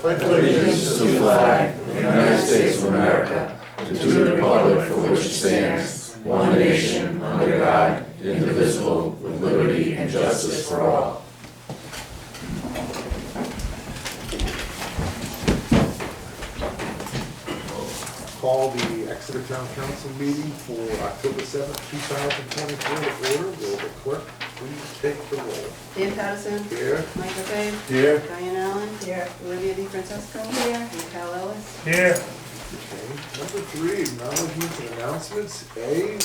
pledge allegiance to the flag of the United States of America, and to the republic for which it stands, one nation, under God, indivisible, with liberty and justice for all. Call the Exeter Town Council meeting for October 7th, 2024 to order. Will the clerk please take the roll? Dan Patterson. Here. Michael Fay. Here. Diane Allen. Here. Olivia DeFrancesco. Here. And Cal Ellis. Here. Okay. Number 3, acknowledgements and announcements. A,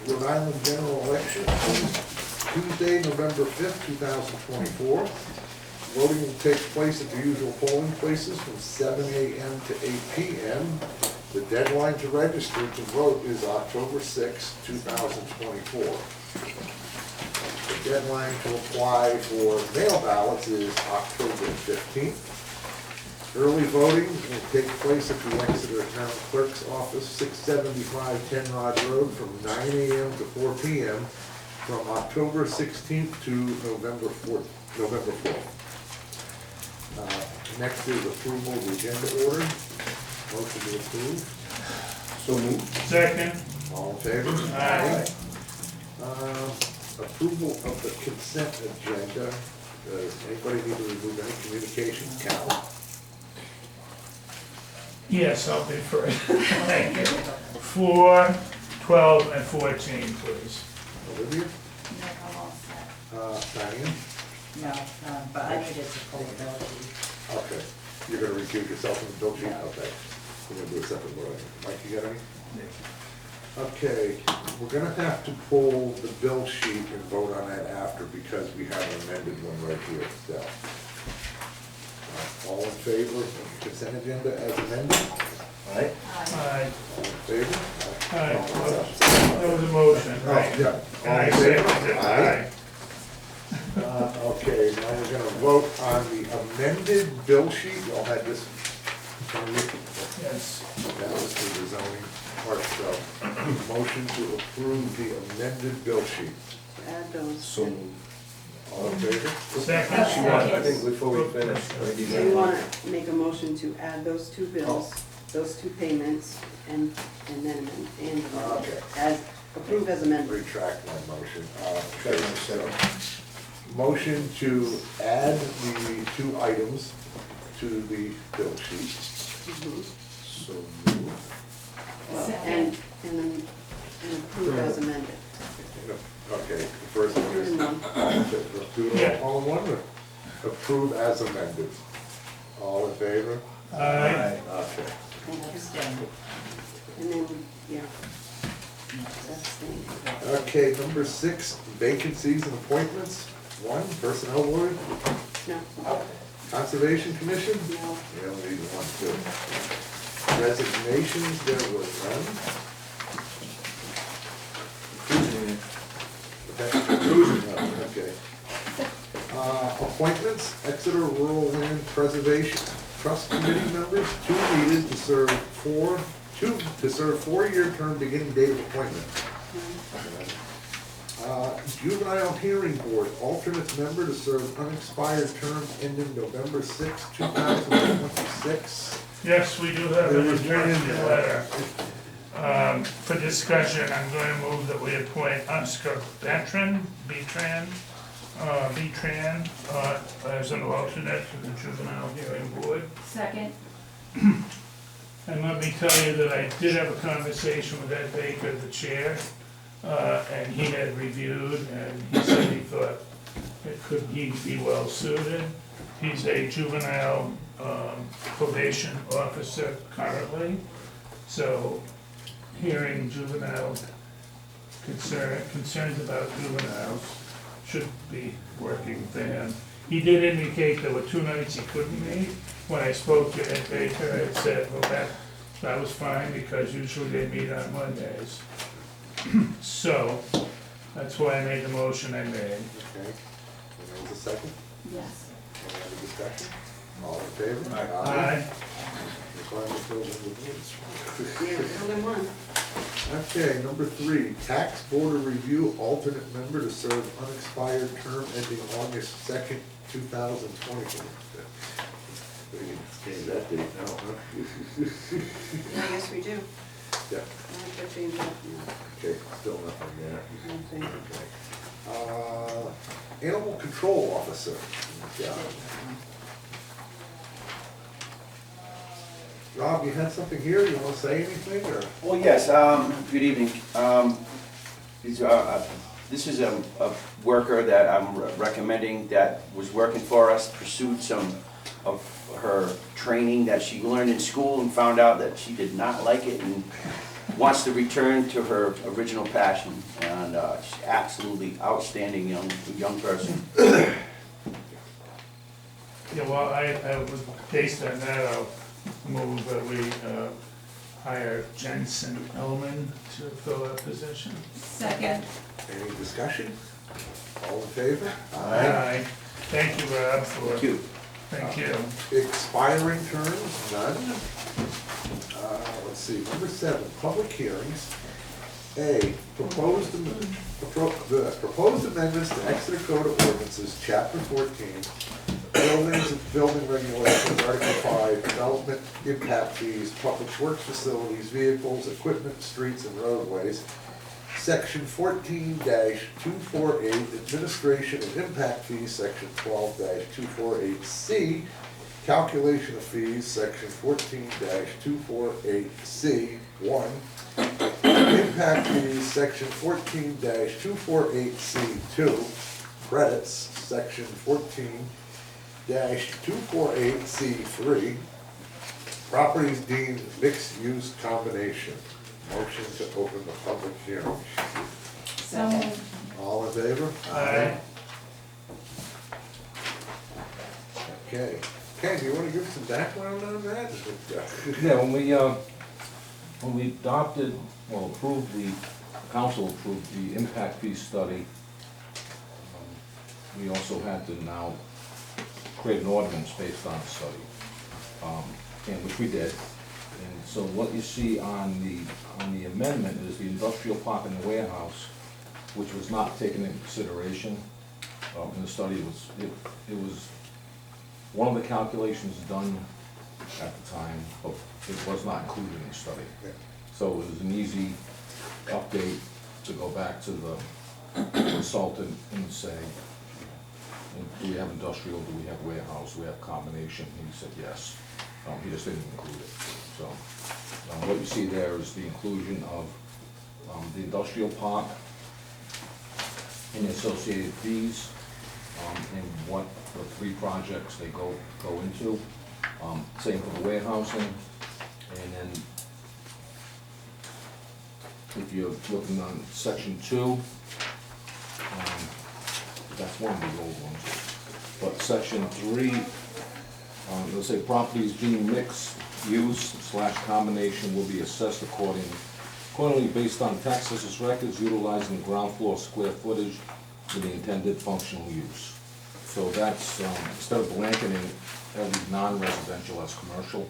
Rhode Island general election, Tuesday, November 5th, 2024. Voting will take place at the usual polling places from 7 a.m. to 8 p.m. The deadline to register to vote is October 6, 2024. The deadline to apply for mail ballots is October 15th. Early voting will take place at the Exeter Town Clerk's Office, 675 10 Rhode Road, from 9 a.m. to 4 p.m. from October 16th to November 4th. Next is approval of the agenda order. Motion to approve. So moved. Second. All in favor? Aye. Approval of the consent agenda. Does anybody need to remove any communication? Cal? Yes, I'll be first. Thank you. 4, 12, and 14, please. Olivia? No, I'm all set. Diane? No, but I needed to pull the bill sheet. Okay. You're gonna recuse yourself from the bill sheet? Okay. We're gonna do a separate vote. Mike, you got any? Okay, we're gonna have to pull the bill sheet and vote on that after because we have an amended one right here still. All in favor of the consent agenda as amended? Aye. Aye. All in favor? Aye. That was a motion, Oh, right? yeah. And All I in favor? seconded it. Aye. Okay, now we're gonna vote on the amended bill sheet. Y'all had this from me. Yes. That was for the zoning part, so motion to approve the amended bill sheet. Add those. So moved. All in favor? Second. I think before we finish, So you want to make a motion to add those two bills, those two payments, and then amend, and Okay. as, approve as amended. Retract my motion. Second. Motion to add the two items to the bill sheet. Mhm. So moved. And then and approve as amended. Okay, the first one is, let's do it all in one, or approve as amended. All in favor? Aye. Okay. And abstain. And then, yeah. That's the, Okay, number 6, vacancies and appointments. 1, personnel board, no, conservation commission. no, We only need 1, too. Resignations, there were none. Okay. Appointments, Exeter Rural Land Preservation Trust Committee members, 2 needed to serve 4-year term beginning date of appointment. Juvenile Hearing Board, alternate member to serve unexpired term ending November 6, 2026. Yes, we do have an There was one in interesting there. letter. For discussion, I'm going to move that we appoint Oscar Betran, as an alternate to the Juvenile Hearing Board. Second. And let me tell you that I did have a conversation with Ed Baker, the chair, and he had reviewed, and he said he thought he'd be well suited. He's a juvenile probation officer currently, so hearing juvenile concerns about juveniles should be working for him. He did indicate there were 2 nights he couldn't meet. When I spoke to Ed Baker, I said, well, that was fine, because usually they meet on Mondays. So, that's why I made the motion I made. Okay. And there was a second? Yes. Any other discussion? All in favor? Aye. Requirement filled in with votes. yeah, only one. Okay, number 3, Tax Board of Review, alternate member to serve unexpired term ending August 2nd, 2024. Change that date now, huh? Yes, we do. Yeah, I have to change that, okay, still nothing there. nothing. Okay. Animal control officer. Yeah. Rob, you had something here, you wanna say anything, or? Well, yes, good evening. This is a worker that I'm recommending that was working for us, pursued some of her training that she learned in school and found out that she did not like it and wants to return to her original passion. And she's absolutely outstanding young person. Yeah, well, I was, based on that, I'll move that we hire Jensen Ellman to fill that position. Second. Any discussion? All in favor? Aye. Thank you, Rob, for. Thank you. Thank you. Expiring terms, none. Let's see, number 7, public hearings. A, proposed amendments to Exeter Code of Ordinances, Chapter 14, Buildings and Building Regulations, Article 5, Development Impact Fees, Public Works Facilities, Vehicles, Equipment, Streets, and Roadways. Section 14-248, Administration and Impact Fees, Section 12-248C, Calculation of Fees, Section 14-248C, 1. Impact Fees, Section 14-248C2, Credits, Section 14-248C3, Properties deemed mixed-use combination. Motion to open the public hearing. So moved. All in favor? Aye. Okay. Ken, do you want to give some background on that? Yeah, when we adopted, well, approved the, council approved the impact fee study, we also had to now create an ordinance based on the study, and which we did. And so what you see on the amendment is the industrial park and the warehouse, which was not taken into consideration in the study. It was one of the calculations done at the time, but it was not included in the study. So it was an easy update to go back to the consultant and say, do we have industrial, do we have warehouse, do we have combination? He said yes. He just didn't include it. So what you see there is the inclusion of the industrial park and the associated fees, and what the 3 projects they go into. Same for the warehousing. And then if you're looking on section 2, that's one of the old ones. But section 3, it'll say properties deemed mixed use / combination will be assessed accordingly based on tax assessor's records utilizing the ground floor square footage for the intended functional use. So that's, instead of blanketing every non-residential as commercial,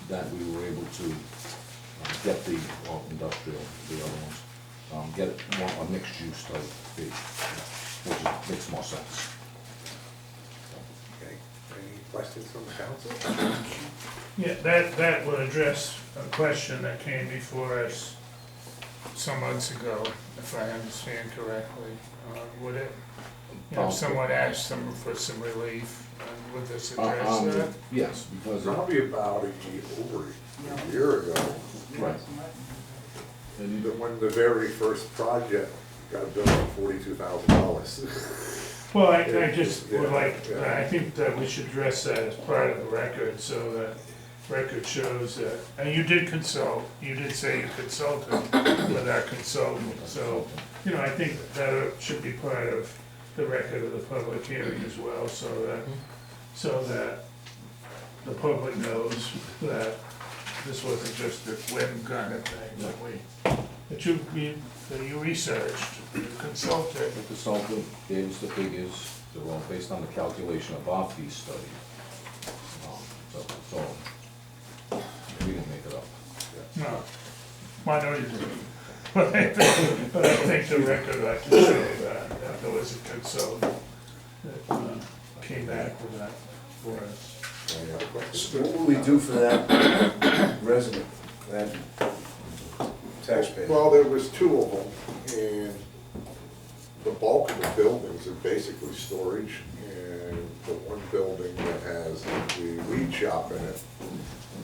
that we were able to get the, well, industrial, the other ones, get more a mixed use type fee, which makes more sense. Okay, any questions from the council? Yeah, that would address a question that came before us some months ago, if I understand correctly. Would it, someone asked them for some relief, would this address that? Yes, because, Probably about over a year ago, right. And when the very first project got built for $42,000. Well, I just would Yeah, like, yeah. I think that we should address that as part of the record, so that record shows that, and you did consult, you did say you consulted with our consultant, so, I think that should be part of the record of the public hearing as well, so that the public knows that this wasn't just a whim kind of thing, that you researched, you consulted. the consultant gave us the figures, they're all based on the calculation of our fee study. So, we didn't make it up. No, I know you didn't, but I think the record ought to show that there was a consultant that came back to that for us. Any other questions? So what will we do for that resident, that taxpayer? Well, there was two of them, and the bulk of the buildings are basically storage, and the one building that has the weed shop in it,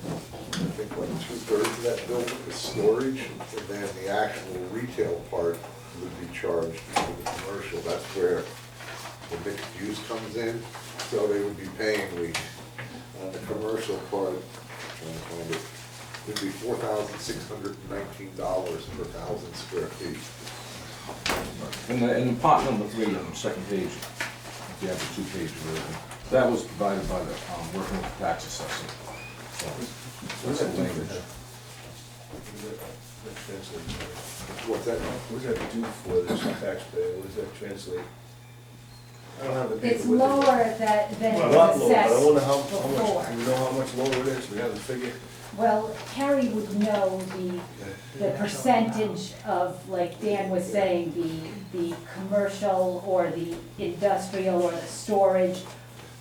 I think like 2/3 of that building is storage, and then the actual retail part would be charged to the commercial. That's where the mixed use comes in, so they would be paying the commercial part, trying to find it, would be $4,619 per 1,000 square feet. In part number 3 on the second page, if you have the 2-page version, that was provided by the working with the tax assessor. So, What does that do for language. that? That translate? What's that? What does that do for this taxpayer? What does that translate? I don't have the paper. It's with me. lower than A it lot was lower, but I assessed wonder how before. much, do we know how much lower it is? We have the figure? Well, Harry would know the percentage of, like Dan was saying, the commercial or the industrial or the storage,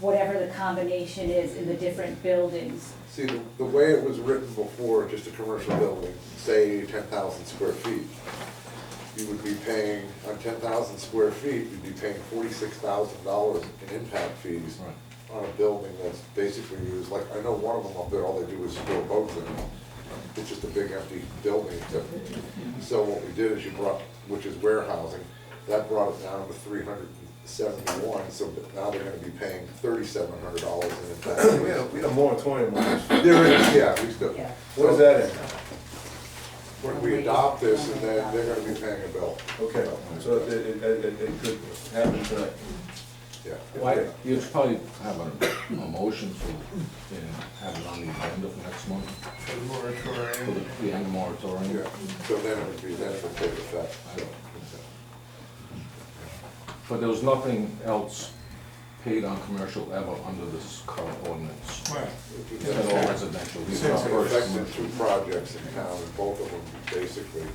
whatever the combination is in the different buildings. See, the way it was written before, just a commercial building, say 10,000 square feet, you would be paying, on 10,000 square feet, you'd be paying $46,000 in impact fees Right. on a building that's basically used, like, I know one of them up there, all they do is store boats in it. It's just a big empty building. So what we did is you brought, which is warehousing, that brought it down to 371, so now they're gonna be paying $3,700 in impact fees. We had a moratorium on this. There is, yeah, we still. Yeah. What is that in? When we adopt this, and then they're gonna be paying a bill. Okay, so it could happen tonight. Yeah. Why, you should probably have a motion for, and have it on the agenda for next month, For the for moratorium. the end moratorium. Yeah, so then it would be, then it would take effect, so. But there was nothing else paid on commercial ever under this current ordinance. Right. It's been all residential. These are Since our it first affected commercial. two projects in town, and both of them basically,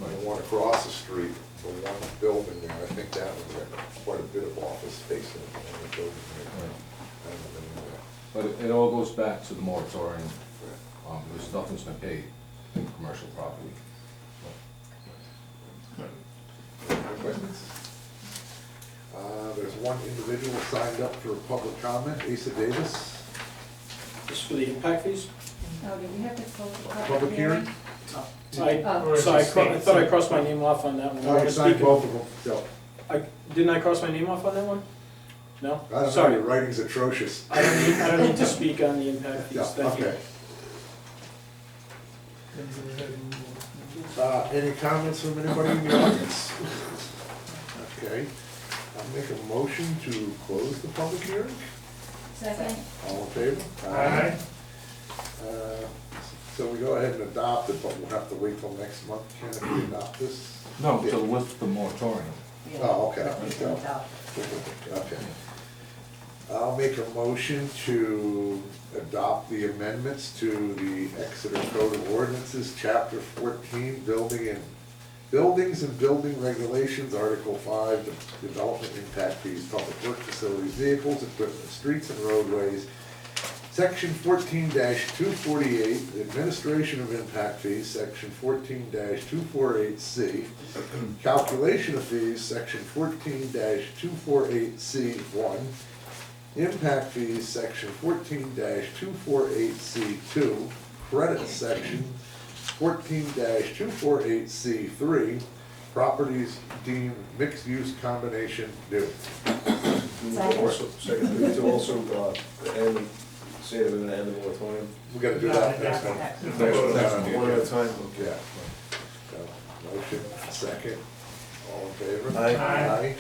the one across the street, the one building there, I think that one's got quite a bit of office space in it, and the building there. Right. I don't know, But it all goes back to the moratorium, because nothing's been paid in commercial property. Any questions? There's one individual signed up for public comment, Asa Davis. This for the impact fees? Oh, did we have to close the Public hearing? Oh. I thought I crossed my name off on that one. Oh, you signed both of them, so, Didn't I cross my name off on that one? No? I don't know, Sorry. your writing's atrocious. I don't need to speak on the impact Yeah, fees, thank you. okay. Any comments from anybody in the audience? Okay, I'll make a motion to close the public hearing. Second? All in favor? Aye. So we go ahead and adopt it, but we'll have to wait till next month, Ken, if we adopt this? No, to lift the moratorium. Oh, okay. Okay. I'll make a motion to adopt the amendments to the Exeter Code of Ordinances, Chapter 14, Buildings and Building Regulations, Article 5, Development Impact Fees, Public Work Facilities, Vehicles, Equipment, Streets and Roadways, Section 14-248, Administration of Impact Fees, Section 14-248C, Calculation of Fees, Section 14-248C1, Impact Fees, Section 14-248C2, Credit Section 14-248C3, Properties deemed mixed-use combination new. Also, second, we need to also, end, say that we're gonna end the moratorium. We gotta do that next one. Next one, one at a time. Yeah. So, motion, second, all in favor? Aye. Aye.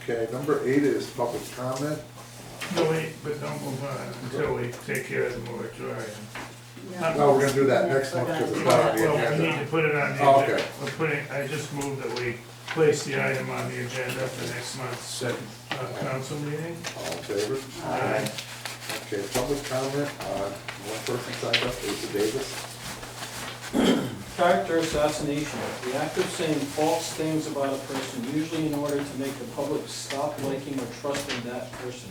Okay, number 8 is public comment. No, wait, but don't move on until we take care of the moratorium. No, we're gonna do that next month because it's not on the Well, we need agenda. to put it on the Oh, agenda. okay. We're putting, I just moved that we place the item on the agenda for next month's council meeting. All in favor? Aye. Okay, public comment, one person signed up, Asa Davis. Character assassination, the act of saying false things about a person, usually in order to make the public stop liking or trusting that person.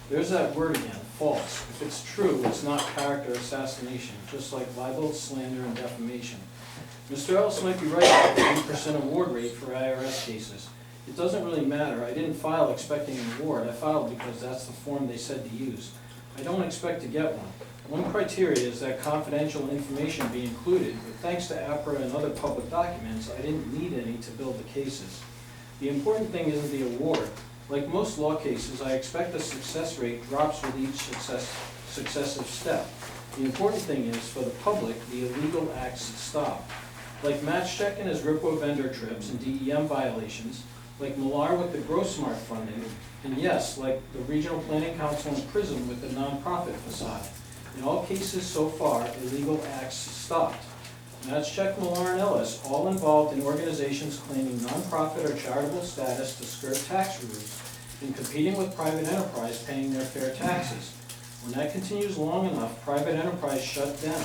There's that word again, false. If it's true, it's not character assassination, just like libel, slander, and defamation. Mr. Ellis might be right about the 8% award rate for IRS cases. It doesn't really matter. I didn't file expecting an award. I filed because that's the form they said to use. I don't expect to get one. One criteria is that confidential information be included, but thanks to APRA and other public documents, I didn't need any to build the cases. The important thing isn't the award. Like most law cases, I expect the success rate drops with each successive step. The important thing is, for the public, the illegal acts stop. Like match checking as RIPWA vendor trips and DEM violations, like Millar with the GrowSmart funding, and yes, like the Regional Planning Council and PRISM with the nonprofit facade. In all cases so far, illegal acts stopped. Match Check, Millar, and Ellis, all involved in organizations claiming nonprofit or charitable status to skirt tax rules and competing with private enterprise paying their fair taxes. When that continues long enough, private enterprise shut down.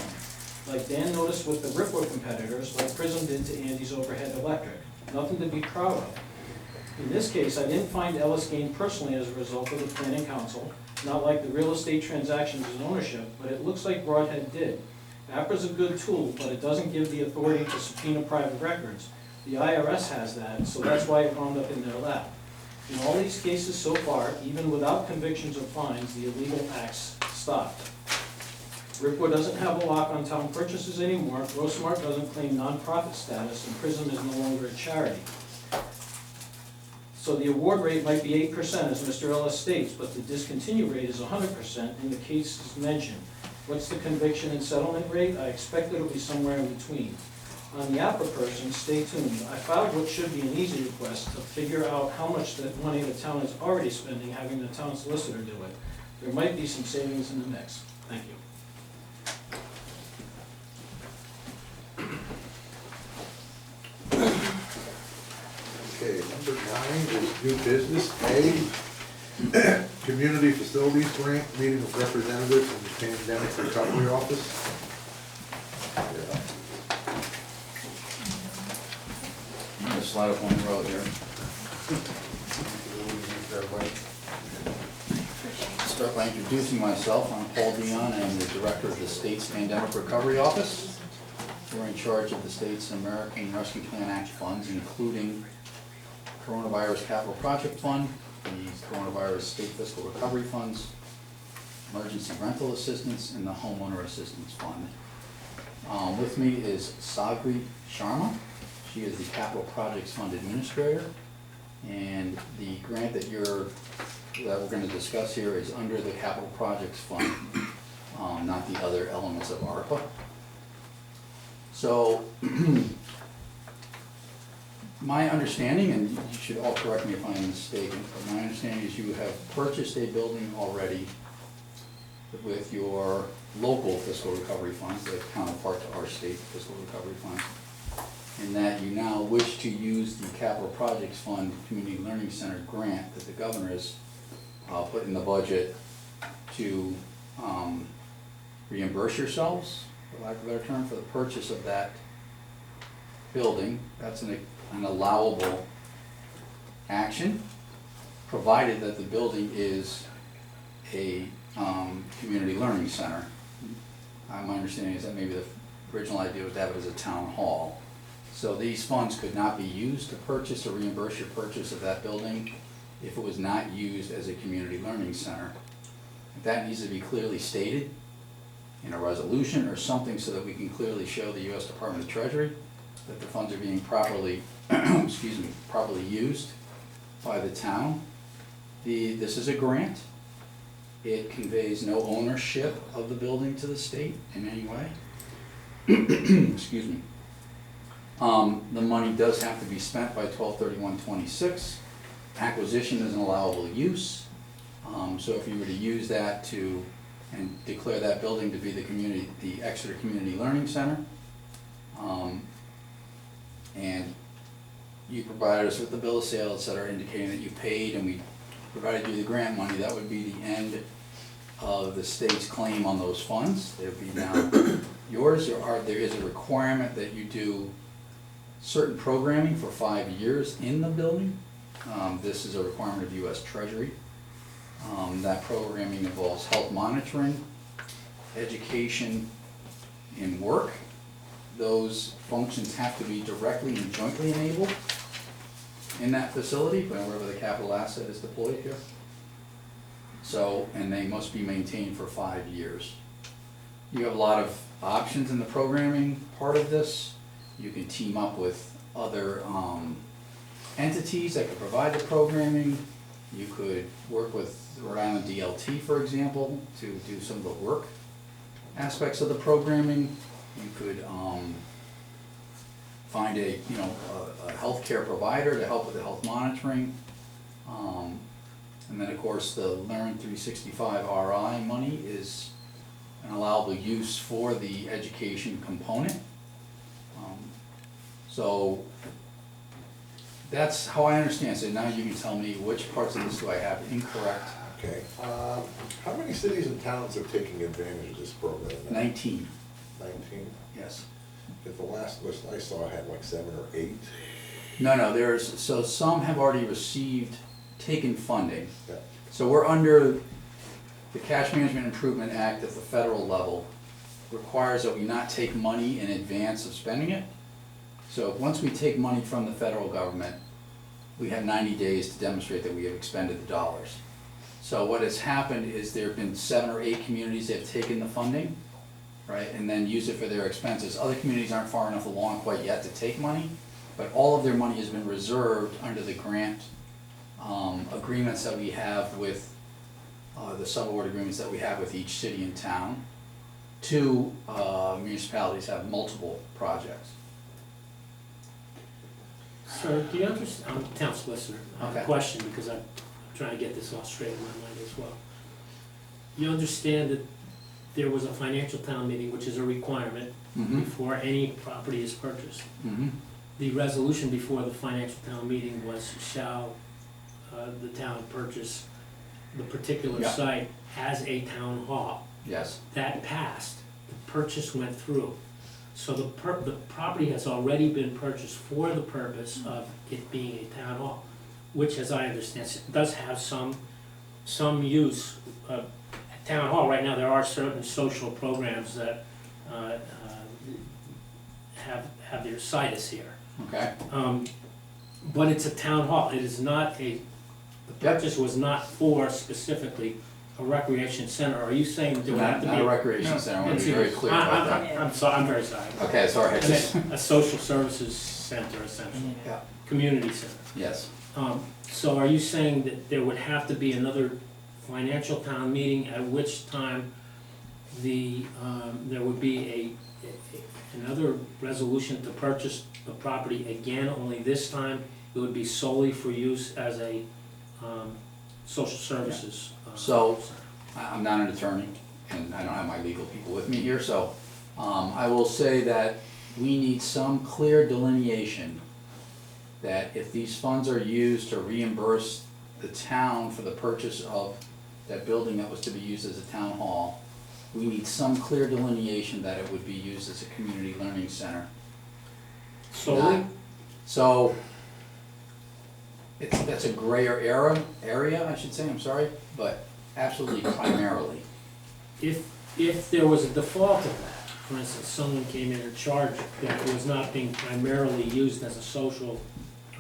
Like Dan noticed with the RIPWA competitors, like PRISM did to Andy's Overhead Electric. Nothing to be proud of. In this case, I didn't find Ellis gained personally as a result of the Planning Council, not like the real estate transactions and ownership, but it looks like Broadhead did. APRA's a good tool, but it doesn't give the authority to subpoena private records. The IRS has that, so that's why it wound up in their lap. In all these cases so far, even without convictions or fines, the illegal acts stopped. RIPWA doesn't have a lock on town purchases anymore, GrowSmart doesn't claim nonprofit status, and PRISM is no longer a charity. So the award rate might be 8%, as Mr. Ellis states, but the discontinue rate is 100% in the cases mentioned. What's the conviction and settlement rate? I expect it'll be somewhere in between. On the APRA person, stay tuned. I filed what should be an easy request to figure out how much that money the town is already spending having the town solicitor do it. There might be some savings in the mix. Thank you. Okay, number 9 is new business. A, community facilities grant, meeting with representatives from the Pandemic Recovery Office. I'm gonna slide up one row here. Start by introducing myself. I'm Paul Dion. I'm the director of the state's Pandemic Recovery Office. We're in charge of the state's American Rescue Plan Act funds, including Coronavirus Capital Project Fund, the Coronavirus State Fiscal Recovery Funds, Emergency Rental Assistance, and the Homeowner Assistance Fund. With me is Sagri Sharma. She is the Capital Projects Fund Administrator, and the grant that we're going to discuss here is under the Capital Projects Fund, not the other elements of ARPA. So, my understanding, and you should all correct me if I'm mistaken, but my understanding is you have purchased a building already with your local fiscal recovery funds, the counterpart to our state fiscal recovery funds, and that you now wish to use the Capital Projects Fund Community Learning Center grant that the governor has put in the budget to reimburse yourselves, for lack of a better term, for the purchase of that building. That's an allowable action, provided that the building is a community learning center. My understanding is that maybe the original idea was to have it as a town hall. So these funds could not be used to purchase or reimburse your purchase of that building if it was not used as a community learning center. That needs to be clearly stated in a resolution or something so that we can clearly show the U.S. Department of Treasury that the funds are being properly, properly used by the town. This is a grant. It conveys no ownership of the building to the state in any way. Excuse me. The money does have to be spent by 12/31/26. Acquisition is an allowable use. So if you were to use that and declare that building to be the Exeter Community Learning Center, and you provided us with the bill of sale, et cetera, indicating that you paid and we provided you the grant money, that would be the end of the state's claim on those funds. They'll be now yours. There is a requirement that you do certain programming for 5 years in the building. This is a requirement of US Treasury. That programming involves health monitoring, education, and work. Those functions have to be directly and jointly enabled in that facility, wherever the capital asset is deployed here. So, and they must be maintained for 5 years. You have a lot of options in the programming part of this. You can team up with other entities that could provide the programming. You could work with Rhode Island DLT, for example, to do some of the work aspects of the programming. You could find a healthcare provider to help with the health monitoring. And then, of course, the Learn 365 RI money is an allowable use for the education component. So that's how I understand it. So now you can tell me which parts of this do I have incorrect. Okay, how many cities and towns are taking advantage of this program now? 19, 19? yes. If the last list I saw had like 7 or 8. No, so some have already taken funding. Yeah. So we're under the Cash Management Improvement Act at the federal level requires that we not take money in advance of spending it. So once we take money from the federal government, we have 90 days to demonstrate that we have expended the dollars. So what has happened is there have been 7 or 8 communities that have taken the funding, right, and then use it for their expenses. Other communities aren't far enough along quite yet to take money, but all of their money has been reserved under the grant agreements that we have with, the subaward agreements that we have with each city and town. 2 municipalities have multiple projects. Sir, do you understand, I'm town solicitor, I have a Okay. question because I'm trying to get this all straight in my mind as well. You understand that there was a financial town meeting, which is a requirement Mm-hmm. before any property is purchased. Mm-hmm. The resolution before the financial town meeting was, shall the town purchase the particular Yeah. site as a town hall? Yes. That passed, the purchase went through. So the property has already been purchased for the purpose of it being a town hall, which, as I understand, does have some use. At town hall, right now, there are certain social programs that have their situs here. Okay. But it's a town hall, it is not the Yep. purchase was not for specifically a recreation center. Are you saying that there would have Not, to be? not a recreation center, I want to be very clear about that. I'm sorry, I'm very sorry. Okay, sorry, I And just, then a social services center essentially, yeah, community center. yes. So are you saying that there would have to be another financial town meeting at which time there would be another resolution to purchase the property again, only this time it would be solely for use as a social services? So, I'm not an attorney, and I don't have my legal people with me here, so I will say that we need some clear delineation that if these funds are used to reimburse the town for the purchase of that building that was to be used as a town hall, we need some clear delineation that it would be used as a community learning center. Solely? So, that's a grayer area, I should say, I'm sorry, but absolutely primarily. If there was a default of that, for instance, someone came in and charged that it was not being primarily used as a social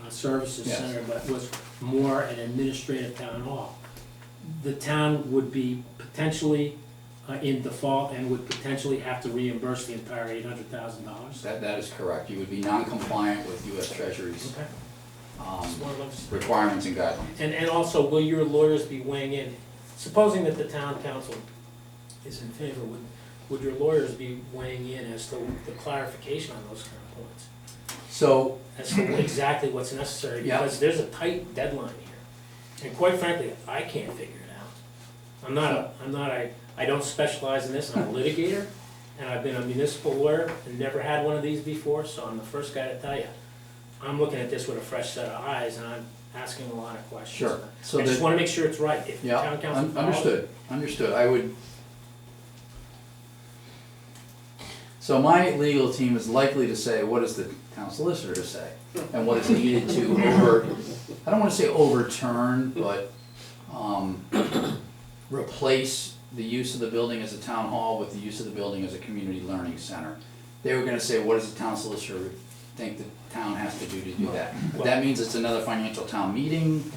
services Yes. center, but was more an administrative town hall, the town would be potentially in default and would potentially have to reimburse the entire $800,000? That is correct. You would be non-compliant with US Treasury's Okay. Just one of those. requirements and guidelines. And also, will your lawyers be weighing in? Supposing that the town council is in favor, would your lawyers be weighing in as to the clarification on those kind of points? So, As to exactly what's necessary, Yeah. because there's a tight deadline here. And quite frankly, I can't figure it out. I don't specialize in this, I'm a litigator, and I've been a municipal lawyer and never had one of these before, so I'm the first guy to tell you. I'm looking at this with a fresh set of eyes, and asking a lot of questions. Sure. So I just that- wanna make sure it's right. If the Yeah, town council follows it- understood. I would. So my legal team is likely to say, what does the town solicitor say? And what is needed to I don't wanna say overturn, but, replace the use of the building as a town hall with the use of the building as a community learning center. They were gonna say, what does the town solicitor think the town has to do that? If that means it's another financial town meeting,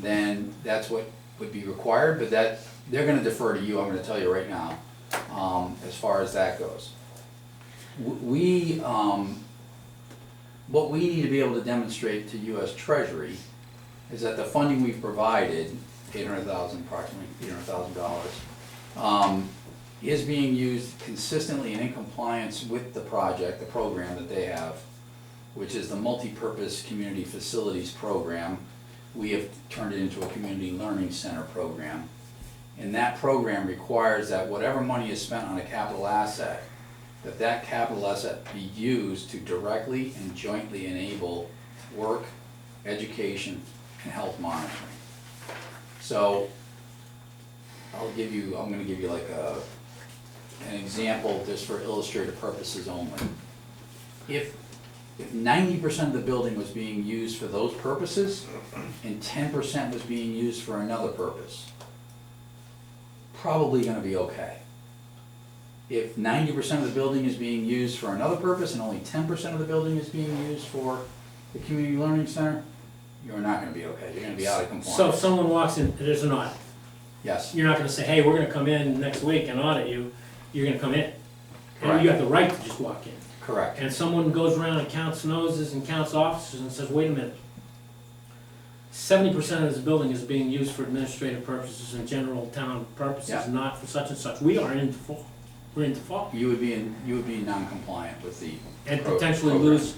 then that's what would be required, but that, they're gonna defer to you, I'm gonna tell you right now, as far as that goes. What we need to be able to demonstrate to US Treasury is that the funding we've provided, approximately $800,000, is being used consistently and in compliance with the project, the program that they have, which is the Multipurpose Community Facilities Program. We have turned it into a Community Learning Center program. And that program requires that whatever money is spent on a capital asset, that capital asset be used to directly and jointly enable work, education, and health monitoring. So, I'm gonna give you like an example just for illustrative purposes only. If 90% of the building was being used for those purposes, and 10% was being used for another purpose, probably gonna be okay. If 90% of the building is being used for another purpose and only 10% of the building is being used for the community learning center, you're not gonna be okay, you're gonna be out of compliance. So if someone walks in, there's an audit, Yes, you're not gonna say, hey, we're gonna come in next week and audit you, you're gonna come in. And Correct. you have the right to just walk in. correct. And someone goes around and counts noses and counts officers and says, wait a minute. 70% of this building is being used for administrative purposes and general town purposes, Yeah. not for such and such. We are in default. We're in default. You would be non-compliant with the And pro- potentially program.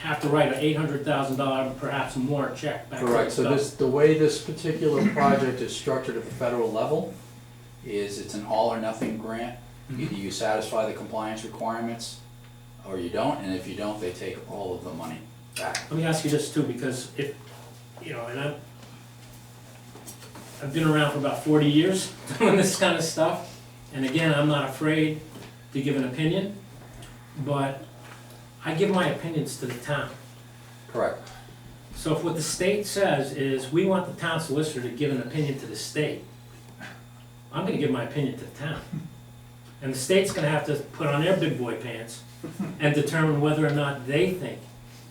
have to write an $800,000, perhaps more check back to the Correct, so government. the way this particular project is structured at the federal level is it's an all or nothing grant. Either you satisfy the compliance requirements or you don't, and if you don't, they take all of the money back. Let me ask you this too, because if, and I've been around for about 40 years doing this kind of stuff, and again, I'm not afraid to give an opinion, but I give my opinions to the town. Correct. So if what the state says is, we want the town solicitor to give an opinion to the state, I'm gonna give my opinion to the town. And the state's gonna have to put on their big boy pants and determine whether or not they think,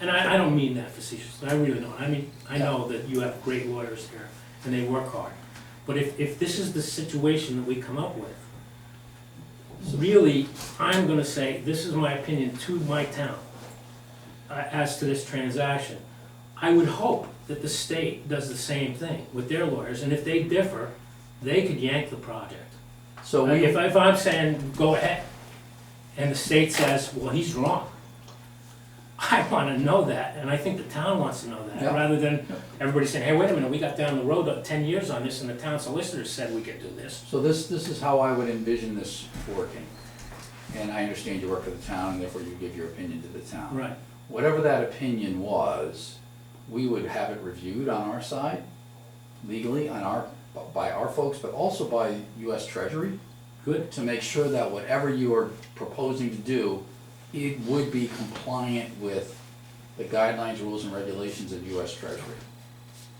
and I don't mean that facetiously, I really don't. I mean, I know that you have great lawyers here, and they work hard. But if this is the situation that we come up with, really, I'm gonna say, this is my opinion to my town as to this transaction. I would hope that the state does the same thing with their lawyers, and if they differ, they could yank the project. So If I'm saying, go ahead, and the state says, well, he's wrong, I wanna know that, and I think the town wants to know that, Yeah. rather than everybody saying, hey, wait a minute, we got down the road 10 years on this, and the town solicitor said we could do this. So this is how I would envision this working. And I understand you work for the town, and therefore you give your opinion to the town. Right. Whatever that opinion was, we would have it reviewed on our side, legally, by our folks, but also by US Treasury, Good. to make sure that whatever you are proposing to do, it would be compliant with the guidelines, rules, and regulations of US Treasury.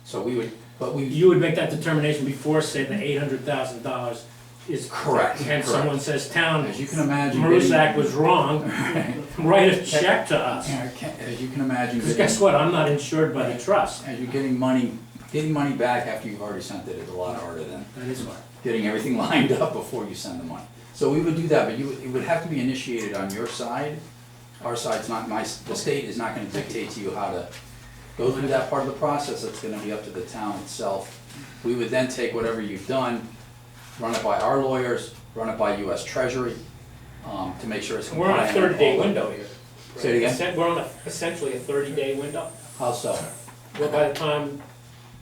So we would, You would make that determination before, say, the $800,000 is. Correct, And correct. someone says, town, as you can imagine. Marusak was wrong, write a check to us. As you can imagine. Because guess what, I'm not insured by the trust. As you're getting money back after you've already sent it is a lot harder than That is hard. getting everything lined up before you send the money. So we would do that, but it would have to be initiated on your side. Our side's not, the state is not gonna dictate to you how to go through that part of the process. It's gonna be up to the town itself. We would then take whatever you've done, run it by our lawyers, run it by US Treasury, to make sure it's We're on a compliant. 30-day window here. Say it again? We're on essentially a 30-day window. How so? Well, by the time,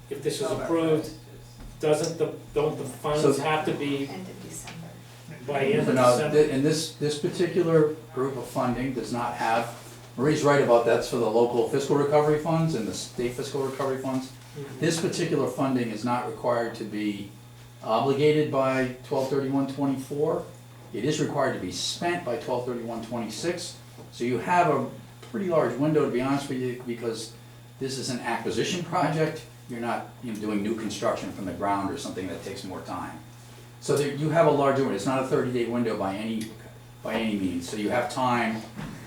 if this is approved, don't the funds So- have to be End of December. by the end of No, December? and this particular group of funding does not have Marie's right about that's for the local fiscal recovery funds and the state fiscal recovery funds. This particular funding is not required to be obligated by 12/31/24. It is required to be spent by 12/31/26. So you have a pretty large window, to be honest with you, because this is an acquisition project. You're not, doing new construction from the ground or something that takes more time. So there, you have a large window. It's not a 30-day window by any means. So you have time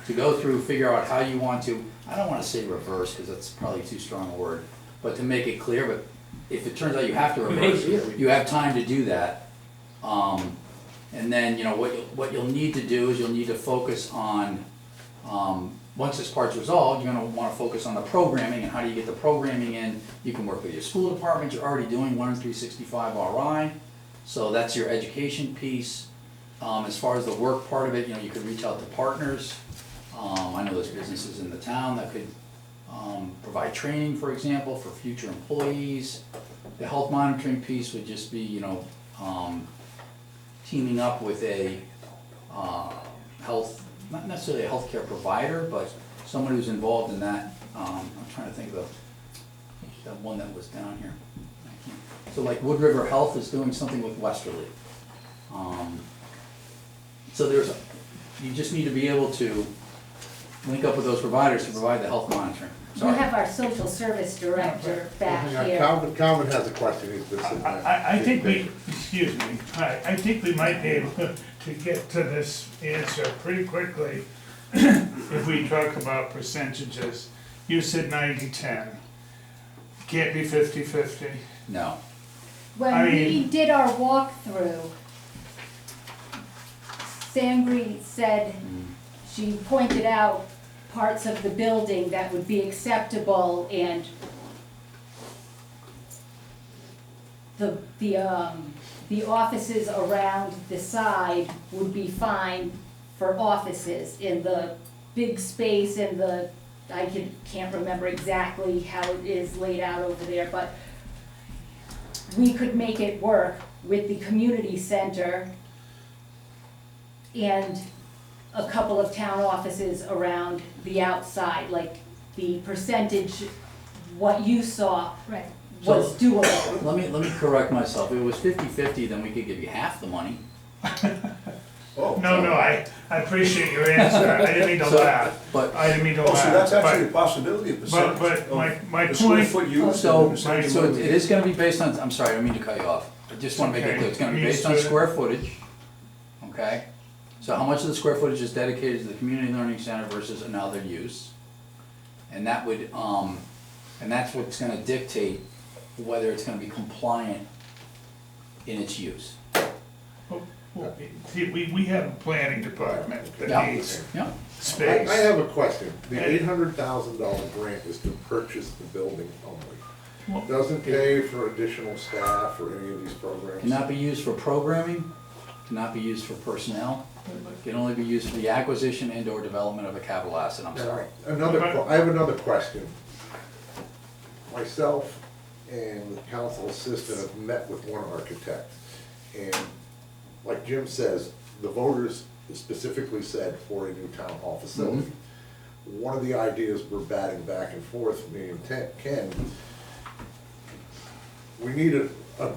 to go through, figure out how you want to, I don't want to say reverse, because that's probably too strong a word, but to make it clear. But if it turns out you have to reverse, you have time to do that. And then, what you'll need to do is you'll need to focus on, once this part's resolved, you're gonna wanna focus on the programming and how do you get the programming in. You can work with your school department, you're already doing 1 in 365 RI, so that's your education piece. As far as the work part of it, you could reach out to partners. I know there's businesses in the town that could provide training, for example, for future employees. The health monitoring piece would just be, teaming up with a not necessarily a healthcare provider, but someone who's involved in that. I'm trying to think of the one that was down here. So like Wood River Health is doing something with Westerly. So you just need to be able to link up with those providers to provide the health monitoring. We Sorry. have our social service director back Hang on, here. Calvin has a question, he's been sitting there. I think we, excuse me, I think we might be able to get to this answer pretty quickly if we talk about percentages. You said 90-10. Can't be 50-50. No. When we did our walkthrough, Sangre said, she pointed out parts of the building that would be acceptable, and the offices around the side would be fine for offices in the big space in the, can't remember exactly how it is laid out over there, but we could make it work with the community center and a couple of town offices around the outside, like the percentage, what you saw was doable. Let me correct myself. If it was 50-50, then we could give you half the money. No, I appreciate your answer. I didn't mean to laugh. But I didn't mean to Oh, laugh. so that's actually a but- possibility, a percentage but my of the square point- foot used. So, and the percentage so of it is gonna be based on, I'm sorry, I don't mean to cut you off. I just wanna make it Okay. clear, it's gonna be You based on said it. square footage, okay? So how much of the square footage is dedicated to the community learning center versus another use? And that would, and that's what's gonna dictate whether it's gonna be compliant in its use. Well, see, we have a planning department Yeah. that needs Yeah, space. I have a question. The Hey. $800,000 grant is to purchase the building Well, only. Doesn't pay for additional staff or any of these programs. cannot be used for programming, cannot be used for personnel, can only be used for the acquisition and or development of a capital asset, I'm sorry. I have another question. Myself and the council assistant have met with one architect. And like Jim says, the voters specifically said for a new town hall facility. One of the ideas we're batting back and forth, me and Ken, we need a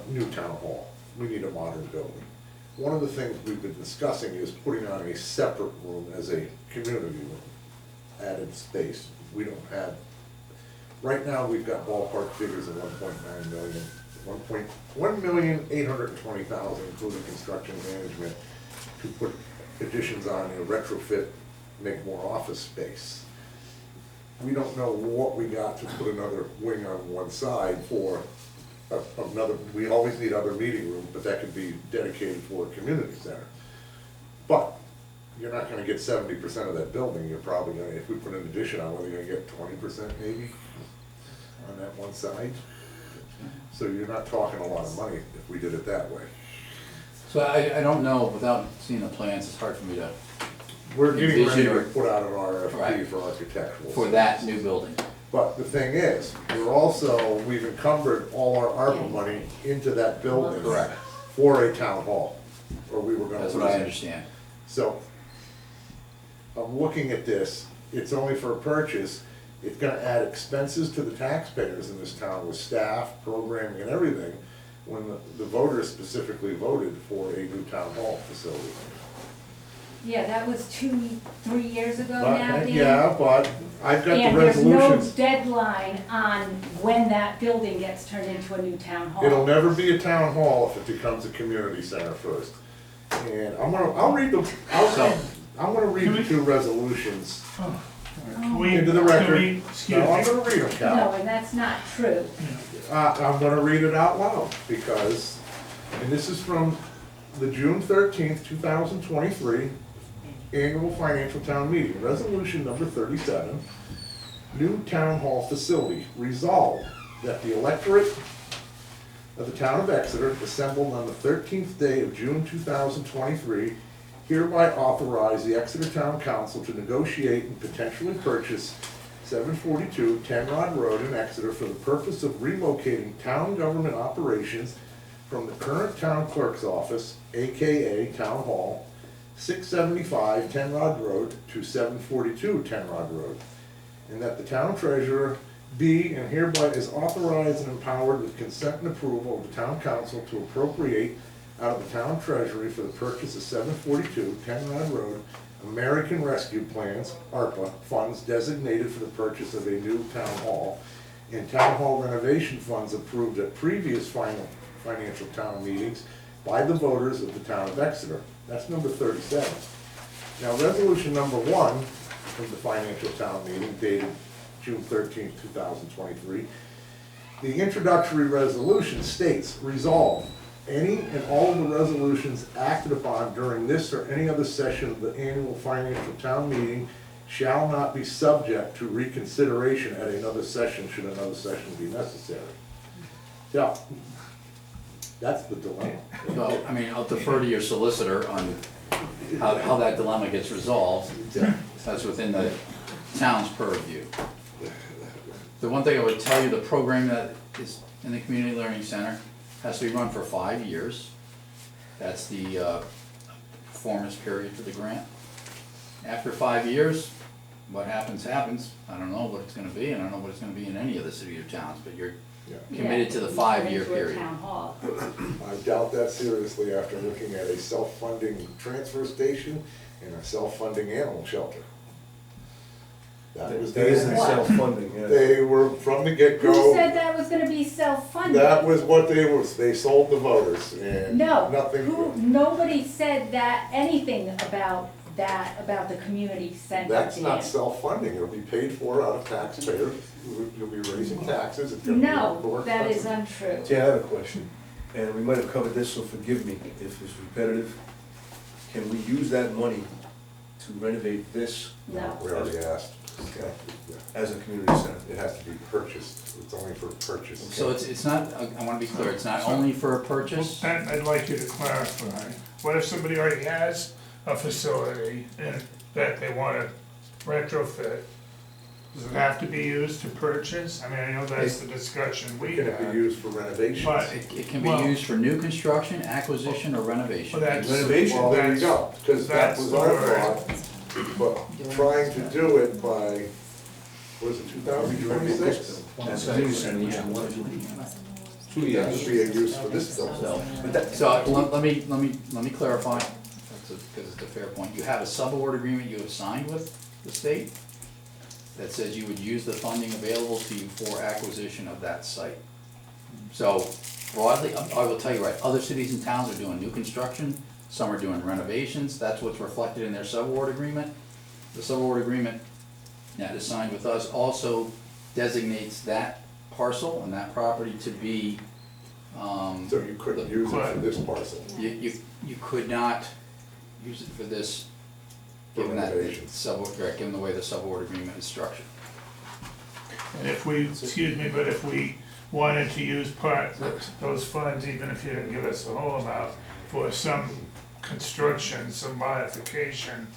new town hall. We need a modern building. One of the things we've been discussing is putting on a separate room as a community room, added space. We don't have, right now, we've got ballpark figures of 1.9 million, 1,820,000, including construction management, to put additions on, retrofit, make more office space. We don't know what we got to put another wing on one side for another, we always need other meeting rooms, but that could be dedicated for a community center. But you're not gonna get 70% of that building, you're probably gonna, if we put an addition on, whether you're gonna get 20% maybe on that one side. So you're not talking a lot of money if we did it that way. So I don't know, without seeing the plans, it's hard for me to, We're getting ready Envision to put out an RFP Right. for architectural. for that new building. But the thing is, we've encumbered all our ARPA money into that building. Correct. For a town hall, or we were gonna. That's what I understand. So, I'm looking at this, it's only for a purchase, it's gonna add expenses to the taxpayers in this town with staff, programming and everything, when the voters specifically voted for a new town hall facility. Yeah, that was 3 years ago But- now, Dan. Yeah, but I've got the And there's no resolutions. deadline on when that building gets turned into a new town hall. It'll never be a town hall if it becomes a community center first. And I'm gonna read the two resolutions. Can we, Into the can record. we, excuse Now, I'm me, gonna read them, No, Cal. and that's not true. I'm gonna read it out loud, because, and this is from the June 13th, 2023 Annual Financial Town Meeting, Resolution number 37, New Town Hall Facility. Resolved that the electorate of the town of Exeter, assembled on the 13th day of June 2023, hereby authorize the Exeter Town Council to negotiate and potentially purchase 742 10 Rod Road in Exeter for the purpose of relocating town government operations from the current town clerk's office, AKA Town Hall, 675 10 Rod Road to 742 10 Rod Road. And that the town treasurer be and hereby is authorized and empowered with consent and approval of the town council to appropriate out of the town treasury for the purchase of 742 10 Rod Road American Rescue Plans, ARPA, funds designated for the purchase of a new town hall, and town hall renovation funds approved at previous financial town meetings by the voters of the town of Exeter. That's number 37. Now, resolution number 1 from the financial town meeting dated June 13, 2023, the introductory resolution states, resolve, any and all of the resolutions acted upon during this or any other session of the annual financial town meeting shall not be subject to reconsideration at another session, should another session be necessary. Yeah, that's the dilemma. Well, I mean, I'll defer to your solicitor on how that dilemma gets resolved. That's within the town's purview. The one thing I would tell you, the program that is in the Community Learning Center has to be run for 5 years. That's the performance period for the grant. After 5 years, what happens, happens. I don't know what it's gonna be, and I don't know what it's gonna be in any of the city or towns, but you're Yeah. committed to the Yeah, 5-year into a period. town hall. I doubt that seriously after looking at a self-funding transfer station and a self-funding animal shelter. That was That isn't the, What? self-funding, yes. they were from the get-go. Who said that was gonna be self-funded? That was what they sold the voters and No, nothing. nobody said that, anything about that, about the community center. That's not Dan. self-funding, it'll be paid for out of taxpayers, you'll be raising taxes, it's gonna be No, more that is expensive. untrue. See, I have a question, and we might have covered this, so forgive me if it's repetitive. Can we use that money to renovate this No. We already asked. Okay. Yeah. as a community center? It has to be purchased, it's only for purchase. So it's not, I wanna be clear, it's not only for a purchase. Pat, I'd like you to clarify, what if somebody already has a facility and that they wanna retrofit? Does it have to be used to purchase? I mean, I know that's the discussion we Can it had. be used for renovations? But, It can be Well- used for new construction, acquisition, or renovation. well, that's. Renovation. Well, there you that's- go, because that that's was the our word. thought, but trying to do it by, what is it, 2026? As a community center, we should want to. 2 That years. would be a use for this building. So, But that, so let me clarify, because it's a fair point. You have a subaward agreement you have signed with the state that says you would use the funding available to you for acquisition of that site. So broadly, I will tell you right, other cities and towns are doing new construction, some are doing renovations, that's what's reflected in their subaward agreement. The subaward agreement that is signed with us also designates that parcel and that property to be, So you couldn't use it for this parcel. you could not use it for this, given that, Renovations. given the way the subaward agreement is structured. And if we, excuse me, but if we wanted to use those funds, even if you didn't give us the whole amount, for some construction, some modification,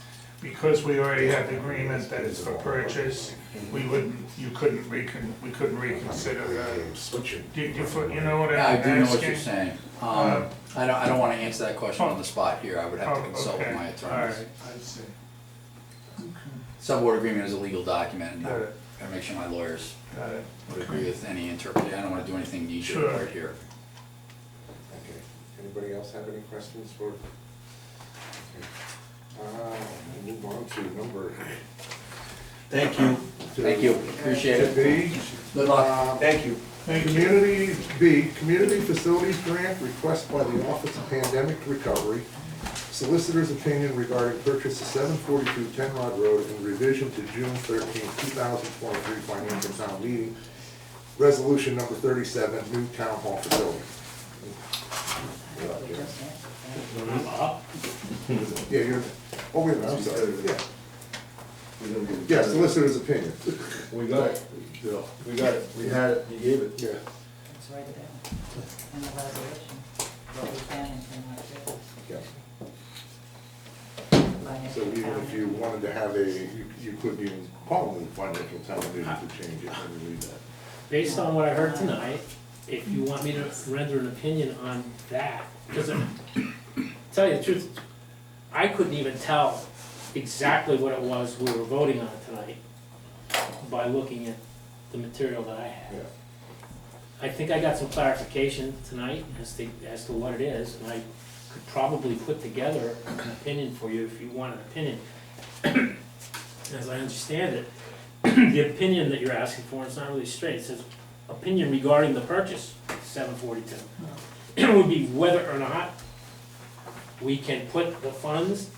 because we already have the agreement that it's for purchase, we couldn't reconsider that. Switching. You know what I'm Yeah, I asking? do know what you're saying. I don't wanna answer that question on the spot here, I would have to consult with my All attorneys. right, I see. Subboard agreement is a legal document, and Got it. I make sure my lawyers Got it. would agree with any interpretation. I don't wanna do anything knee jerk Sure. right here. Okay, anybody else have any questions for? We'll move on to number. Thank you. Thank you, appreciate it. B. Good luck. Thank you. Community, B, Community Facilities Grant request by the Office of Pandemic Recovery. Solicitor's opinion regarding purchase of 742 10 Rod Road and revision to June 13, 2023 financial town meeting. Resolution number 37, new town hall facility. Yeah, you're, oh, wait a minute, I'm sorry, yeah. Yeah, solicitor's opinion. We got it. We got it. We had it. You gave it. Yeah. Let's write it down in the resolution, what we can and cannot do. Yeah. Financial So even town if you meeting. wanted to have a, you couldn't even call it a financial town meeting to change it, when you read that. Based on what I heard tonight, if you want me to render an opinion on that, because tell you the truth, I couldn't even tell exactly what it was we were voting on tonight by looking at the material that I had. Yeah. I think I got some clarification tonight as to what it is, and I could probably put together an opinion for you if you want an opinion. As I understand it, the opinion that you're asking for is not really straight. It says, opinion regarding the purchase, 742. It would be whether or not we can put the funds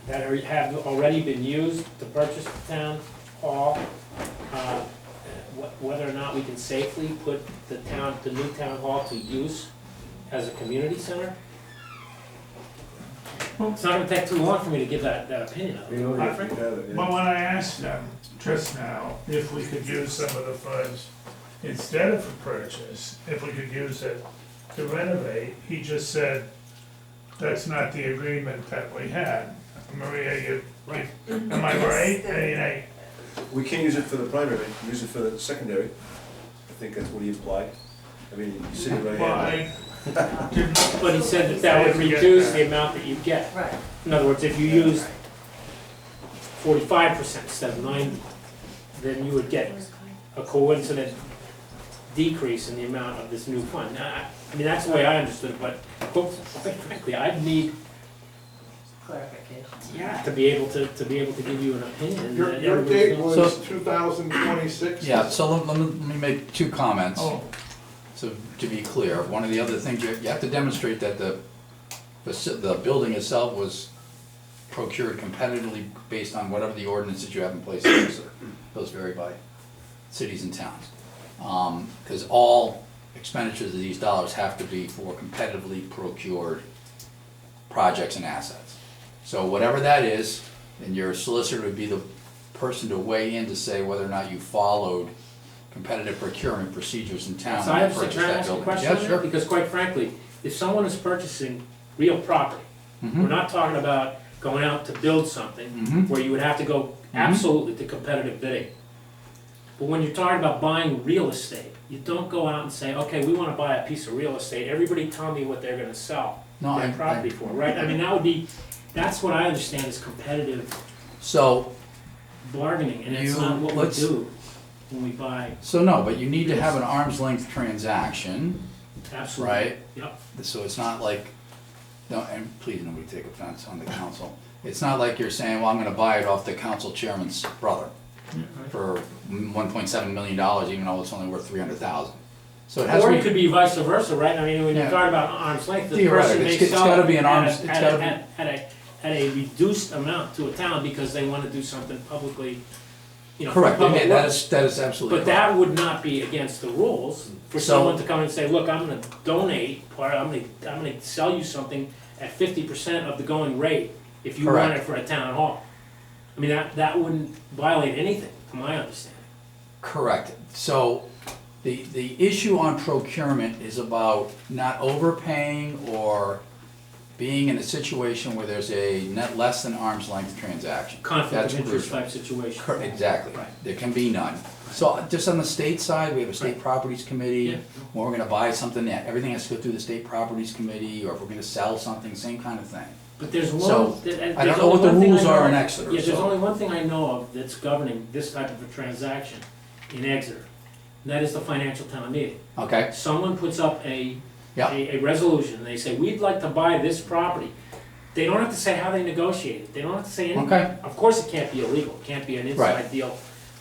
that have already been used to purchase the town hall, whether or not we can safely put the new town hall to use as a community center. It's not gonna take too long for me to give that opinion of it, quite frankly. But when I asked them just now if we could use some of the funds instead of for purchase, if we could use it to renovate, he just said, that's not the agreement that we had. Maria, am I right? I mean, We can't use it for the primary, use it for the secondary. I think that's what he implied. I mean, you see it right well, here. I didn't, But he said that would reduce the amount that you get. Right. In other words, if you used 45% instead of 90, then you would get a coincident decrease in the amount of this new fund. Now, I mean, that's the way I understood it, but quite frankly, I'd need, Clarification. yeah, to be able to give you an opinion. Your that your everybody's date gonna- was 2026? Yeah, so let me make two comments. oh, So to be clear, one of the other things, you have to demonstrate that the building itself was procured competitively based on whatever the ordinances you have in place in Exeter. Those vary by cities and towns. Because all expenditures of these dollars have to be for competitively procured projects and assets. So whatever that is, and your solicitor would be the person to weigh in to say whether or not you followed competitive procurement procedures in town. So I when you have to purchased try to that ask a building. question Yeah, on sure. that, because quite frankly, if someone is purchasing real property, we're Mhm. not talking about going out to build something Mhm. where you would have to go absolutely to competitive bidding. But when you're talking about buying real estate, you don't go out and say, okay, we wanna buy a piece of real estate, everybody tell me what they're gonna sell No, their property for, right? I mean, that's what I understand is competitive So, bargaining, and it's You- not what we let's- do when we buy, so no, but you need to have an arm's length transaction, absolutely. right? Yep, So it's not like, no, and please nobody take offense on the council. It's not like you're saying, well, I'm gonna buy it off the council chairman's brother for $1.7 million, even though it's only worth 300,000. So it has to or be. it could be vice versa, right? I mean, when you're Yeah. talking about arm's length, the Theoretically, person may it's sell gotta it be an arm's- it's gotta be- at a reduced amount to a town because they wanna do something publicly, you know. for Correct, public that works. is absolutely But correct. that would not be against the rules for So- someone to come and say, look, I'm gonna donate, or I'm gonna sell you something at 50% of the going rate if you want it Correct. for a town hall. I mean, that wouldn't violate anything, to my understanding. Correct. So the issue on procurement is about not overpaying or being in a situation where there's a net less than arm's length transaction. Conflict That's of interest crucial. type situation. Exactly. Right. There can be none. So just on the state side, we have a state properties Yeah. committee. When we're gonna buy something, everything has to go through the state properties committee, or if we're gonna sell something, same kind of thing. But there's one. So, there's I don't know only what the one thing I rules are know in of. Exeter, Yeah, there's so- only one thing I know of that's governing this type of a transaction in Exeter, and that is the financial town meeting. Okay, Someone puts up a yeah, a resolution, and they say, we'd like to buy this property. They don't have to say how they negotiated, they don't have to say anything. Okay. Of course, it can't be illegal, it can't be an Right. inside deal,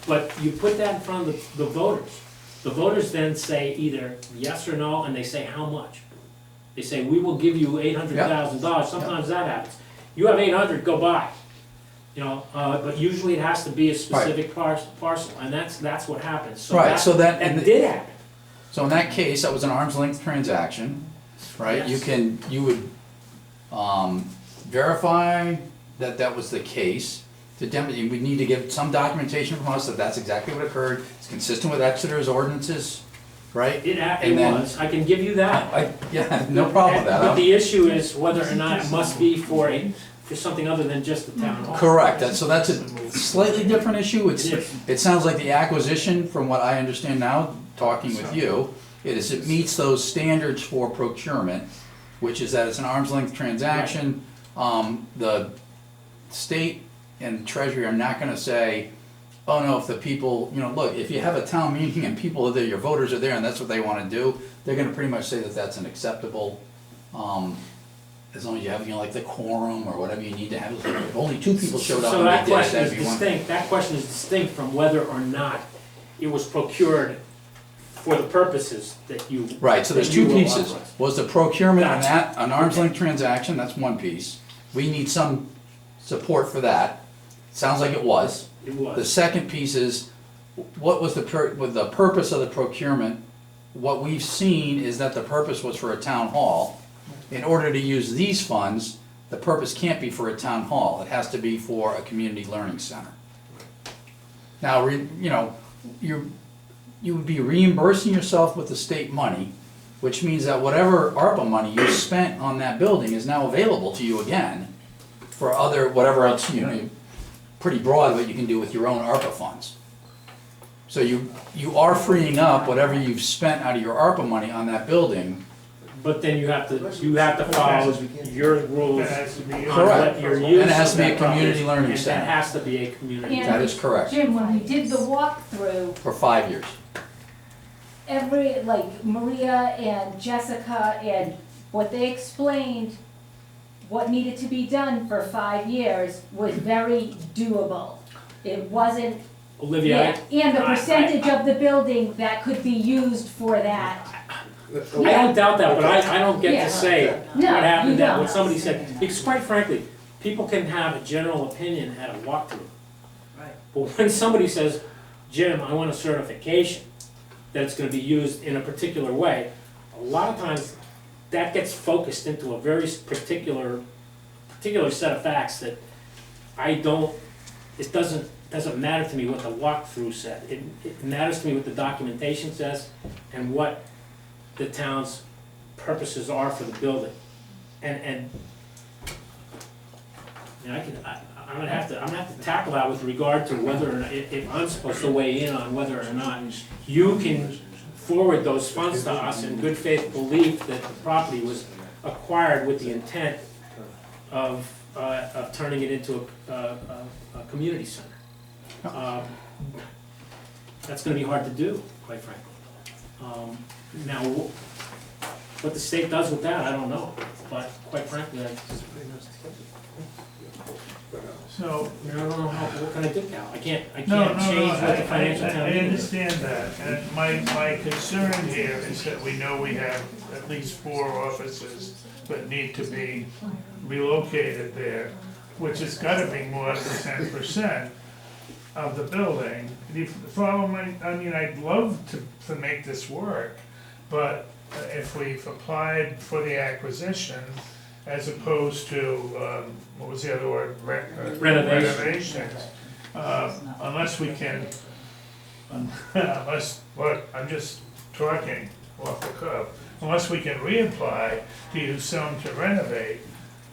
but you put that in front of the voters. The voters then say either yes or no, and they say how much. They say, we will give you $800,000, sometimes that happens. You have 800, go buy. You know, but usually it has to be a specific parcel, and that's what happens. So Right, so that- that did happen. so in that case, that was an arm's length transaction, right? Yes. You would, verify that that was the case. We need to get some documentation from us that that's exactly what occurred, it's consistent with Exeter's ordinances, right? It And then- was, I can give you that. Yeah, no problem with that. But the issue is whether or not it must be for something other than just the town hall. Correct, so that's a slightly different issue. It is. It sounds like the acquisition, from what I understand now, talking with you, it meets those standards for procurement, which is that it's an arm's length transaction. The state and treasury are not gonna say, oh no, if the people, look, if you have a town meeting and people are there, your voters are there and that's what they wanna do, they're gonna pretty much say that that's an acceptable, as long as you have, like the quorum or whatever you need to have. If only 2 people showed up So and that they did it, question is that'd be one. distinct, that question is distinct from whether or not it was procured for the purposes that you. Right, so there's that 2 you will pieces. authorize. Was the procurement on Gotcha. that, an arm's length transaction, that's one piece. We need some support for that. Sounds like it was. It The was. second piece is, what was the purpose of the procurement? What we've seen is that the purpose was for a town hall. In order to use these funds, the purpose can't be for a town hall, it has to be for a community learning center. Now, you would be reimbursing yourself with the state money, which means that whatever ARPA money you spent on that building is now available to you again for whatever else, pretty broad what you can do with your own ARPA funds. So you are freeing up whatever you've spent out of your ARPA money on that building. But then you have to follow your rules That has to be. on Correct. what your And use it has of to be that a community property is, learning and center. that has to be a community. And- That is correct, Jim, when we did the walkthrough, for 5 years. Maria and Jessica and what they explained, what needed to be done for 5 years was very doable. It wasn't, Olivia, yeah, and the percentage of the building that could be used for that. I don't doubt that, but I don't get Yeah. to say what No, happened, you that don't. what somebody said, because quite frankly, people can have a general opinion at a walkthrough. Right. But when somebody says, Jim, I want a certification that it's gonna be used in a particular way, a lot of times that gets focused into a very particular set of facts that it doesn't matter to me what the walkthrough said. It matters to me what the documentation says and what the town's purposes are for the building. And I'm gonna have to tackle that with regard to whether or not, if I'm supposed to weigh in on whether or not you can forward those funds to us in good faith belief that the property was acquired with the intent of turning it into a community center. That's gonna be hard to do, quite frankly. Now, what the state does with that, I don't know, but quite frankly, So, I don't know what can I do, Cal? I can't no, change what the financial town I meeting is. understand that, and my concern here is that we know we have at least 4 offices that need to be relocated there, which has gotta be more than 10% of the building. The problem, I'd love to make this work, but if we've applied for the acquisition, as opposed to, what was the other word? Renovation. Renovations. Unless we can, look, I'm just talking off the cuff, unless we can reapply to use some to renovate,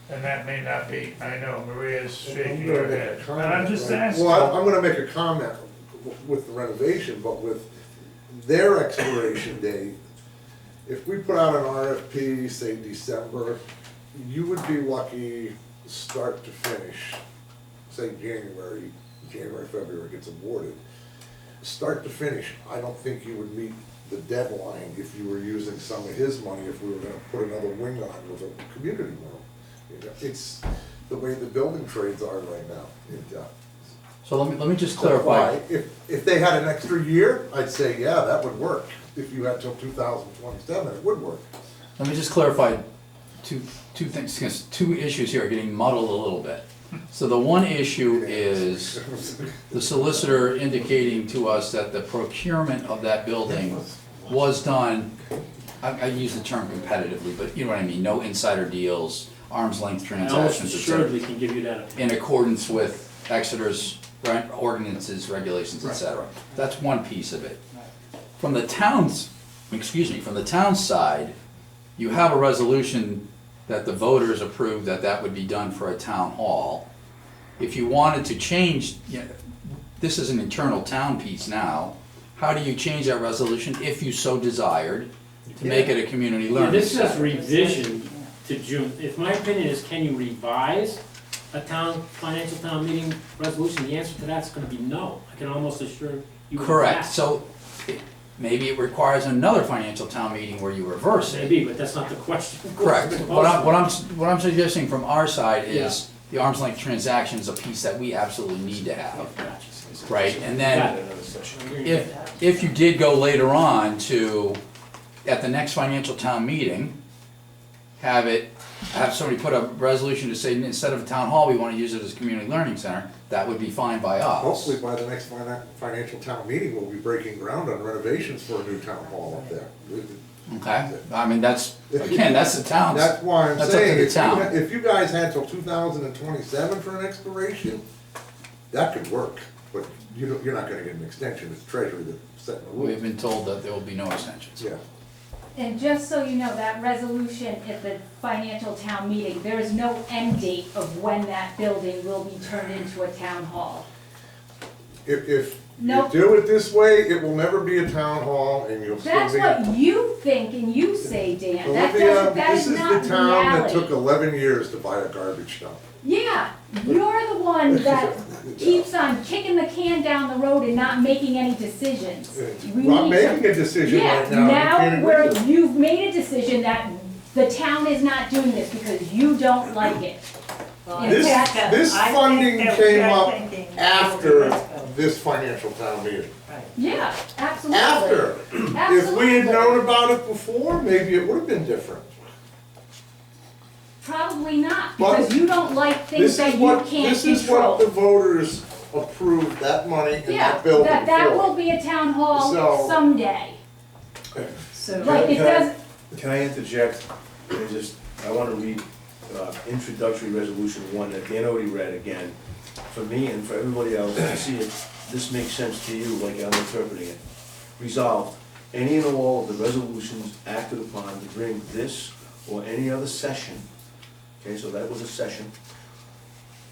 and that may not be, I know, Maria's shaking her head. And I'm just asking. Well, I'm gonna make a comment. with the renovation, but with their expiration date, if we put out an RFP, say December, you would be lucky, start to finish, say January, February gets awarded. Start to finish, I don't think you would meet the deadline if you were using some of his money, if we were gonna put another wing on with a community room. You know, it's the way the building trades are right now. So let me just clarify. If they had an extra year, I'd say, yeah, that would work. If you had till 2027, it would work. Let me just clarify two things, because two issues here are getting muddled a little bit. So the one issue is the solicitor indicating to us that the procurement of that building was done, I use the term competitively, but you know what I mean, no insider deals, arm's length I almost transactions, et cetera, assuredly can give you that opinion. in accordance with Exeter's ordinances, regulations, et cetera. That's one piece of it. From the town's side, you have a resolution that the voters approved that would be done for a town hall. If you wanted to change, this is an internal town piece now, how do you change that resolution if you so desired to make it a community Yeah, learning this says center? revision to June. If my opinion is, can you revise a financial town meeting resolution? The answer to that's gonna be no. I can almost assure you of Correct, that. so maybe it requires another financial town meeting where you reverse it. Maybe, but that's not the question. Correct. What I'm suggesting from our side is the arm's length transaction is a piece that we absolutely need to have, right? And then if you did go later on to, at the next financial town meeting, have somebody put a resolution to say, instead of a town hall, we want to use it as a community learning center, that would be fine by us. Hopefully by the next financial town meeting, we'll be breaking ground on renovations for a new town hall up there. Okay, I mean, that's the town's. That's why I'm That's up to saying, the town. if you guys had till 2027 for an expiration, that could work, but you're not gonna get an extension, it's Treasury that's setting the rules. We've been told that there will be no extensions. Yeah. And just so you know, that resolution at the financial town meeting, there is no end date of when that building will be turned into a town hall. If you Nope. do it this way, it will never be a town hall, and you'll still That's be. what you think and you say, Dan. That Olivia, doesn't, that is not this is the town that took reality. 11 years to buy a garbage dump. Yeah, you're the one that keeps on kicking the can down the road and not making any decisions. We I'm need making to- a decision right now. Yeah, You can't now agree where with it. you've made a decision that the town is not doing this because you don't like it. In This, fact, this I think funding that came we're up thinking, after let's go. this financial town meeting. Right. yeah, absolutely. After. If we had Absolutely. known about it before, maybe it would have been different. Probably not, But because you don't like things that you can't This is what the control. voters approved that money in Yeah, that building that will for. be a town hall So- someday. So. Like, it does, Can I interject and just, I want to read introductory resolution 1 that Dan already read again, for me and for everybody else to see if this makes sense to you like I'm interpreting it. Resolved, any and all of the resolutions acted upon to bring this or any other session, okay, so that was a session,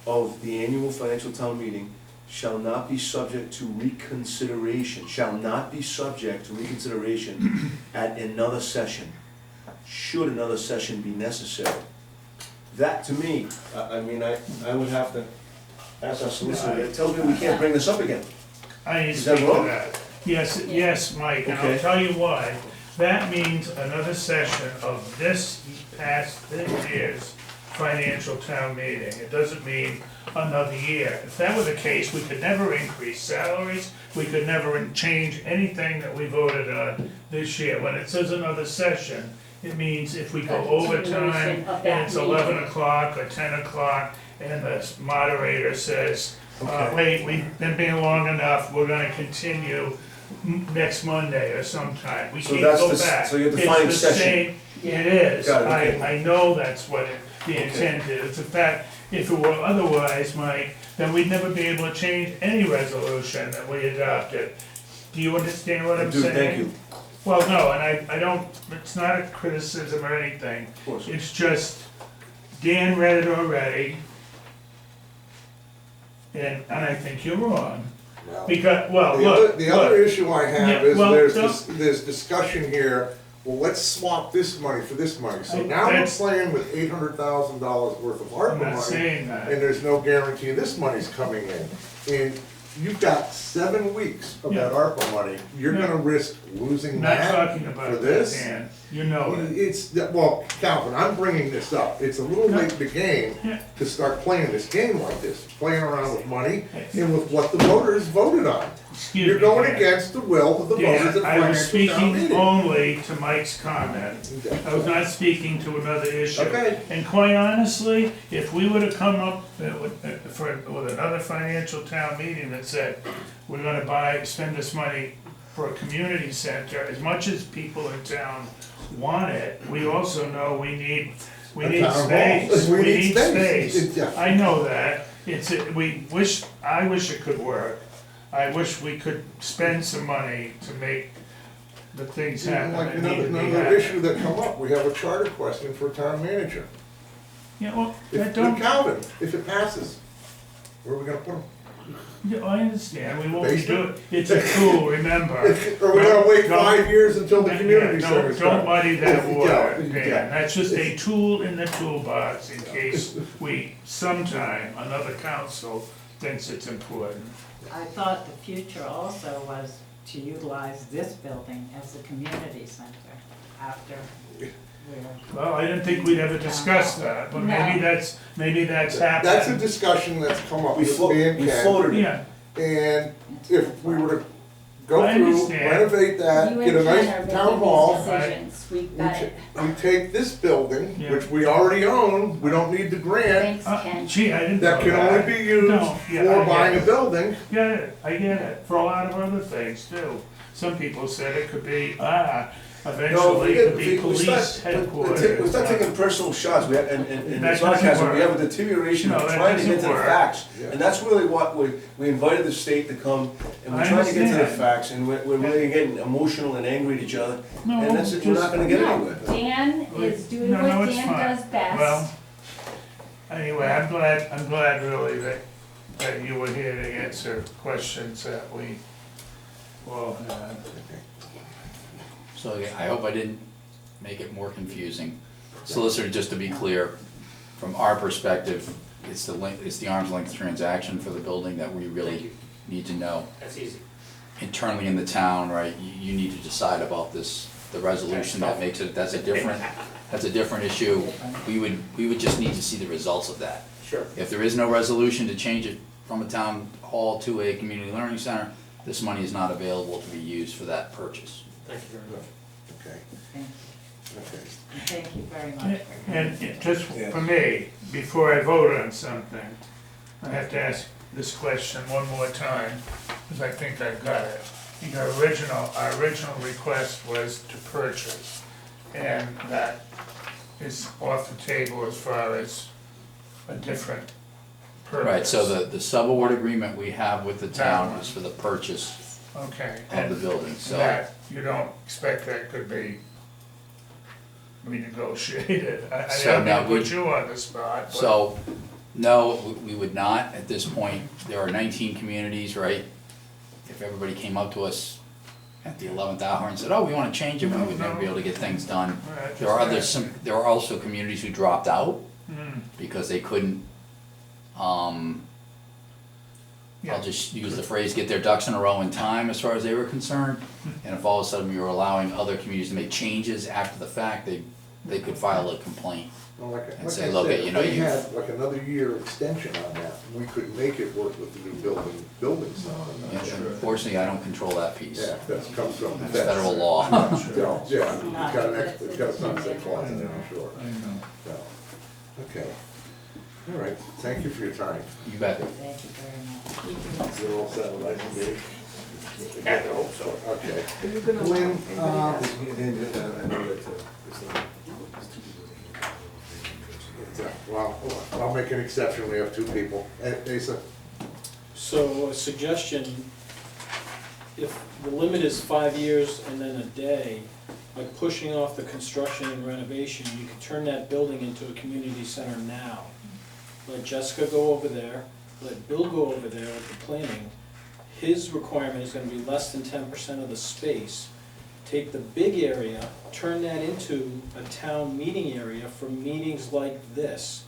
of the annual financial town meeting shall not be subject to reconsideration, at another session, should another session be necessary. That, to me, I mean, I would have to ask our solicitor, it tells me we can't bring this up again. I need to Is that speak to wrong? that. Yes, Mike, and I'll Okay. tell you why. That means another session of this year's financial town meeting. It doesn't mean another year. If that were the case, we could never increase salaries, we could never change anything that we voted on this year. When it says another session, it means if we go A overtime continuation of and that it's meeting. 11 o'clock or 10 o'clock, and the moderator says, Okay. wait, we've been being long enough, we're gonna continue next Monday or sometime. We So can't that's go the back. so you're defining It's the session. same, it is. Got it, okay. I know that's what the intent is. It's a fact, if it were otherwise, Mike, then we'd never be able to change any resolution that we adopted. Do you understand what I I'm do, saying? thank you, Well, no, and I don't, it's not a criticism or anything. of course. It's just, Dan read it already, and I think you're wrong. Well, Because, well, The other, look, the other look, issue I have Yeah, is well, there's discussion here, well, let's swap this money for this money. So now we're That's- playing with $800,000 worth of ARPA I'm not money, saying that. and there's no guarantee this money's coming in. And you've got 7 weeks of that Yeah. ARPA money, you're Yeah. gonna risk losing Not that talking for about that, this? Dan, you know it. It's, well, Calvin, I'm bringing this up, it's a little No. late in the game Yeah. to start playing this game like this, playing around with money and with what the voters voted on. Excuse You're me, going Dan. against the will of the voters Dan, at I was financial town speaking meeting. only to Mike's comment. I was not speaking to another issue. Okay. And quite honestly, if we would have come up with another financial town meeting that said, we're gonna spend this money for a community center, as much as people in town want it, we also know we need A town hall. space. We We need need space. space. Yeah. I know that. I wish it could work. I wish we could spend some money to make the things happen Like that need to be another happening. issue that come up, we have a charter question for a town manager. Yeah, well, If, that don't, Calvin, if it passes, where are we gonna put him? yeah, I understand, we won't be Basement? doing, it's a tool, remember. Or we gonna wait Don't- 5 years until the Yeah, community center's Don't done? muddy that Yeah, water, yeah. Dan, that's just a tool in the toolbox in case sometime, another council thinks it's important. I thought the future also was to utilize this building as a community center after we're. Well, I didn't think we'd ever discuss that, but maybe that's happening. That's a discussion that's come up We with me and Ken. floated it. Yeah, And if we were to go I through, understand. renovate that, You get a and Ken nice are town making hall, these decisions, we got it. we take this building, Yeah. which we already own, we don't need the grant, Thanks, Ken. gee, I didn't know that can only be used No, yeah, I for get buying a it. building. I get it, for a lot of other things too. Some people said it could be, No, eventually it could be police we headquarters. start taking personal shots, we have, and That it's sarcasm, doesn't we have work. a deterioration No, of that trying to get doesn't to the work. facts. Yeah. And that's really what we invited the state to come, and we're I trying to get to the understand. facts, and we're really getting emotional and angry at each other. No, And that's, we're not gonna get No, anywhere. Dan is doing No, what it's Dan fine. does best. Well, anyway, I'm glad really that you were here to answer questions that we all had. So yeah, I hope I didn't make it more confusing. Solicitor, just to be clear, from our perspective, it's the arm's length transaction for the building that we really need to know. That's easy. Internally in the town, right, you need to decide about this, the resolution that makes it, that's a different issue. We would just need to see the results of that. Sure. If there is no resolution to change it from a town hall to a community learning center, this money is not available to be used for that purchase. Thank you very much. Okay, Thank you. okay. Thank you very much. And just for me, before I vote on something, I have to ask this question one more time, because I think I've got it. Our original request was to purchase, and that is off the table as far as a different purpose. Right, so the subaward agreement we have with the town is for the purchase Okay. of the building, so. That, you don't expect that could be renegotiated? I So don't now mean to put you on the spot, but. So, no, we would not at this point. There are 19 communities, right? If everybody came up to us at the 11th hour and said, oh, we wanna change it, we would never be able to get things done. Right, There are just- there are also communities who dropped out Hmm, because they couldn't, yeah. I'll just use the phrase, get their ducks in a row in time as far as they were concerned. And if all of a sudden we were allowing other communities to make changes after the fact, they could file a complaint. Well, like And I say, said, look, if you know, they you- had like another year extension on that, we could make it work with the new building stuff. I'm not sure. Unfortunately, I don't control that piece. Yeah, that comes from. That's federal law. Yeah, it's got it's got a sunset clause in there, I'm sure. I know. So, okay. All right, thank you for your time. You bet. Thank you very much. You're all set, right, Dave? I hope so. Okay. Lynn, yeah, well, I'll make an exception, we have 2 people. Asa? So a suggestion, if the limit is 5 years and then a day, by pushing off the construction and renovation, you can turn that building into a community center now. Let Jessica go over there, let Bill go over there with the planning, his requirement is gonna be less than 10% of the space. Take the big area, turn that into a town meeting area for meetings like this.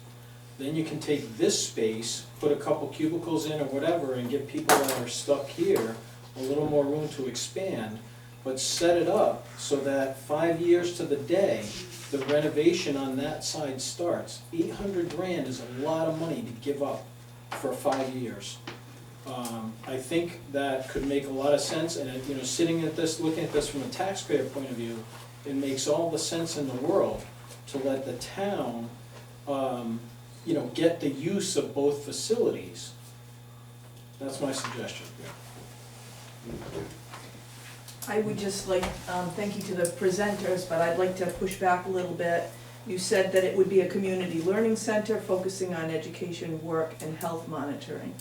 Then you can take this space, put a couple cubicles in or whatever, and give people that are stuck here a little more room to expand, but set it up so that 5 years to the day, the renovation on that side starts. 800 grand is a lot of money to give up for 5 years. I think that could make a lot of sense, and you know, sitting at this, looking at this from a taxpayer point of view, it makes all the sense in the world to let the town, you know, get the use of both facilities. That's my suggestion. I would just like, thank you to the presenters, but I'd like to push back a little bit. You said that it would be a community learning center focusing on education, work, and health monitoring.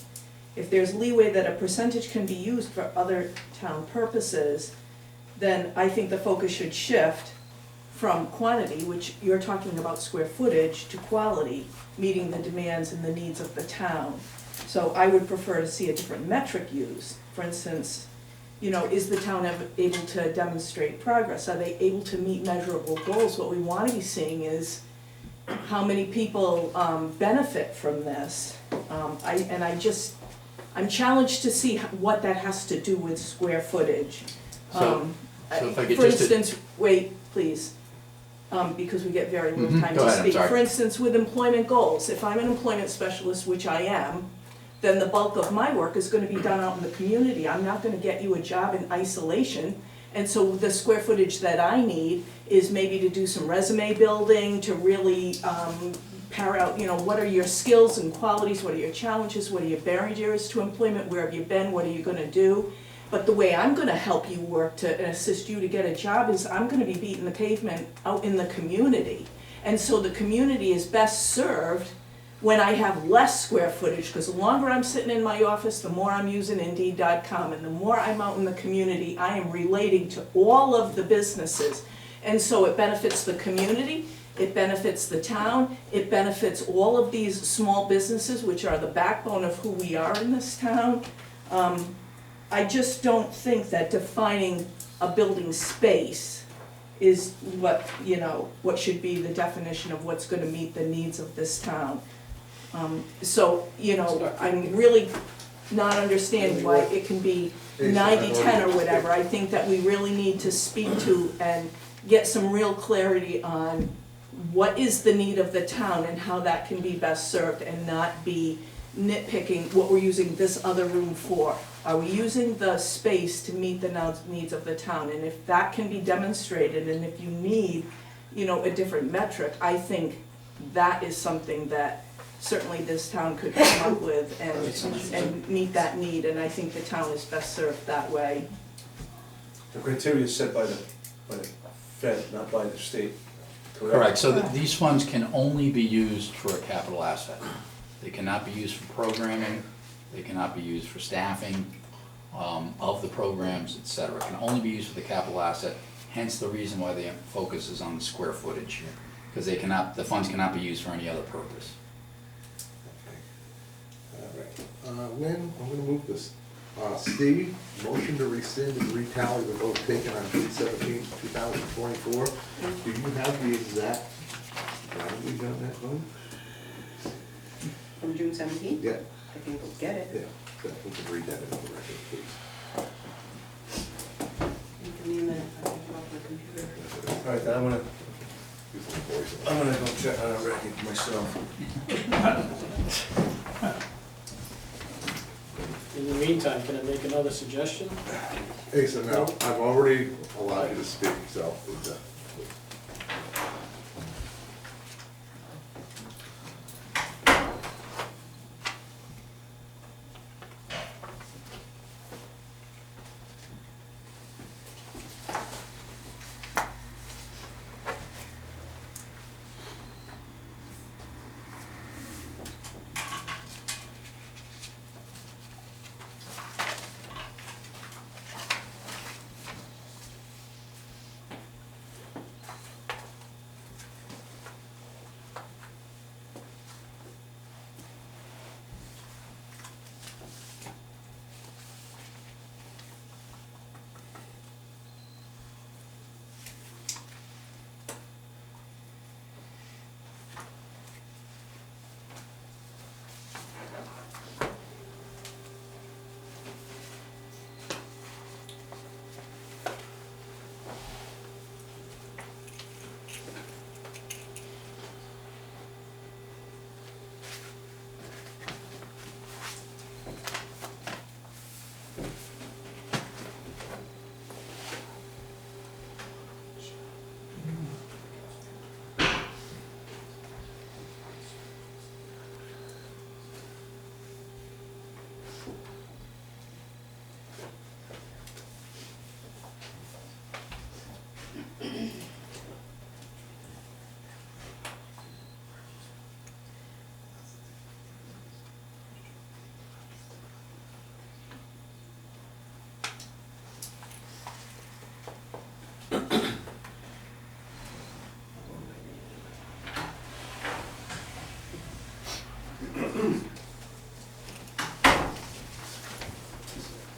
If there's leeway that a percentage can be used for other town purposes, then I think the focus should shift from quantity, which you're talking about square footage, to quality, meeting the demands and the needs of the town. So I would prefer to see a different metric used. For instance, you know, is the town able to demonstrate progress? Are they able to meet measurable goals? What we want to be seeing is how many people benefit from this. I'm challenged to see what that has to do with square footage. So if I could For just- instance, wait, please, because we get very little time Go to ahead, I'm speak. sorry. For instance, with employment goals, if I'm an employment specialist, which I am, then the bulk of my work is gonna be done out in the community. I'm not gonna get you a job in isolation. And so the square footage that I need is maybe to do some resume building, to really pare out, you know, what are your skills and qualities, what are your challenges, what are your barriers to employment, where have you been, what are you gonna do? But the way I'm gonna help you work to and assist you to get a job is I'm gonna be beating the pavement out in the community. And so the community is best served when I have less square footage, because the longer I'm sitting in my office, the more I'm using Indeed.com, and the more I'm out in the community, I am relating to all of the businesses. And so it benefits the community, it benefits the town, it benefits all of these small businesses, which are the backbone of who we are in this town. I just don't think that defining a building space is what, you know, what should be the definition of what's gonna meet the needs of this town. So, you know, I'm really not understanding why it can be 90-10 or whatever. I think that we really need to speak to and get some real clarity on what is the need of the town and how that can be best served, and not be nitpicking what we're using this other room for. Are we using the space to meet the needs of the town? And if that can be demonstrated, and if you need, you know, a different metric, I think that is something that certainly this town could come up with and meet that need, and I think the town is best served that way. The criteria is set by the Fed, not by the state, Correct, so these funds can only be used for a capital asset. They cannot be used for programming, they cannot be used for staffing of the programs, et cetera. It can only be used for the capital asset, hence the reason why the focus is on the square footage. Because they cannot, the funds cannot be used for any other purpose. All right. Lynn, I'm gonna move this. Steve, motion to rescind and retally the vote taken on June 17th, 2024. Do you have the exact language on that vote? From June 17th? Yeah, I can go get it. yeah. So we can read that into the record, please. Give me a minute, I can go off my computer. All right, then I'm gonna Use the voice. go check on a record myself. In the meantime, can I make another suggestion? Hey, so now, I've already allowed you to speak, so.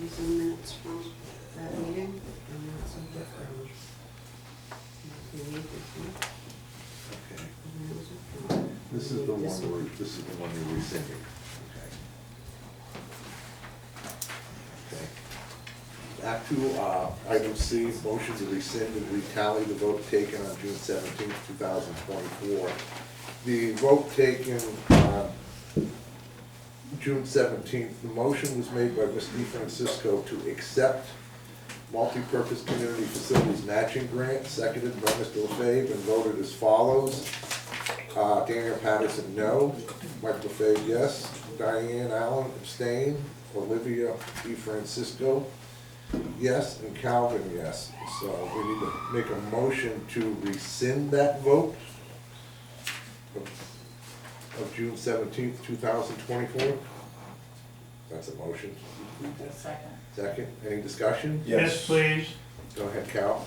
These are minutes from that meeting, and that's a different. Okay. This is the one you're rescinding. Okay. Okay. Back to, item C, motion to rescind and retally the vote taken on June 17th, 2024. The vote taken on June 17th, the motion was made by Ms. DeFrancisco to accept multipurpose community facilities matching grant, seconded by Mr. LaFave, and voted as follows. Daniel Patterson, no. Mike LaFave, yes. Diane Allen, abstain. Olivia DeFrancisco, yes. And Calvin, yes. So we need to make a motion to rescind that vote of June 17th, 2024. That's a motion. Second. Second, any discussion? Yes, please. Go ahead, Cal.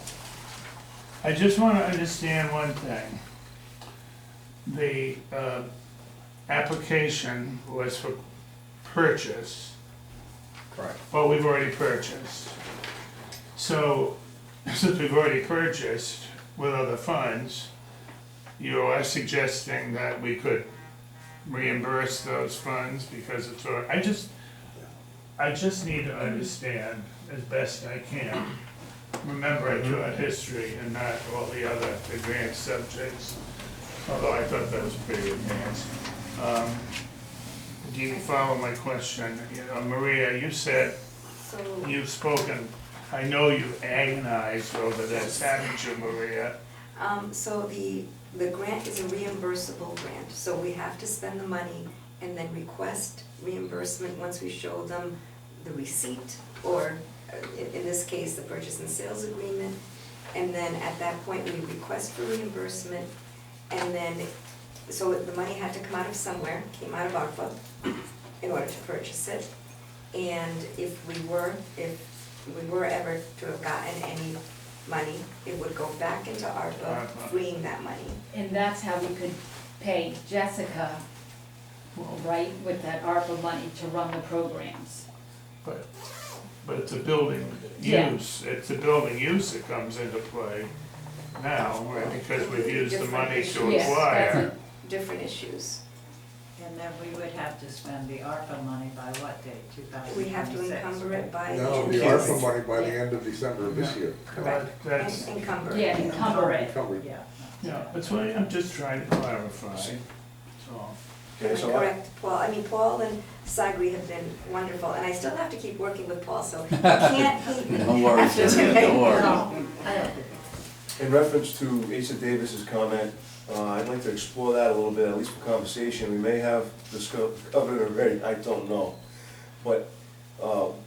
I just want to understand one thing. The application was for purchase, Correct. but we've already purchased. So, since we've already purchased with other funds, you are suggesting that we could reimburse those funds because it's already, I just need to understand as best I can. Remember, I taught history and not all the other advanced subjects, although I thought that was pretty advanced. Do you follow my question? You know, Maria, you said, you've spoken, I know you agonized over this, haven't you, Maria? So the grant is a reimbursable grant, so we have to spend the money and then request reimbursement once we show them the receipt, or in this case, the purchase and sales agreement. And then at that point, we request for reimbursement, and then, so the money had to come out of somewhere, came out of ARPA in order to purchase it. And if we were ever to have gotten any money, it would go back into ARPA, freeing that money. And that's how we could pay Jessica, right, with that ARPA money to run the programs. But it's a building Yeah. use, it's a building use that comes into play now, right, because we've used the money to Yes, acquire. that's Different issues. And then we would have to spend the ARPA money by what date, 2026? We have to encumber it by. No, the June ARPA money by the end of December of this year. Correct. That's, Encumber it. Yeah, encumber it. Encumbered. Yeah. yeah, that's why I'm just trying to clarify, that's all. Okay, so Correct, Paul. I mean, Paul and Sagri have been wonderful, and I still have to keep working with Paul, so I can't hate me. Don't worry, Cynthia, don't worry. In reference to Asa Davis's comment, I'd like to explore that a little bit, at least for conversation. We may have discovered it already, I don't know. But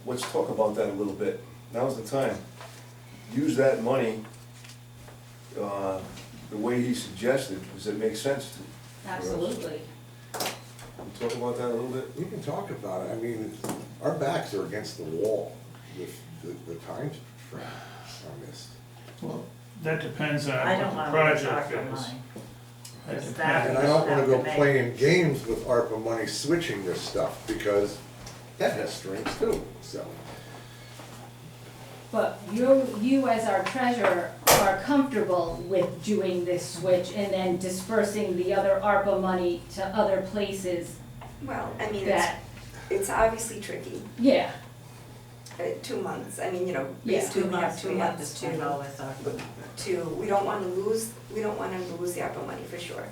let's talk about that a little bit. Now's the time. Use that money the way he suggested. Does it make sense to? Absolutely. We'll talk about that a little bit. We can talk about it. I mean, our backs are against the wall with the time frame on this. Well, that depends on I don't what the want to project ARPA is. money. That Is depends. that- And I don't wanna go Have to make- playing games with ARPA money, switching this stuff, because that has strings too, so. But you as our treasurer are comfortable with doing this switch and then dispersing the other ARPA money to other places Well, I mean, that, it's obviously tricky. yeah, 2 months, I mean, you know, Yeah. basically we have 2 We have to months spend all this ARPA money. we don't wanna lose the ARPA money for sure.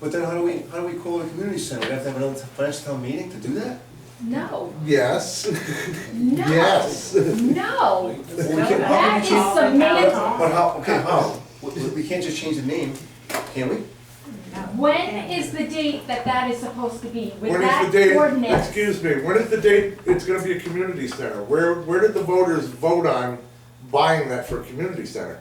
But then how do we call the community center? We have to have another financial town meeting to do that? no, Yes. no, Yes. no. Well, we can't- how That can we is change- semantics. But how, okay, how? We can't just change the name, can we? When is the date that is supposed to be with When is that the date, ordinance? excuse me, when is the date it's gonna be a community center? Where did the voters vote on buying that for a community center?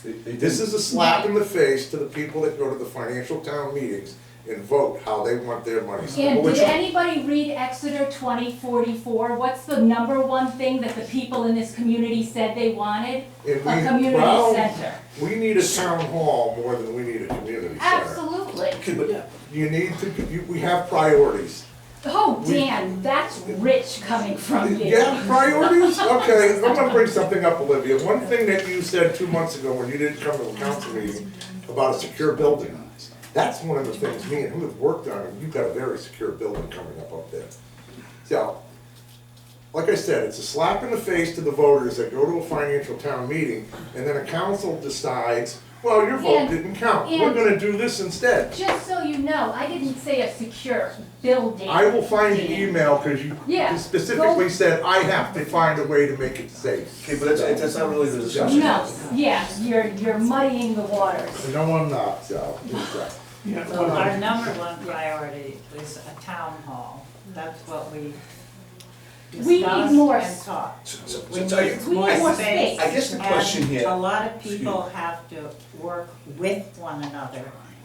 This is a slap in the face to the people that go to the financial town meetings and vote how they want their money spent. And did anybody read Exeter 2044? What's the number one thing that the people in this community said they wanted? A community center. We need a town hall more than we need a community center. Absolutely. You need to, we have priorities. Oh, Dan, that's rich coming from you. Yeah, priorities? Okay, I'm gonna bring something up, Olivia. One thing that you said 2 months ago when you didn't come to the council meeting about a secure building. That's one of the things me and him have worked on, and you've got a very secure building coming up there. So, like I said, it's a slap in the face to the voters that go to a financial town meeting, and then a council decides, well, your vote didn't count. We're and- gonna do this instead. Just so you know, I didn't say a secure building. I will find the Dan. email, because you Yeah. specifically said, I have to find a way to make it safe. Okay, but that's not really the discussion. No, yeah, you're muddying the waters. No, I'm not, so. Yeah, So well, our number one priority is a town hall. That's what we We need discussed more and s- talked. So We tell you- need We more need more space. space. I guess the question And here. a lot of people have to work with one another.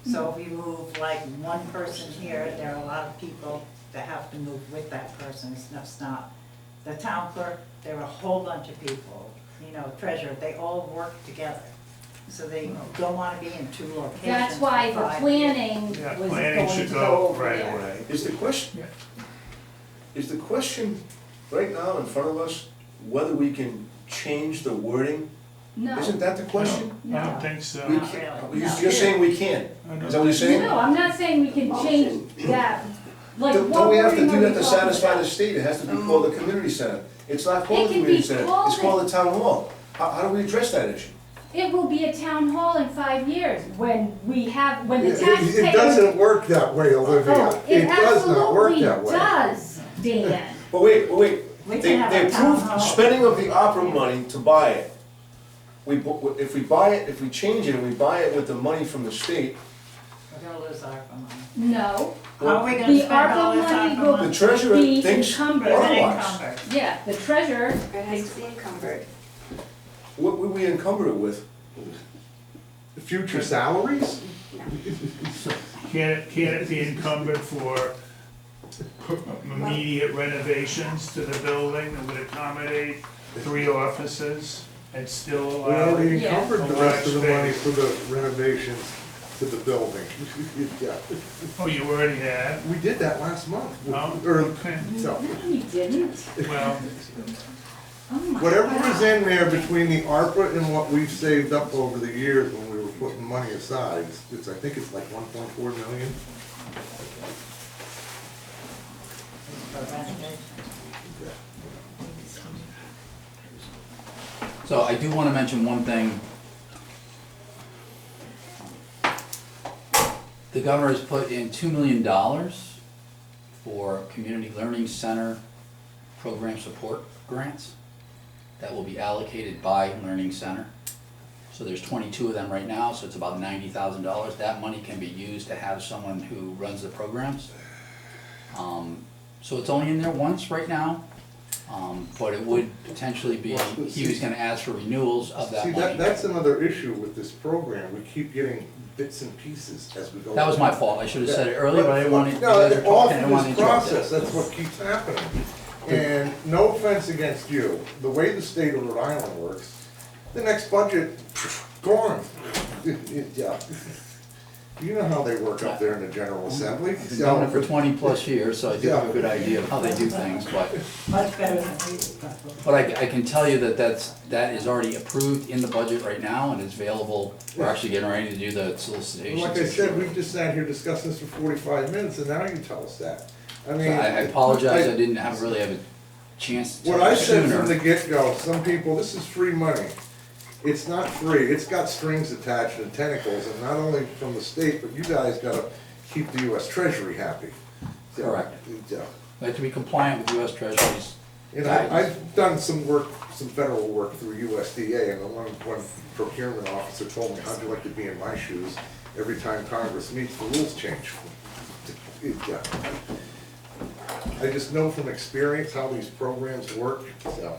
So if you move like one person here, there are a lot of people that have to move with that person. It's not, the town clerk, there are a whole bunch of people, you know, treasurer, they all work together. So they don't wanna be in two locations. That's why for the 5 planning Yeah, was planning going to should go go over right there. away. Is the question right now in front of us whether we can change the wording? No. Isn't that the question? I don't think so. We Not can't, really. you're saying we can, I don't- is that what you're saying? No, I'm not saying we can change that, like, Don't what we have to wording do are that we to talking satisfy about? the state? It has to be called the community center. It's not called It the can community be center, called it's called the town hall. How do we address that issue? It will be a town hall in 5 years, when the It taxpayers. doesn't work that way, Olivia. Oh, it does not work absolutely that way. does, Dan. But wait, We they can have a town approved hall. spending of the opera money to buy it. If we buy it, if we change it and we buy it with the money from the state, We're gonna lose ARPA money. No, How are we gonna the spend all ARPA this money ARPA will money? the treasurer be thinks encumbered. It's otherwise. encumbered. Yeah, the treasurer, It has to be encumbered. What would we encumber it with? Future salaries? Can it be encumbered for immediate renovations to the building that would accommodate 3 offices and still We allow? already Yeah. encumbered the rest of the money for the renovations to the building. Yeah. Oh, you already had? We did that last month. Oh, Or, okay. so, no, you didn't. Well, Oh my whatever God. is in there between the ARPA and what we've saved up over the years when we were putting money aside, I think it's like 1.4 million. For renovation. So I do wanna mention one thing. The governor has put in $2 million for community learning center program support grants that will be allocated by Learning Center. So there's 22 of them right now, so it's about $90,000. That money can be used to have someone who runs the programs. So it's only in there once right now, but it would potentially be, he was gonna ask for renewals of that See, money. that's another issue with this program. We keep getting bits and pieces as we go. That was my fault, I should have said it earlier, but I didn't want to, you No, guys are all talking, I didn't through want to this interrupt process, it. that's what keeps happening. And no offense against you, the way the state of Rhode Island works, the next budget, gone. Yeah. You know how they work up there in the General Assembly. I've been doing it for 20+ years, so I do have a good idea of how they do things, but, Much better than we did. but I can tell you that that is already approved in the budget right now and is available. We're actually getting ready to do the solicitations. Like I said, we've just sat here discussing this for 45 minutes, and now you tell us that. I So mean. I apologize, I didn't really have a chance to What tell I you said from the sooner. get-go, some people, this is free money. It's not free, it's got strings attached and tentacles, and not only from the state, but you guys gotta keep the US Treasury happy. So, Correct. yeah. We have to be compliant with US Treasury's And guidance. I've done some work, some federal work through USDA, and the one procurement officer told me, how'd you like to be in my shoes? Every time Congress meets, the rules change. Yeah. I just know from experience how these programs work, so.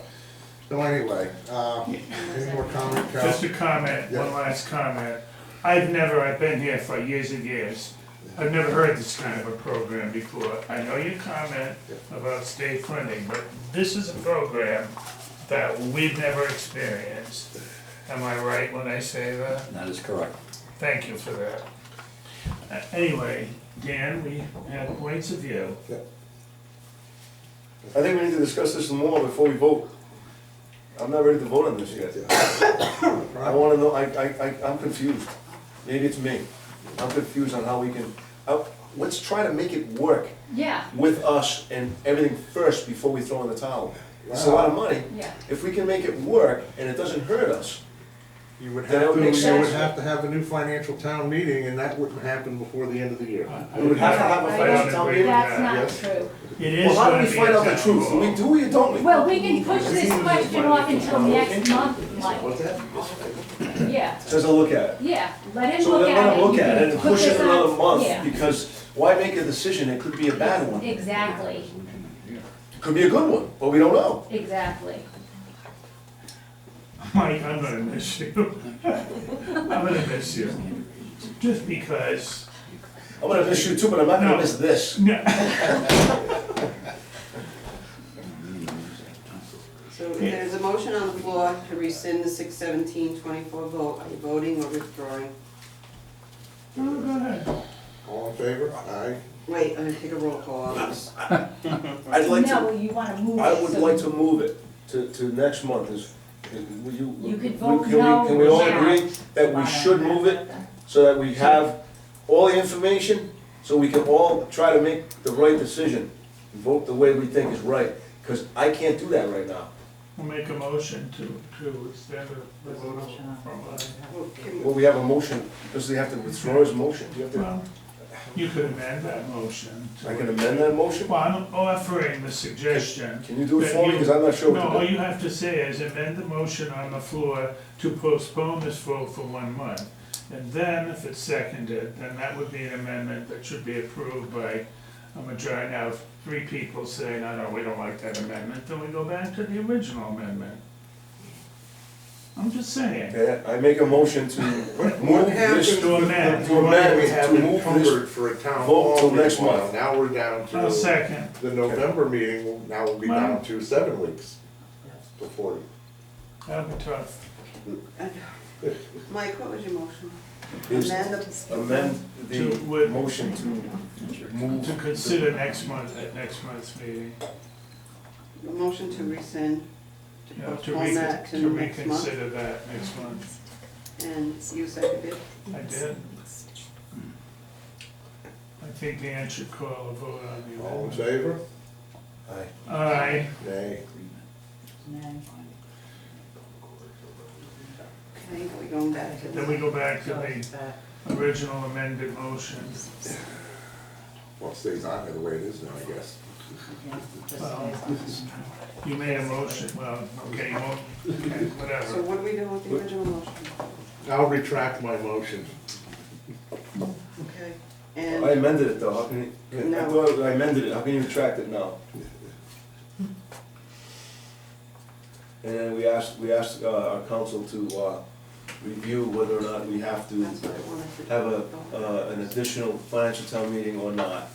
So anyway, any more comment, Carol? just a comment, Yeah. one last comment. I've been here for years and years. I've never heard this kind of a program before. I know you comment about state funding, but this is a program that we've never experienced. Am I right when I say that? That is correct. Thank you for that. Anyway, Dan, we had points of view. Yeah. I think we need to discuss this some more before we vote. I'm not ready to vote on this yet. I wanna know, I'm confused. Maybe it's me. I'm confused on how we can, let's try to make it work Yeah, with us and everything first before we throw in the towel. It's a lot of money. yeah. If we can make it work and it doesn't hurt us, You would That have would to, make you sense. would have to have a new financial town meeting, and that wouldn't happen before the end of the year. we would have to have a I financial don't town agree meeting. with That's that. not yes. true. It is Well, how do gonna we be find a out the town truth? Do hall. we do or don't we? Well, we can push this question off until next month, Mike. What's that? Yeah, Says I'll look at it. yeah, let him So look then at let it. him look You at can it and put push it this on- another month, Yeah, because why make a decision? It could be a bad one. It exactly, could be a good one, but we don't know. exactly. Mike, I'm gonna miss you. I'm gonna miss you. Just because. I'm gonna miss you too, but I'm not gonna No. miss this. So there's a motion on the floor to rescind the 6/17/24 vote. Are you voting or withdrawing? Oh, go ahead. All in favor? Aye. Wait, I'm gonna take a roll call on this. I'd like No, to, you wanna move it. I would so- like to move it to next month. Will you? You could can vote we- no Can we all now. agree that we should move it so that we have all the information, so we can all try to make the right decision, vote the way we think is right, because I can't do that right now. We'll make a motion to extend the vote from, Well, can Well, we have a motion, does he have to withdraw his motion? Do you have to? well, you could amend that motion. to- I can amend that motion? Well, I'm offering the suggestion. Can you do it that for me, you- because I'm not sure No, what all to do. you have to say is amend the motion on the floor to postpone this vote for 1 month. And then, if it's seconded, then that would be an amendment that should be approved by a majority. Now, if 3 people say, no, we don't like that amendment, then we go back to the original amendment. I'm just saying. Okay, I make a motion to What move happens this, to with amend. the money we have To move this encumbered for a town vote hall till next meanwhile? month. Now we're down I'll to, second. the November meeting, now we'll be down to 7 weeks before. That'll be tough. Mike, what was your motion? is Amend amend the To- with- motion to move. To consider next month, at next month's meeting. the motion to rescind, to You know, to postpone that to next month. reconsider that next month. And you seconded? I did. I think Ann should call a vote on the All in amendment. favor? Aye. Aye. Nay. Okay, we going back to Then we the, go back to the original amended motion. Well, it stays on there the way it is now, I guess. Well, you made a motion, well, okay, you won't, okay, so whatever. what are we doing with the original motion? I'll retract my motion. Okay, I and amended it though, how can you, No. I thought I amended it, how can you retract it now? And then we asked our council to review whether or not we have to that's what I wanted to. have an additional financial town meeting or not.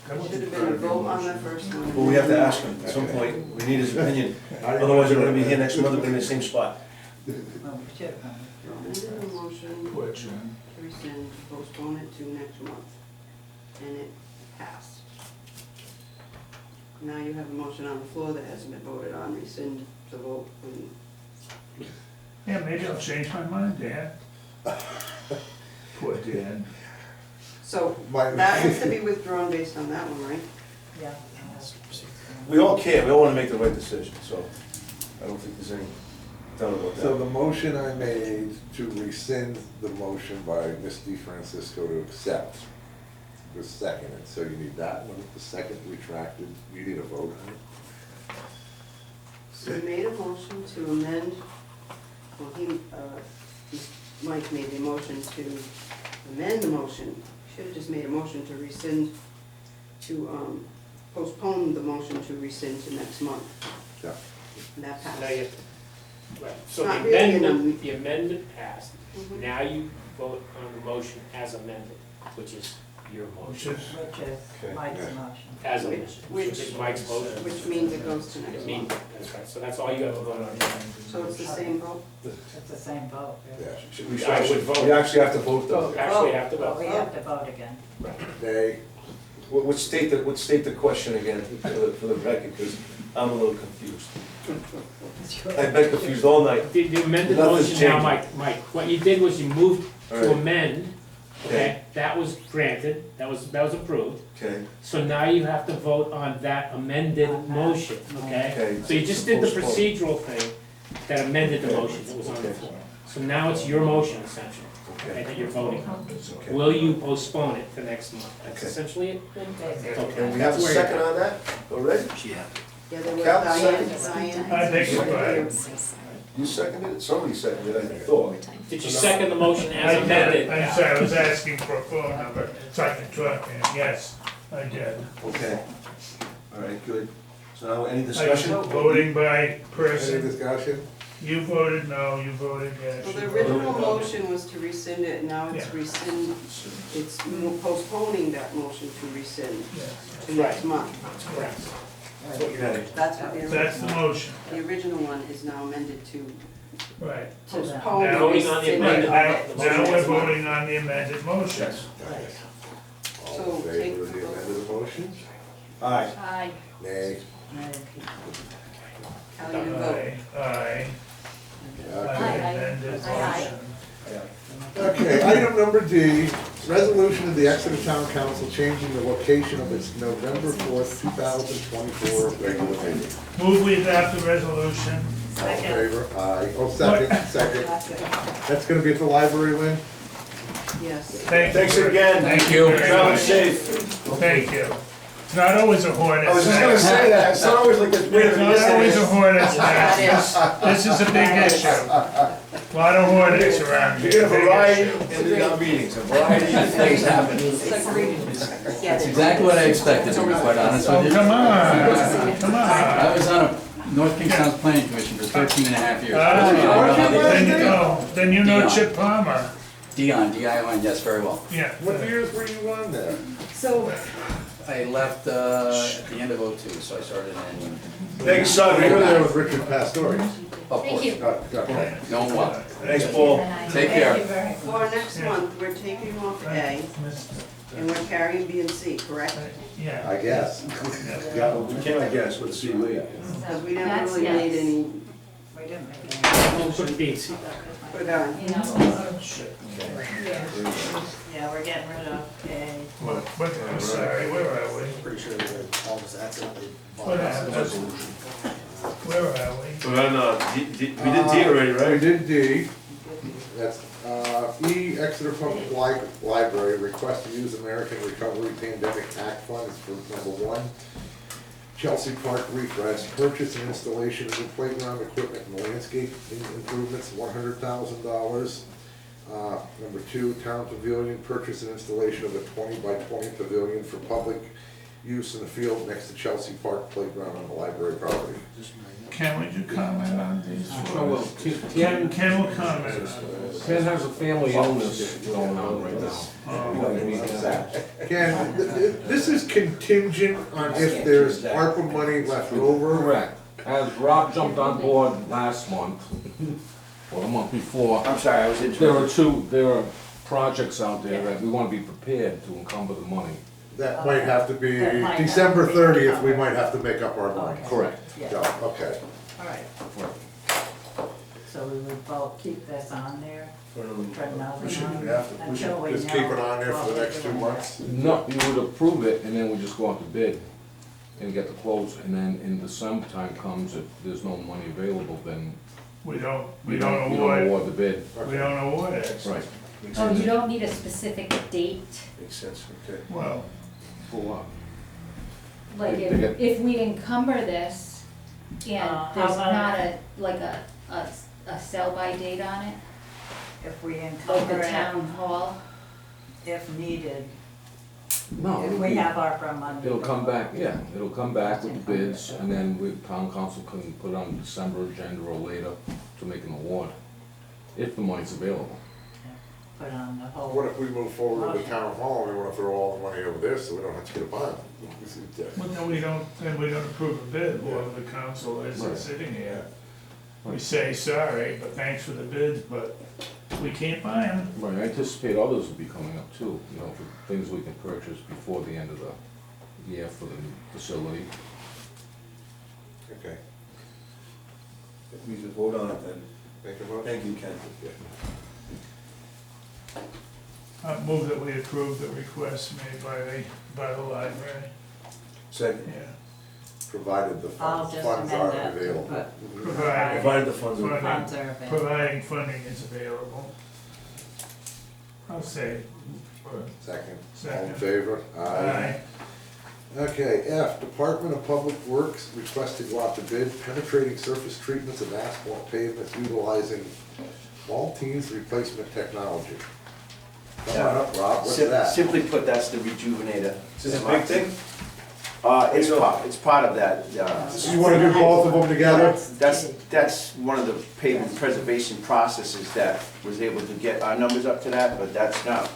Should have been a vote on the first one. Well, we have to ask him at some point, we need his opinion, otherwise we're gonna be here next month, we're in the same spot. Well, we should have. Amended the motion Poor Jim. to rescind, postpone it to next month, and it passed. Now you have a motion on the floor that hasn't been voted on, rescind the vote, and Yeah, maybe I'll change my mind, Dan. Poor Dan. so My- that has to be withdrawn based on that one, right? Yeah. We all care, we all wanna make the right decision, so I don't think there's any doubt about So that. the motion I made to rescind the motion by Ms. DeFrancisco to accept was seconded, so you need that one, the second retracted, you need a vote on it. So we made a motion to amend, well, Mike made the motion to amend the motion. Should have just made a motion to rescind, to postpone the motion to rescind to next month. Yeah. And that Now passed. you, right, so the Not really an amendment, the amendment passed. Mhm. Now you vote on the motion as amended, which is your motion, Which is Mike's motion. as amended, Which- which is Mike's motion. Which means it goes to It next means, month. that's right, so that's all you have to vote on. So it's the same vote? It's the same vote. Yeah. We I would vote. We actually have to vote though. You actually have to But vote. we have to vote again. Nay. Let's state the question again for the record, because I'm a little confused. I've been confused all night. The amended Nothing's motion now, changing. Mike, what you did was you moved All to right. amend, okay? That was granted, that was approved. Okay, So now you have to vote on that amended motion, okay? Okay. So you just did the Postpone. procedural thing that amended the motion that was on the Okay. floor. So now it's your motion essentially, okay, okay, that you're voting on. okay. Will you postpone it to next month? That's Okay. essentially it. Okay, And we have a that's where you're second at. on that already? Yeah, there was Cal, Diane, second. I think so, right. You seconded it? Somebody seconded it, I thought. Did you second the motion I as did, amended? I'm sorry, I was asking for a phone number, so I can talk to him, yes, I did. Okay. All right, good. So now, any I discussion? voting by Any person, discussion? you voted no, you voted yes. Well, the you voted original no. motion was to rescind it, now it's it's postponing that motion to rescind Yes, to next month. Correct. Okay. That's what the that's the original, motion, the original one is now amended to right. postpone Now- Voting on the rescind. amended- Now we're voting on the amended motion. All So in take favor of the the vote. amended motion? Aye. Aye. Nay. How do you vote? Aye, Okay. amended Aye. motion. Okay, item number D, resolution of the Exeter Town Council changing the location of its November 4th, 2024 regular meeting. Move we adopt the resolution. All in favor? Aye. Oh, second. That's gonna be at the library, Lynn? Yes. Thank you. Thanks again. Thank you very Travel much. safe. Thank you. It's not always a hornet's I was just gonna nest. say that, it's not always like this. It's not always a hornet's nest. This is a big issue. A lot of hornets around You here. get a Big variety issue. in our meetings, a variety of things happen. That's exactly what I expected, to be quite honest with Oh, you. come on, come I on. was on a North Kingstown Planning Commission for 13 and a half years. Ah, I know how they then you do it. know, then you know Dion. Chip Palmer. Dion, D-I-O-N, yes, very well. Yeah. What years were you on there? So, I left at the end of '02, so I started in, Thank you, son. You were there with Richard Pastori. of course. thank you. Okay. No one. Thanks, Paul. Take care. For next month, we're taking off A and we're carrying B and C, correct? Yeah. I guess. Yeah, we can, I guess, let's see later. Because we never That's really made yes. any, We didn't make it. We'll put B and C back. put it on. You know, Shit. Yeah, we're getting rid of A. What, I'm sorry, where are we? Pretty sure that all this accidentally. What happened? Where are we? We're on, we did D already, We right? did D. That's, E, Exeter Public Library, request to use American Recovery Pandemic Act funds for number one. Chelsea Park refresh, purchase and installation of new playground equipment and landscape improvements, $100,000. Number two, town pavilion, purchase and installation of a 20-by-20 pavilion for public use in the field next to Chelsea Park playground on the library property. Ken, would you comment on these? Well, Ken will comment on this. Ken has a family illness going on right now. Ken, this is contingent on if there's ARPA money left over. Correct. As Rob jumped on board last month, or the month before, I'm sorry, I was interrupted. there are projects out there that we want to be prepared to encumber the money. That might have to be That might have December to be 30th, we covered. might have to make up our money. Okay. Correct. Yeah, Yeah, okay. all right. So we would both keep this on there for another We should month have to, we until we should just keep it on there for know the what next we're 2 doing. months. No, you would approve it, and then we just go out to bid and get the quotes, and then in December time comes, if there's no money available, then We don't you don't award, award the bid. we don't award it. Right. oh, you don't need a specific date, Makes sense, okay. Well, For what? like They get- if we encumber this and How there's about- not a sell-by date on it, If we like encumber the it, town hall, if needed, No. if we have ARPA money. It'll come back, yeah, it'll come back with the bids, and then town council can put it on December agenda or later to make an award, if the money's available. Put on the whole. What if we move forward with town hall, and we wanna throw all the money over there, so we don't have to get a bond? well, then we don't approve a bid, or the council is Right. sitting here. We say, sorry, but thanks for the bids, but we can't buy them. Right, I anticipate others will be coming up too, for things we can purchase before the end of the year for the new facility. Okay. We should vote on it then. Make a vote? Thank you, Ken. I move that we approve the request made by the library. Second. Yeah. Provided the I'll funds just are amend that, available. but Provided the funds are. funds are available. Providing funding is available. I'll say. Second. All in Second. favor? Aye. Okay, F, Department of Public Works requested go out to bid penetrating surface treatments of asphalt pavements utilizing Maltese replacement technology. Come on up, Rob, what's that? Simply put, that's the rejuvenator. Is this a big thing? It's part of that. So you wanna do both of them together? That's one of the pavement preservation processes that was able to get our numbers up to that, but that's not,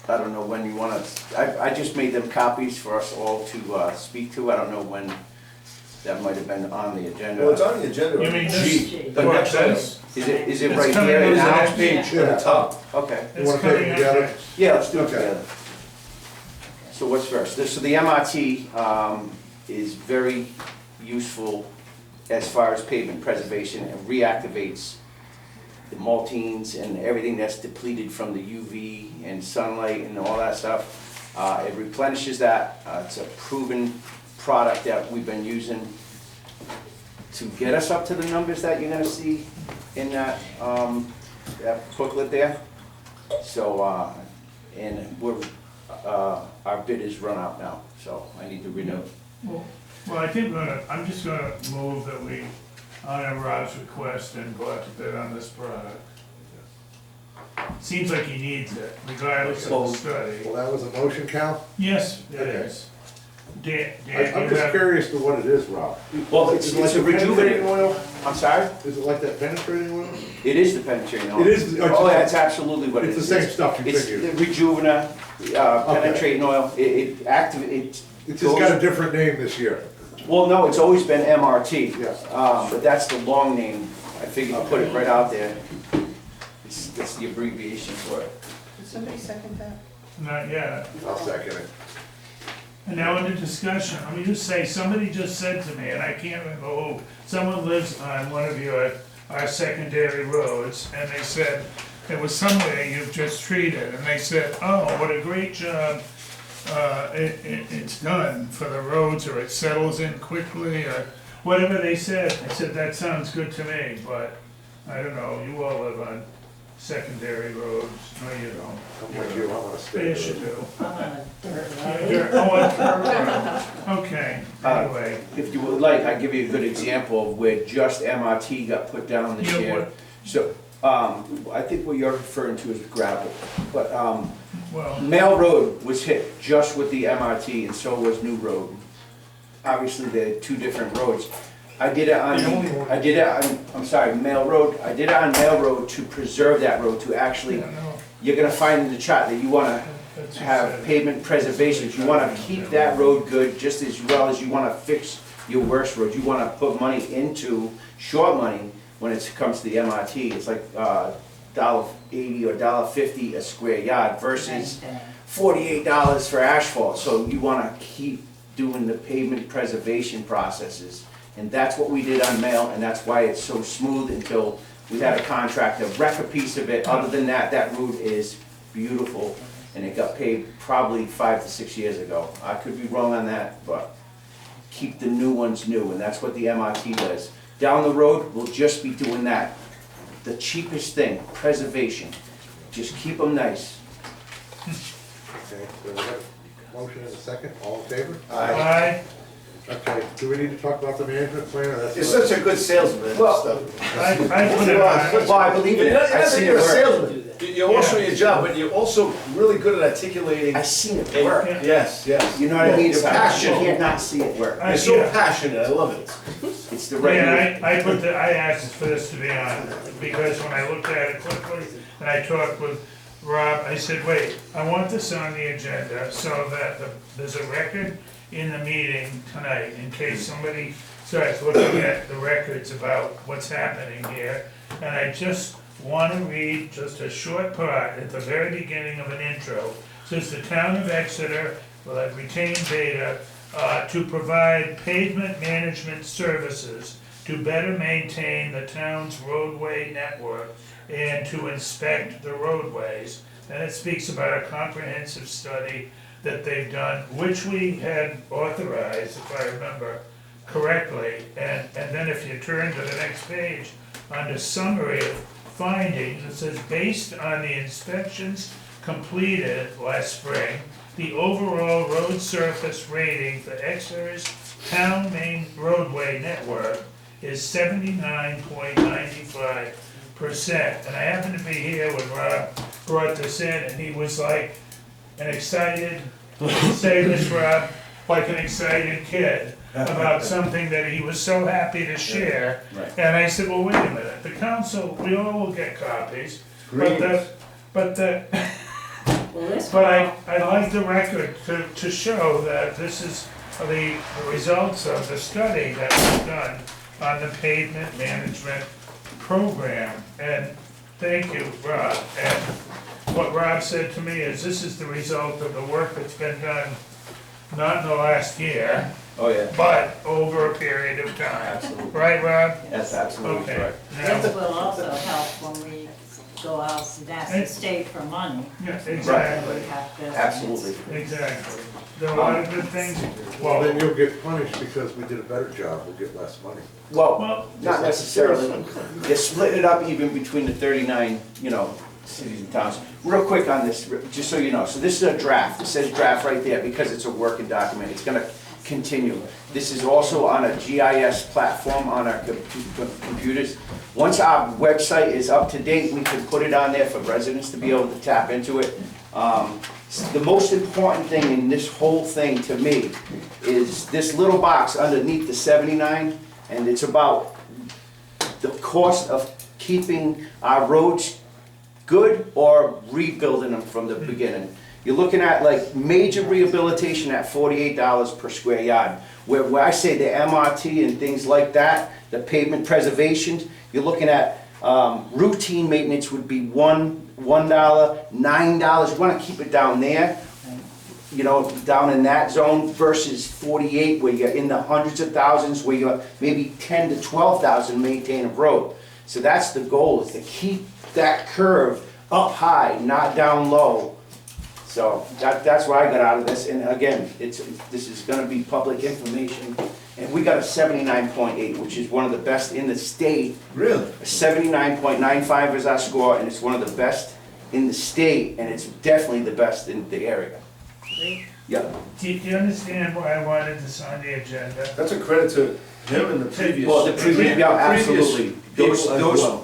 I don't know when you wanna, I just made them copies for us all to speak to. I don't know when that might have been on the agenda. Well, it's on the agenda. You mean this? The next item, is it It's right coming here on the now? next Page at the top. Okay, You wanna take them together? yeah, let's do it Okay. together. So what's first? So the MRT is very useful as far as pavement preservation and reactivates the maltines and everything that's depleted from the UV and sunlight and all that stuff. It replenishes that. It's a proven product that we've been using to get us up to the numbers that you're gonna see in that booklet there. So, and our bid is run out now, so I need to renew. Well, I think I'm just gonna move that we honor Rob's request and go out to bid on this product. Seems like he needs it, regardless of the study. Well, that was a motion, Cal? Yes, it Okay. is. Dan, I'm you just have, curious to what it is, Rob. Well, Is it's it like a the penetrating rejuvenator. oil? I'm sorry? Is it like that penetrating oil? It is the penetrating oil. It is- Oh, that's absolutely what it is. It's the same stuff you It's figured. the Rejuvenator, penetrating oil. It activates. It's just got a different name this year. Well, no, it's always been MRT. Yes. But that's the long name. I figured to put it right out there. It's the abbreviation for it. Did somebody second that? not yet. I'll second it. And now into discussion, let me just say, somebody just said to me, and I can't remember who, someone lives on one of our secondary roads, and they said, there was somewhere you've just treated, and they said, oh, what a great job it's done for the roads, or it settles in quickly, or whatever they said. I said, that sounds good to me, but I don't know, you all live on secondary roads, no you don't. I'm with you, I'm gonna stay. Yes, you do. I'm on a dirt Yeah, road. you're- oh, on Kerr Road. Okay, anyway. If you would like, I'll give you a good example of where just MRT got put down this Yeah, year. what- So, I think what you're referring to is gravel, but, Well, Mail Road was hit just with the MRT and so was New Road. Obviously, they're two different roads. I did it on, I'm sorry, Mail Road, I did it on Mail Road to preserve that road, to actually, yeah, no, you're gonna find in the chart that you wanna that's just have it. pavement preservation. You wanna keep that road good just as well as you wanna fix your worst roads. You wanna put money into, short money, when it comes to the MRT. It's like $1.80 or $1.50 a square yard versus $48 for asphalt. So you wanna keep doing the pavement preservation processes. And that's what we did on Mail, and that's why it's so smooth until we had a contractor wreck a piece of it. Other than that, that route is beautiful, and it got paved probably 5 to 6 years ago. I could be wrong on that, but keep the new ones new, and that's what the MRT does. Down the road, we'll just be doing that. The cheapest thing, preservation. Just keep them nice. Okay, so we have a motion and a second, all in favor? Aye. Okay, do we need to talk about the management plan, or that's? You're such a good salesman. Well, I put it on. Well, I believe in it. I've seen it You're a work. salesman. You're also your job, but you're also really good at articulating. I've seen it work. Yes, yes. You know what I mean? You're So you passionate. can't not see it work. You're so Yeah. passionate, I love it. It's the right move. Yeah, I asked for this to be on, because when I looked at it quickly, and I talked with Rob, I said, wait, I want this on the agenda so that there's a record in the meeting tonight, in case somebody starts looking at the records about what's happening here. And I just want to read just a short part at the very beginning of an intro. Says the town of Exeter will have retained Beta to provide pavement management services to better maintain the town's roadway network and to inspect the roadways. And it speaks about a comprehensive study that they've done, which we had authorized, if I remember correctly. And then if you turn to the next page, under summary of findings, it says, based on the inspections completed last spring, the overall road surface rating for Exeter's town main roadway network is 79.95%. And I happened to be here when Rob brought this in, and he was like an excited, say this, Rob, like an excited kid about something that he was so happy to share. Right. And I said, well, wait a minute, the council, we all will get copies, but I'd like the record to show that this is the results of the study that was done on the pavement management program. And thank you, Rob. And what Rob said to me is, this is the result of the work that's been done, not in the last year, Oh, yeah. but over a period of time. Absolutely. Right, Rob? That's absolutely Okay. correct. Now- This will also help when we go out and ask the state for money. Yeah, exactly, We have to- Absolutely. exactly. There are a lot of good things. Well, then you'll get punished because we did a better job, we'll get less money. Well, not necessarily. They're splitting it up even between the 39, cities and towns. Real quick on this, just so you know, so this is a draft. It says draft right there because it's a working document. It's gonna continue. This is also on a GIS platform on our computers. Once our website is up to date, we can put it on there for residents to be able to tap into it. The most important thing in this whole thing to me is this little box underneath the 79, and it's about the cost of keeping our roads good or rebuilding them from the beginning. You're looking at like major rehabilitation at $48 per square yard. Where I say the MRT and things like that, the pavement preservation, you're looking at routine maintenance would be $1, $9. You want to keep it down there, down in that zone versus 48 where you're in the hundreds of thousands, where you're maybe 10 to 12,000 maintain a road. So that's the goal, is to keep that curve up high, not down low. So that's what I got out of this. And again, this is going to be public information. And we got a 79.8, which is one of the best in the state. Really? A 79.95 is our score, and it's one of the best in the state, and it's definitely the best in the area. Yeah. Do you understand why I wanted this on the agenda? That's a credit to him and the previous. Well, the previous, yeah, absolutely. Those,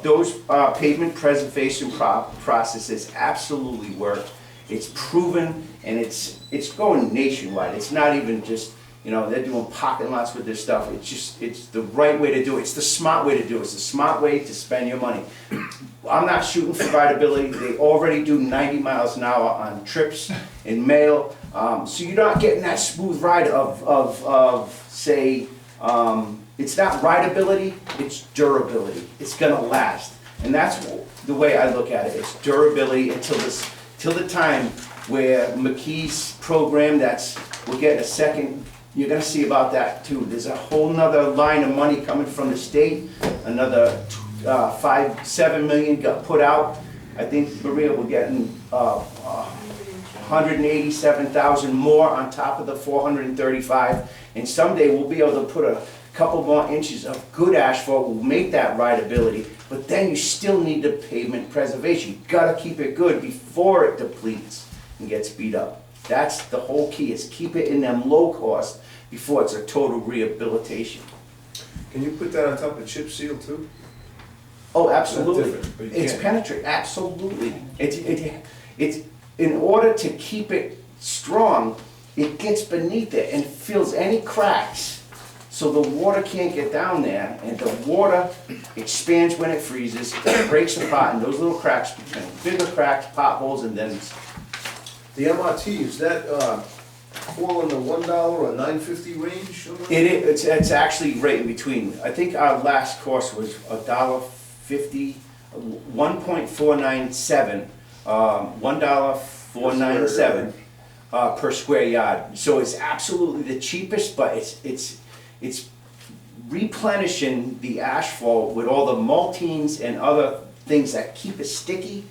Those pavement preservation processes absolutely work. It's proven, and it's going nationwide. It's not even just, they're doing parking lots with this stuff. It's the right way to do it. It's the smart way to do it. It's the smart way to spend your money. I'm not shooting for rideability. They already do 90 miles an hour on trips and mail. So you're not getting that smooth ride of say, it's not rideability, it's durability. It's gonna last. And that's the way I look at it. It's durability until the time where McKee's program, we're getting a second, you're gonna see about that too. There's a whole nother line of money coming from the state, another 7 million got put out. I think, Maria, we're getting 187,000 more on top of the 435. And someday we'll be able to put a couple more inches of good asphalt, will make that rideability, but then you still need the pavement preservation. You gotta keep it good before it depletes and gets beat up. That's the whole key, is keep it in them low cost before it's a total rehabilitation. Can you put that on top of chip seal too? Oh, absolutely. different, but you It's can't. penetrate, absolutely. It's in order to keep it strong, it gets beneath it and fills any cracks. So the water can't get down there, and the water expands when it freezes, it breaks apart, and those little cracks become bigger cracks, potholes, and then The MRT, is that, fall in the $1 or $9.50 range? it's actually right in between. I think our last course was $1.50, 1.497, $1.497. per square yard. So it's absolutely the cheapest, but it's replenishing the asphalt with all the multines and other things that keep it sticky.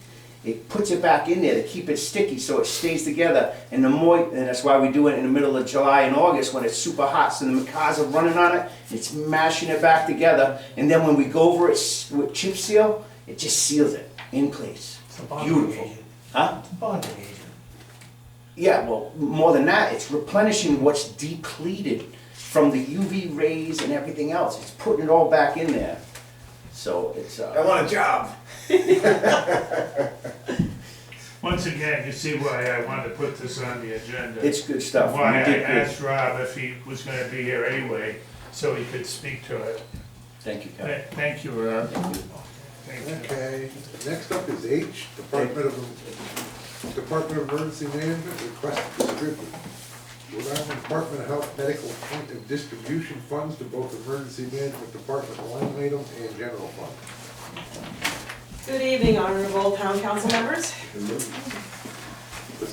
It puts it back in there to keep it sticky so it stays together. And and that's why we do it in the middle of July and August when it's super hot, so the cars are running on it, it's mashing it back together. And then when we go over it with chip seal, it just seals it in place. Beautiful. Huh? Bonding agent. Yeah, well, more than that, it's replenishing what's depleted from the UV rays and everything else. It's putting it all back in there. So it's, I want a job. Once again, you see why I wanted to put this on the agenda. it's good stuff. Why You I did good. asked Rob if he was gonna be here anyway, so he could speak to it. Thank you, Kevin. Thank you, Rob. Thank you. Thank you. Okay, next up is H, Department of Emergency Management, request to distribute Rhode Island Department of Health medical point of distribution funds to both Emergency Management Department line item and general fund. Good evening, honorable town council members.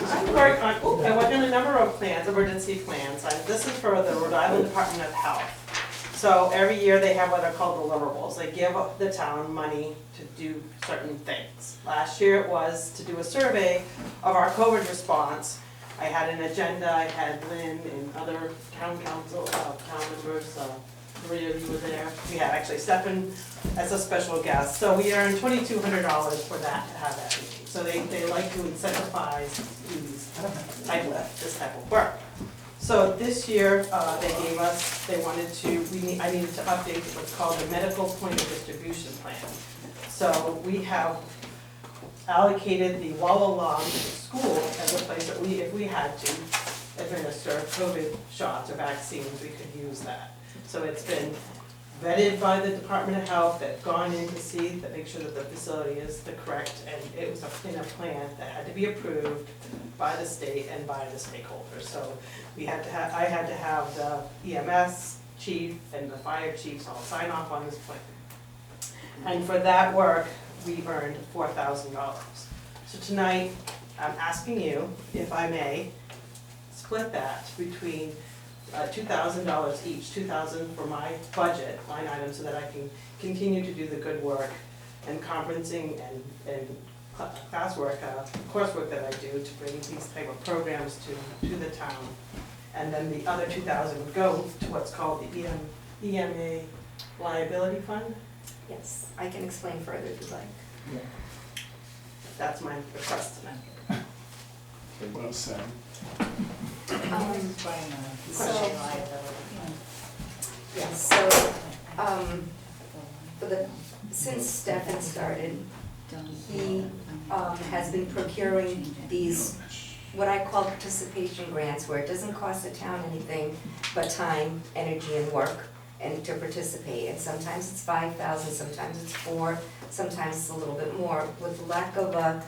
I work on, I work on a number of plans, emergency plans. This is for the Rhode Island Department of Health. So every year they have what are called deliverables. They give the town money to do certain things. Last year it was to do a survey of our COVID response. I had an agenda, I had Lynn and other town council, town members, three of you were there. We had actually Stefan as a special guest. So we earned $2,200 for that, to have that meeting. So they like to incentivize this type of work. So this year, I needed to update what's called the medical point of distribution plan. So we have allocated the Wallalong school as a place that if we had to administer COVID shots or vaccines, we could use that. So it's been vetted by the Department of Health, they've gone in to see, to make sure that the facility is the correct, and it was in a plan that had to be approved by the state and by the stakeholders. So I had to have the EMS chief and the fire chiefs all sign off on this plan. And for that work, we earned $4,000. So tonight, I'm asking you, if I may, split that between $2,000 each, $2,000 for my budget line item so that I can continue to do the good work and conferencing and classwork, coursework that I do to bring these type of programs to the town. And then the other $2,000 would go to what's called the EMA liability fund. Yes, I can explain further if you'd like. That's my request tonight. Well said. Since Stefan started, he has been procuring these, what I call participation grants, where it doesn't cost the town anything but time, energy, and work, and to participate. And sometimes it's 5,000, sometimes it's 4, sometimes it's a little bit more. With the lack of a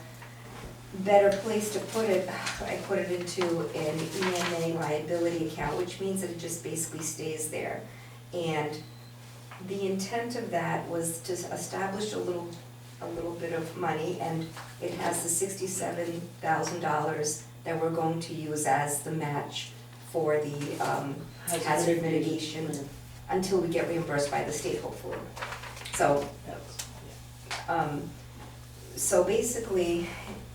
better place to put it, I put it into an EMA liability account, which means that it just basically stays there. And the intent of that was to establish a little bit of money, and it has the $67,000 that we're going to use as the match for the hazard mitigation until we get reimbursed by the state, hopefully. So basically,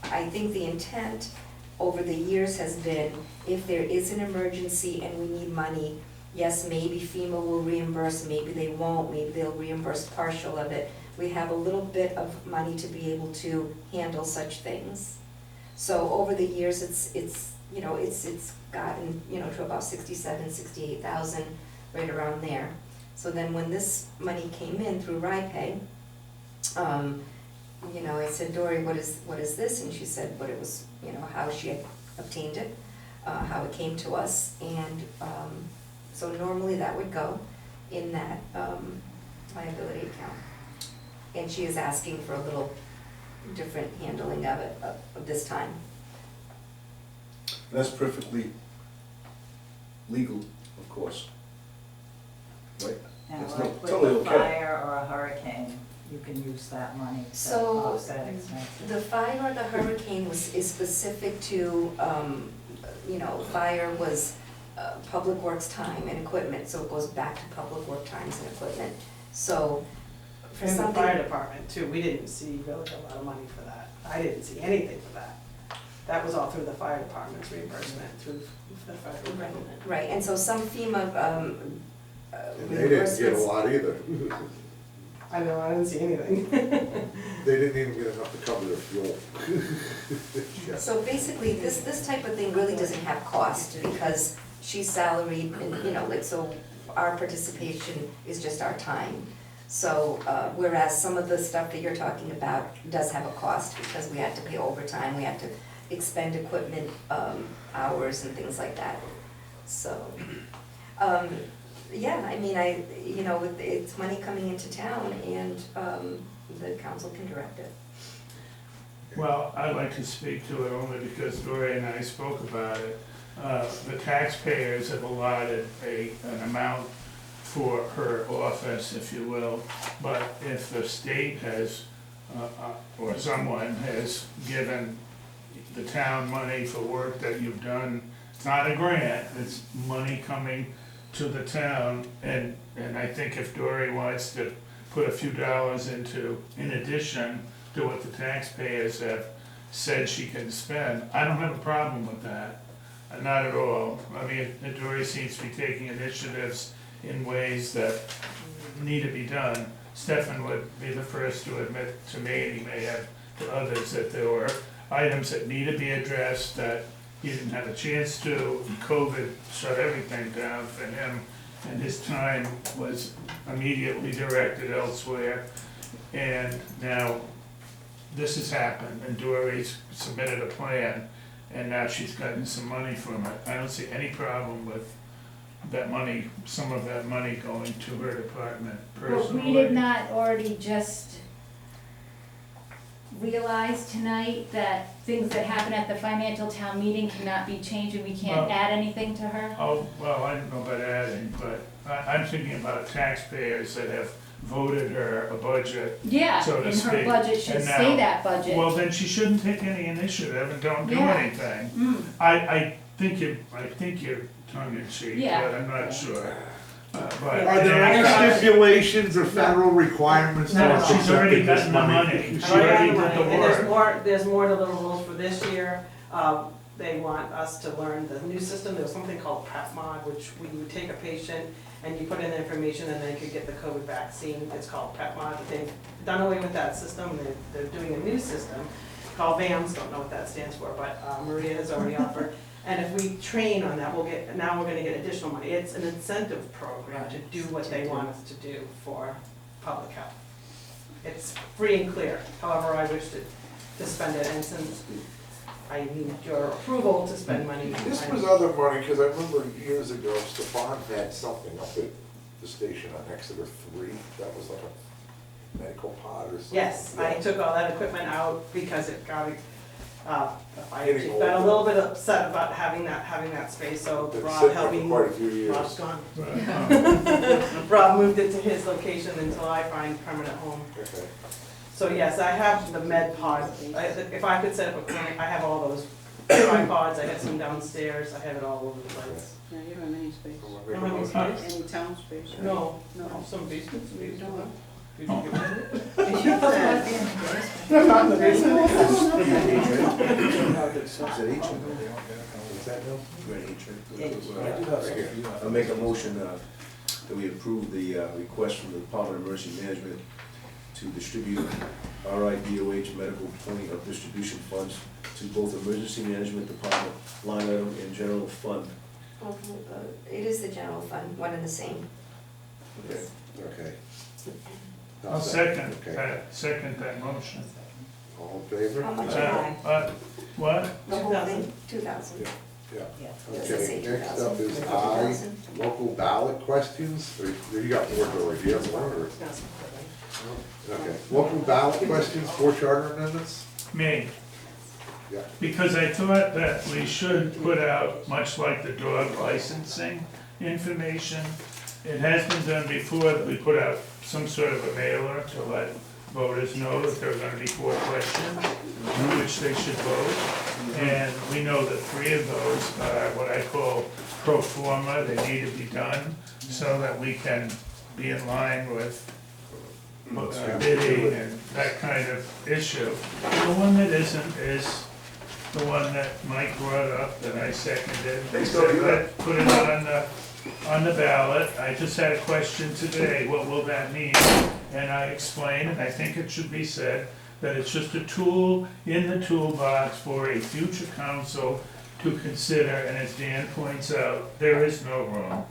I think the intent over the years has been, if there is an emergency and we need money, yes, maybe FEMA will reimburse, maybe they won't, maybe they'll reimburse partial of it. We have a little bit of money to be able to handle such things. So over the years, it's gotten, to about 67, 68,000, right around there. So then when this money came in through RIPE, I said, Dory, what is this? And she said what it was, how she had obtained it, how it came to us. And so normally that would go in that liability account. And she is asking for a little different handling of it of this time. And that's perfectly legal, of course. Right? And It's like not with totally a okay. fire or a hurricane, you can use that money to So offset expenses. the fire or the hurricane is specific to fire was public works time and equipment, so it goes back to public work times and equipment. So for And the something. fire department too, we didn't see really a lot of money for that. I didn't see anything for that. That was all through the fire department's reimbursement, through the federal government. Right, and so some FEMA And they didn't get a reimbursements. lot either. I know, I didn't see anything. They didn't even get enough to cover their fuel. So basically, this type of thing really doesn't have cost because she's salaried and, so our participation is just our time. So, whereas some of the stuff that you're talking about does have a cost because we had to pay overtime, we had to expend equipment, hours and things like that. So, yeah, I mean, it's money coming into town and, the council can direct it. Well, I'd like to speak to it only because Dory and I spoke about it. The taxpayers have allotted an amount for her office, if you will, but if the state has, or someone has given the town money for work that you've done, it's not a grant, it's money coming to the town, and I think if Dory wants to put a few dollars into, in addition to what the taxpayers have said she can spend, I don't have a problem with that, not at all. I mean, Dory seems to be taking initiatives in ways that need to be done. Stefan would be the first to admit to me, and he may have to others, that there were items that need to be addressed that he didn't have a chance to. COVID shut everything down for him, and his time was immediately directed elsewhere. And now this has happened, and Dory's submitted a plan, and now she's gotten some money from it. I don't see any problem with that money, some of that money going to her department personally. But we did not already just realize tonight that things that happen at the financial town meeting cannot be changed and we can't Well- add anything to her? Oh, well, I don't know about adding, but I'm thinking about taxpayers that have voted her a budget, Yeah, so to and her speak. budget should And stay now- that budget. Well, then she shouldn't take any initiative and don't do Yeah. anything. Mm. I think you're tongue in cheek, Yeah. but I'm not sure. But Are there any stipulations or federal requirements? No, to no. She's already accepting this gotten the money. She Oh, yeah, already the did money. the And work. there's more to the rules for this year. They want us to learn the new system. There's something called Prep Mod, which we would take a patient and you put in the information and they could get the COVID vaccine. It's called Prep Mod. But they've done away with that system. They're doing a new system called VAMS. Don't know what that stands for, but Maria has already offered. And if we train on that, now we're gonna get additional money. It's an incentive program to do what they want us to do for public health. It's free and clear, however I wish to spend it, and since I need your approval to spend money. This was other money, because I remember years ago, Stefan had something up at the station on Exeter 3, that was like a medical pod or something. Yes, I Yeah. took all that equipment out because it got, the fire Getting chief got a older. little bit upset about having that space, so Been Rob sitting helped there me. for quite a few years. Rob's gone. Right. Rob moved it to his location until I find permanent home. Okay. So yes, I have the med pod. If I could set up a clinic, I have all those tripods, I have some downstairs, I have it all over the place. No, you don't have any space. I'll I make don't a have motion. any space. Any town space? right? No, No. some basements, maybe. You don't. Did you give it? Did you put that in? Not in the basement. Is it H? What's that, Bill? I'll make a motion that we approve the request from the Department of Emergency Management to distribute RIDOH medical point of distribution funds to both Emergency Management Department line item and general fund. It is the general fund, one and the same. Okay, okay. I'll second Okay. that motion. All in favor? How much Aye. am What? The whole thing, 2,000. Yeah. Does it say Okay, next up 2,000? is I, local ballot questions. Or you got more, Dory, do you have more, or? Okay, local ballot questions for charter amendments? Me. Yeah. Because I thought that we should put out, much like the dog licensing information. It has been done before, that we put out some sort of a mailer to let voters know that there are gonna be 4 questions on which they should vote. And we know that 3 of those are what I call pro forma, they need to be done so that we can be in line with bidding and that kind of issue. The one that isn't is the one that Mike brought up, that I seconded. They said, "Let's put it on the ballot." I just had a question today, what will that mean? And I explained, and I think it should be said, that it's just a tool in the toolbox for a future council to consider, and as Dan points out, there is no room.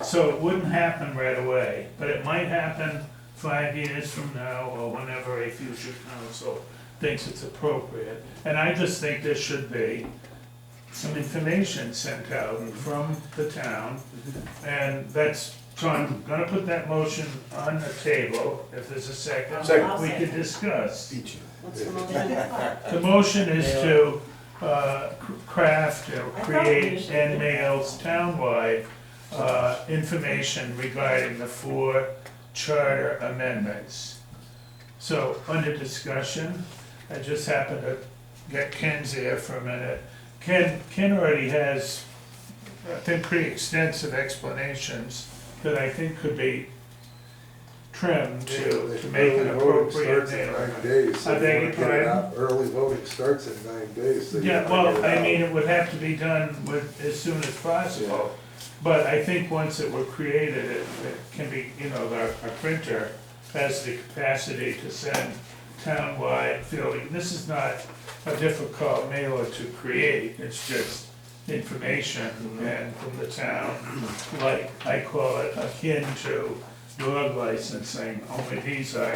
So it wouldn't happen right away, but it might happen 5 years from now, or whenever a future council thinks it's appropriate. And I just think there should be some information sent out from the town, and that's, so I'm gonna put that motion on the table. If there's a second, we can discuss. What's the motion? The motion is to craft or create and mails townwide information regarding the 4 charter amendments. So, under discussion, I just happened to get Ken's ear for a minute. Ken already has, I think, pretty extensive explanations that I think could be trimmed to make an appropriate name. Early voting starts in 9 days, so I if beg you your wanna get it pardon? out, early voting starts in 9 days, so you Yeah, wanna well, get it I out. mean, it would have to be done with, as soon as possible. But I think once it were created, it can be, you know, our printer has the capacity to send townwide fielding. This is not a difficult mailer to create, it's just information and from the town, like I call it akin to dog licensing, only these are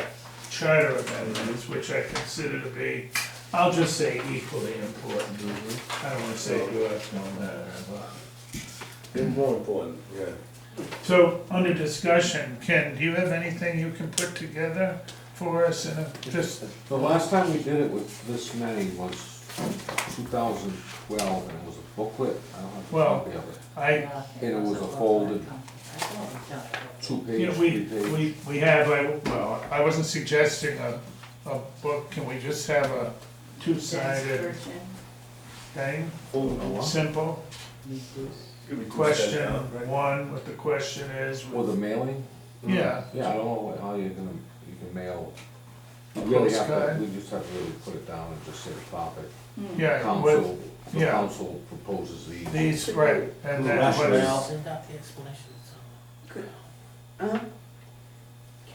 charter amendments, which I consider to be, I'll just say equally important. I don't wanna say good, no matter, but. It's more important, yeah. So, under discussion, Ken, do you have anything you can put together for us in a, just, The last time we did it with this many was 2012, and it was a booklet, I don't have a Well, copy of it. I, And it was a folded 2-page, you know, 3-page. we have, well, I wasn't suggesting a book, can we just have a two-sided thing? Simple, Could be 2 question steps down, right? 1, what the question is. Or the mailing? Yeah, Yeah, I don't know how you can mail. A You really have to, postcard? we just have to really put it down and just say the topic. yeah, Council, the yeah. council proposes these. these, right, and then Rationale. what Send out the explanation that's on Uh-huh.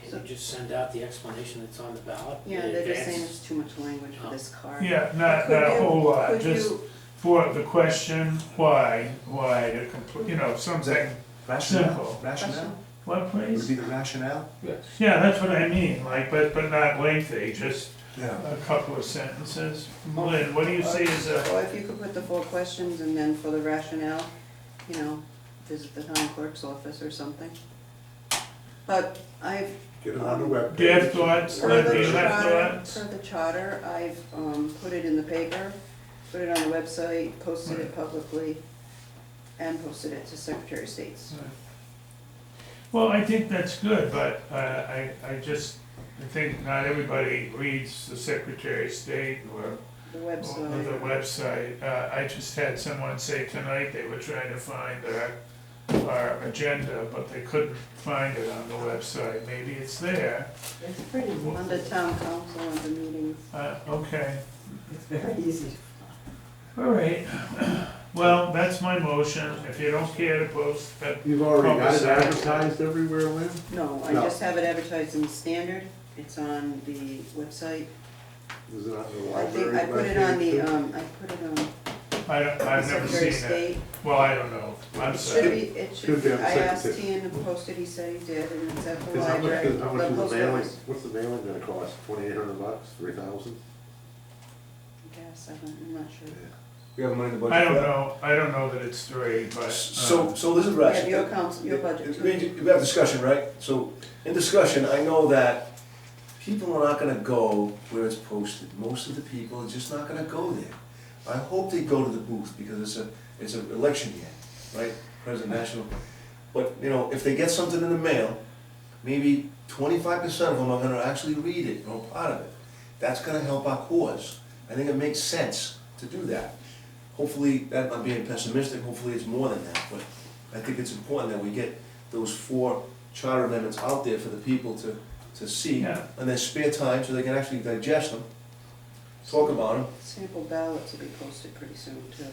Can you just send out the explanation that's on the ballot? Yeah, in they're just advance? saying there's too much language for this card. yeah, not a whole lot, just for the question, why to complete, you know, something simple. Rationale? What, Would please? be the rationale? Yes. Yeah, that's what I mean, like, but not lengthy, just Yeah. a couple of sentences. Lynn, what do you see as a, Well, if you could put the 4 questions and then for the rationale, you know, visit the town clerk's office or something. But I've, Get it on the web. do you have thoughts, per Lynn, do the you have charter, thoughts? per the charter, I've, put it in the paper, put it on the website, posted it publicly, and posted it to Secretary of State's. Well, I think that's good, but I think not everybody reads the Secretary of State or The the website. website. I just had someone say tonight they were trying to find our agenda, but they couldn't find it on the website. Maybe it's there. It's pretty, under town council, under meetings. Okay, It's very easy. all right. Well, that's my motion. If you don't care to post that. You've already got it publicize advertised everywhere, Lynn? No, I No. just have it advertised in the Standard, it's on the website. Is it on the I think, library? I put it on the, webpage, I put it on I've the never Secretary of seen that. State. Well, I don't know. I'm It sorry. should be, it Should should be be, on the I asked Secretary. Ian to post it, he said he did, and it's at the too? 'Cause how much library, is- how much is post the mailing, office. what's the mailing gonna cost, $2,800, 3,000? Guess, I'm not sure. We have money in the budget I for don't that? know, I don't know that it's 3, but. So this is We have rational. your council, your budget too. We have discussion, right? So, in discussion, I know that people are not gonna go where it's posted. Most of the people are just not gonna go there. I hope they go to the booth, because it's an election year, right? President national. But, you know, if they get something in the mail, maybe 25% of them are gonna actually read it, or part of it. That's gonna help our cause. I think it makes sense to do that. Hopefully, that, I'm being pessimistic, hopefully it's more than that, but I think it's important that we get those 4 charter amendments out there for the people to see Yeah. in their spare time, so they can actually digest them, talk about them. Sample ballots will be posted pretty soon too.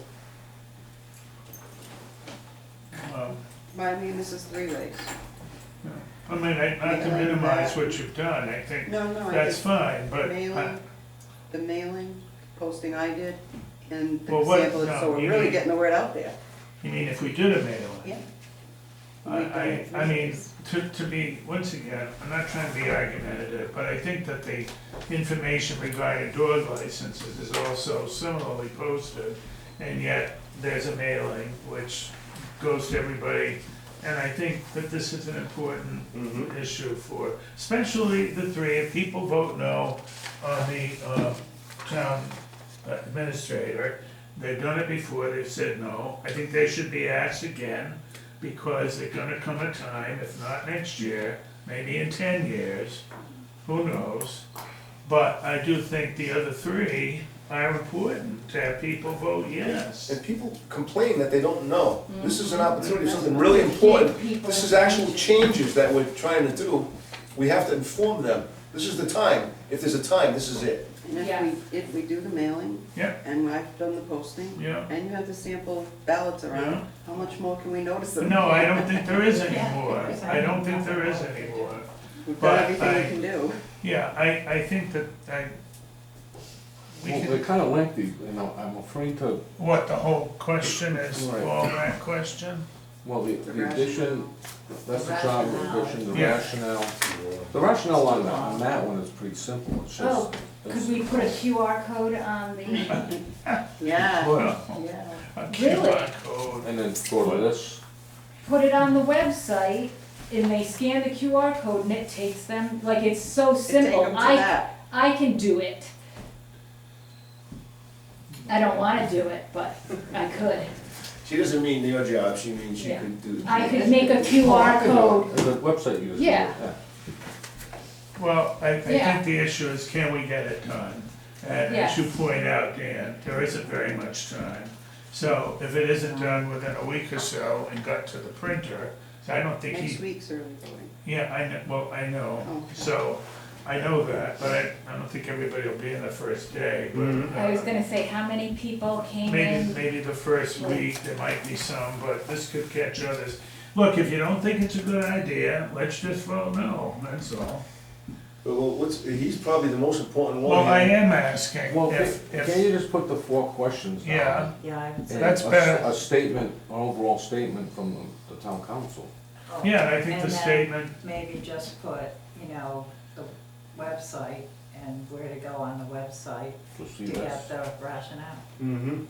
Um, But I mean, this is 3 ways. I mean, not to minimize what you've done, I think No, no, I that's think fine, but. mailing, the mailing, posting I did, and the Well, what- sample, no, so we're you really mean- getting the word out there. You mean if we did a mailing? Yeah. I mean, to be, once again, I'm not trying to be argumentative, but I think that the information regarding dog licenses is also similarly posted, and yet there's a mailing which goes to everybody, and I think that this is an important issue for, especially the 3, if people vote no on the town administrator, they've done it before, they've said no, I think they should be asked again, because there's gonna come a time, if not next year, maybe in 10 years, who knows? But I do think the other 3 are important, to have people vote yes. And people complain that they don't know. This is an opportunity, something really important. This is actual changes that we're trying to do. We have to inform them. This is the time. If there's a time, this is it. And if we do the mailing, Yep, and I've done the posting, yeah. and you have the sample ballots Yeah. around, how much more can we notice them? No, I don't think there is anymore. I don't think there is anymore. We've but done everything I- we can do. Yeah, I think that we Well, can, they're kinda lengthy, you know, I'm afraid to, what, the whole question is, Right. all that question? well, the addition, that's the job of addition, the Yeah. rationale. The rationale on that one is pretty simple, it's just. Oh, could we put a QR code on the, Yeah. Well, yeah, a Really? QR code. And then go to this, put it on the website, and they scan the QR code and it takes them, like, it's so Take simple. them to that. I can do it. I don't wanna do it, but I could. She doesn't mean your job, she means she Yeah. could do. I could make a QR code. the website user. Yeah. Well, I Yeah. think the issue is, can we get it done? And as you point out, Dan, there isn't very much time. So if it isn't done within a week or so and got to the printer, so I don't think Next week's early voting. Yeah, I know, well, I know, Oh. so, I know that, but I don't think everybody will be in the first day, but. I was gonna say, how many people came Maybe, in? maybe the first week, there might be some, but this could catch others. Look, if you don't think it's a good idea, let's just vote no, that's all. Well, he's probably the most important one. Well, I here. am asking Well, if, can you just put the 4 questions down? yeah, Yeah, I would say. And That's a- better. A statement, an overall statement from the town council. Oh, yeah, I think and the then statement, Maybe just put, you know, the website and where to go on the website To see to this. get the rationale. Mhm.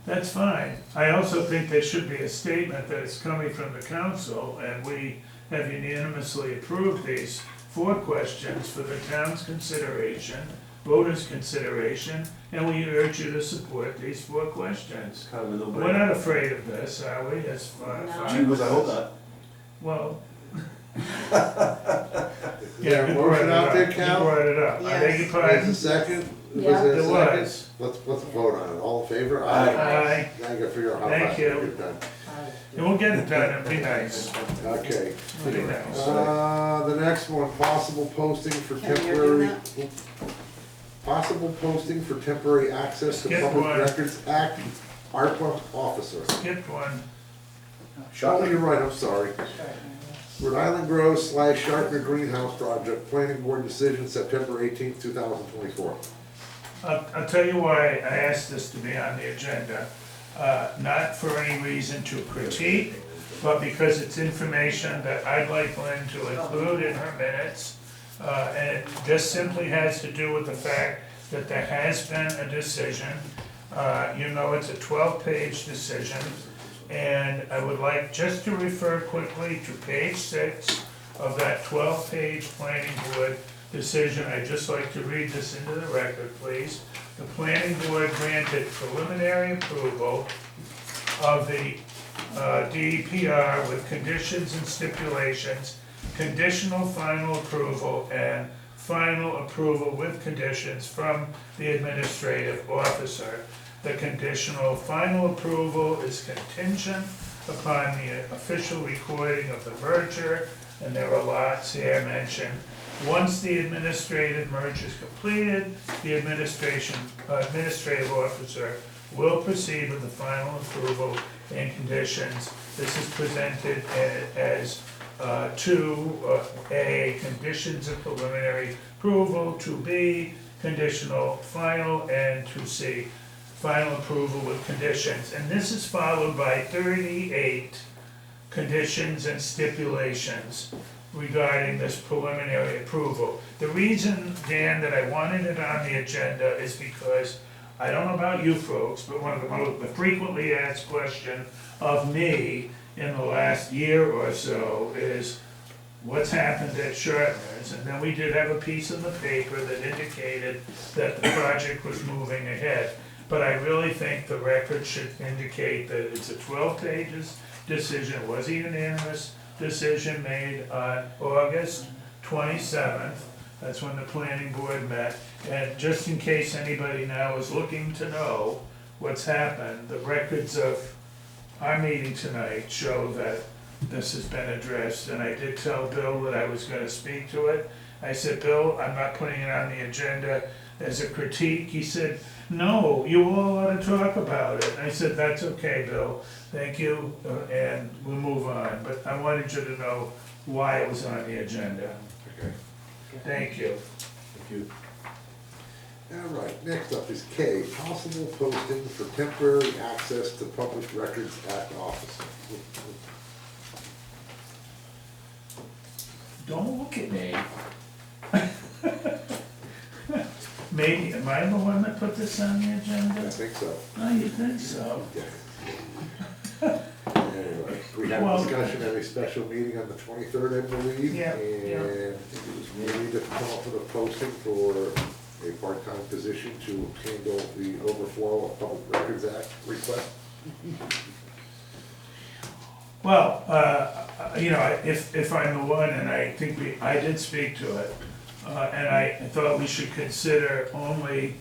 that's fine. I also think there should be a statement that it's coming from the council, and we have unanimously approved these 4 questions for the town's consideration, voters' consideration, and we urge you to support these 4 questions. Kind of a We're no-brainer. not afraid of this, are we? As far, No. far Gee whiz, I hope not. Well. Yeah, you motion brought it out up. there, You Cal? brought it up. I beg your Yes. pardon. There's a second? Was Yeah. there a There second? was. Let's vote on it. All in favor? Aye. Now you gotta figure out how Thank fast we you. get it done. And we'll get it done, it'll be nice. Okay. It'll be nice. The next one, possible posting for Can you do temporary, that? possible posting for temporary access to Skip Public one. Records Act, ARPA officer. Skipped one. Oh, you're right, I'm sorry. Rhode Island Grove / Sharpner Greenhouse Project, Planning Board decision, September 18th, 2024. I'll tell you why I asked this to be on the agenda. Not for any reason to critique, but because it's information that I'd like Lynn to include in her minutes. And it just simply has to do with the fact that there has been a decision. You know, it's a 12-page decision. And I would like just to refer quickly to page 6 of that 12-page planning board decision. I'd just like to read this into the record, please. The planning board granted preliminary approval of the DEPR with conditions and stipulations conditional final approval and final approval with conditions from the administrative officer. The conditional final approval is contingent upon the official recording of the merger, and there are lots here mentioned. Once the administrative merger is completed, the administrative officer will proceed with the final approval and conditions. This is presented as 2A, conditions of preliminary approval, 2B, conditional final, and 2C, final approval with conditions. And this is followed by 38 conditions and stipulations regarding this preliminary approval. The reason, Dan, that I wanted it on the agenda is because, I don't know about you folks, but one of the most frequently asked questions of me in the last year or so is, what's happened at Sharpner's? And then we did have a piece in the paper that indicated that the project was moving ahead. But I really think the record should indicate that it's a 12 pages decision. It was a unanimous decision made on August 27th. That's when the planning board met. And just in case anybody now is looking to know what's happened, the records of our meeting tonight show that this has been addressed. And I did tell Bill that I was gonna speak to it. I said, Bill, I'm not putting it on the agenda as a critique. He said, no, you all ought to talk about it. I said, that's okay, Bill, thank you, and we'll move on. But I wanted you to know why it was on the agenda. Okay. Thank you. Thank you. All right, next up is K, possible posting for temporary access to Public Records Act officer. Don't look at me. Maybe, am I the one that put this on the I agenda? think so. Oh, you think so? Anyway, we had Well- a discussion at a special meeting on the 23rd, I believe. Yeah, And we need to come up with a posting for a part-time position to handle the overflow of Public Records Act requests. Well, you know, if I'm the one, and I think I did speak to it, and I thought we should consider only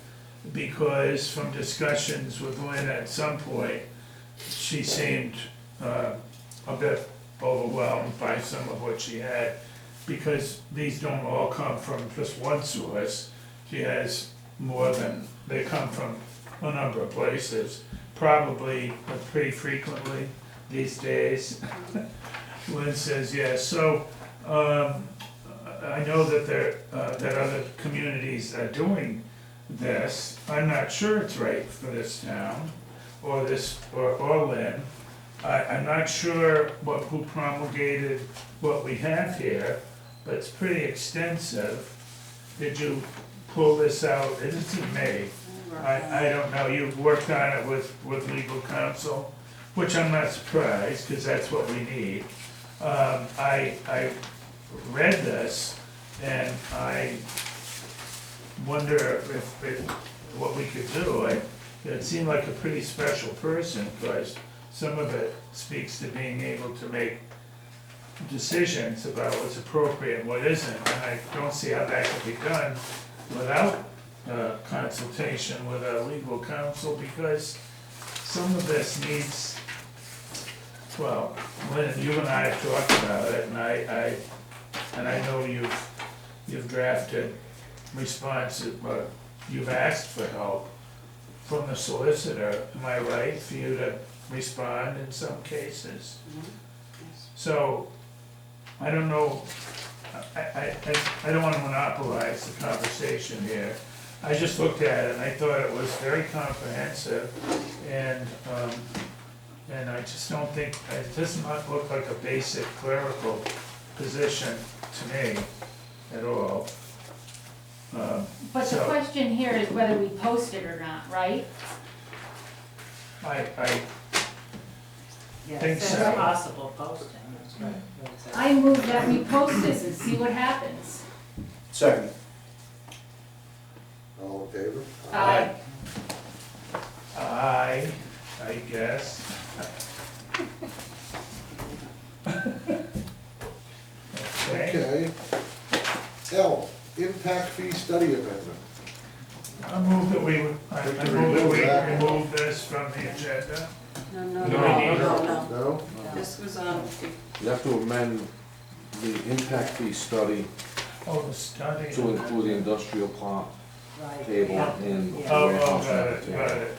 because from discussions with Lynn at some point, she seemed a bit overwhelmed by some of what she had, because these don't all come from just one source. She has more than, they come from a number of places, probably pretty frequently these days. Lynn says yes. So I know that that other communities are doing this. I'm not sure it's right for this town or Lynn. I'm not sure who promulgated what we have here, but it's pretty extensive. Did you pull this out? It isn't me. I don't know. You've worked on it with legal counsel, which I'm not surprised, because that's what we need. I read this, and I wonder what we could do. It seemed like a pretty special person, because some of it speaks to being able to make decisions about what's appropriate and what isn't, and I don't see how that can be done without consultation with our legal counsel, because some of this needs, well, Lynn, you and I have talked about it, and I know you've drafted responses, but you've asked for help from the solicitor, am I right, for you to respond in some cases? So, I don't know, I don't wanna monopolize the conversation here. I just looked at it and I thought it was very comprehensive, and I just don't think, it does not look like a basic clerical position to me at all. But the So, question here is whether we post it or not, right? I Yeah, think it says so. possible posting, that's right. What it says. I move that we post this and see what happens. Second. All in favor? Aye. I guess. Okay. impact fee study amendment. I move that we remove this from the agenda. No? This was on, You have to amend the impact fee study Oh, the study. to include the industrial park Right. table Yeah. and the Yeah. warehouse Got application. it.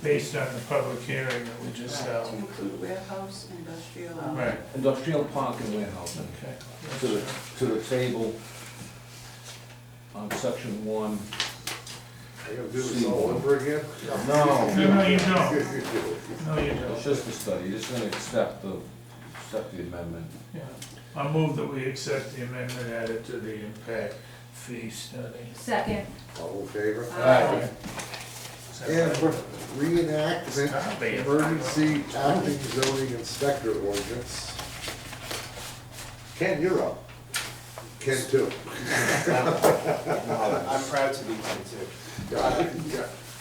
Based on the public hearing that we just Right. held. to include warehouse, industrial. Right, Industrial park and warehouse. okay. To the table on section 1. I gotta do this all over again? No, No, you don't. No, you it's don't. just a study, you're just gonna accept the amendment. Yeah. I move that we accept the amendment added to the impact fee study. Second. All in favor? Aye. And reenactment, emergency acting zoning inspector ordinance. Ken, you're up. Ken too. I'm proud to be Ken too.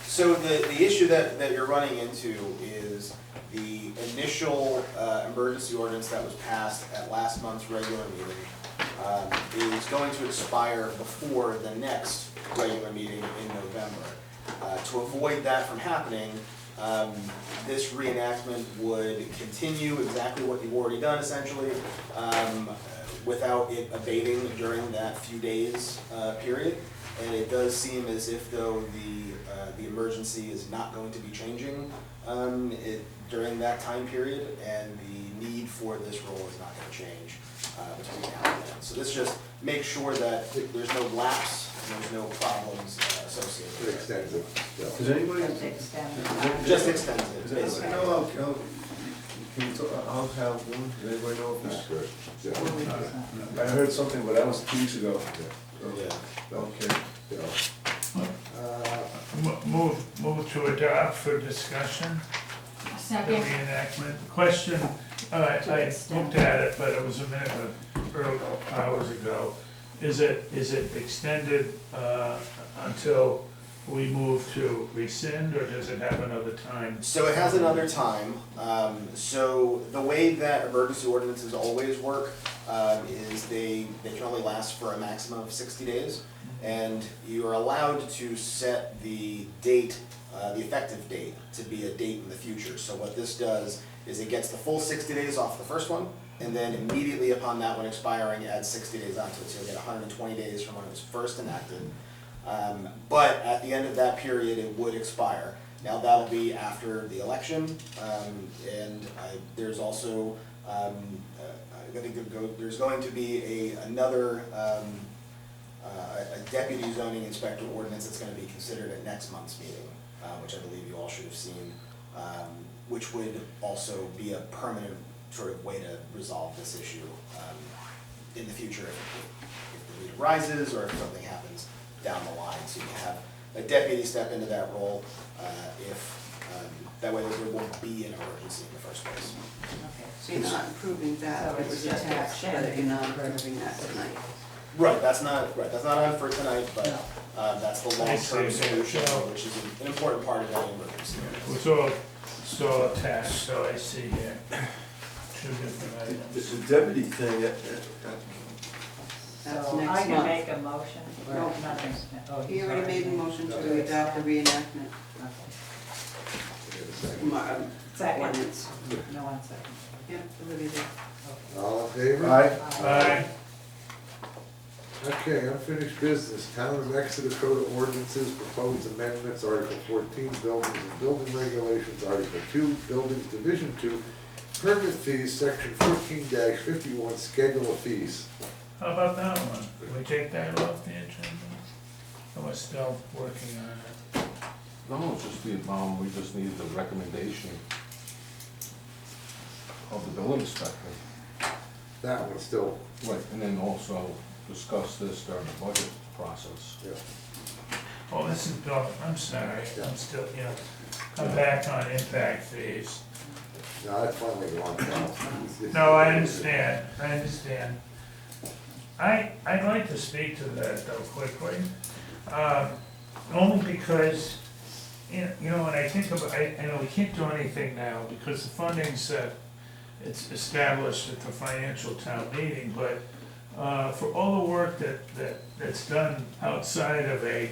So the issue that you're running into is the initial emergency ordinance that was passed at last month's regular meeting is going to expire before the next regular meeting in November. To avoid that from happening, this reenactment would continue exactly what you've already done essentially, without it abating during that few days period. And it does seem as if though the emergency is not going to be changing during that time period, and the need for this role is not going to change between now and then. So this just makes sure that there's no lapse and there's no problems associated It with extends it. Does anybody? Just extend it. it. Just extends it, Does anybody basically. know can you talk, how's Hal doing? Does anybody know if That's he's? good. I heard something, but that was 2 weeks ago. Yeah. Okay. Move to adopt for discussion, the Second. reenactment. Question, I looked at it, but it was a minute, early hours ago. Is it extended until we move to rescind, or does it have another time? So it has another time. So the way that emergency ordinances always work is they can only last for a maximum of 60 days. And you are allowed to set the date, the effective date, to be a date in the future. So what this does is it gets the full 60 days off the first one, and then immediately upon that one expiring, adds 60 days onto it. So you'll get 120 days from when it was first enacted. But at the end of that period, it would expire. Now that'll be after the election, and there's also, there's going to be another deputy zoning inspector ordinance that's going to be considered at next month's meeting, which I believe you all should have seen, which would also be a permanent sort of way to resolve this issue in the future if the need arises or if something happens down the line. So you have a deputy step into that role that way there won't be an emergency in the first place. So you're not approving that, So it it's was just attached, but extending. you're not approving that tonight. Right, that's not on for tonight, but that's the I see. long-term solution, which is an important part of any emergency. It's all attached, so I see here. Two different items. It's a deputy thing. That's So next I can month. make a motion. No. Nothing's- oh, He already sorry. made a motion to adopt the reenactment Okay. Second. ordinance. No, 1 second. Yep, Olivia did. All in favor? Aye. Okay, unfinished business, Town of Exeter Code of Ordinances, proposed amendments, Article 14, Buildings and Building Regulations, Article 2, Buildings Division 2, Permit Fees, Section 14-51, Schedule of Fees. How about that one? Can we take that off the agenda? Or we're still working on it? No, it's just we just need the recommendation of the building inspector. That one's still, Right, and then also discuss this during the budget process. yeah. Oh, this is Bill, I'm sorry, I'm still, come back on impact fees. No, that's finally gone now. No, I understand. I'd like to speak to that though quickly, only because, when I think about, I know we can't do anything now because the funding's, it's established at the financial town meeting, but for all the work that's done outside of a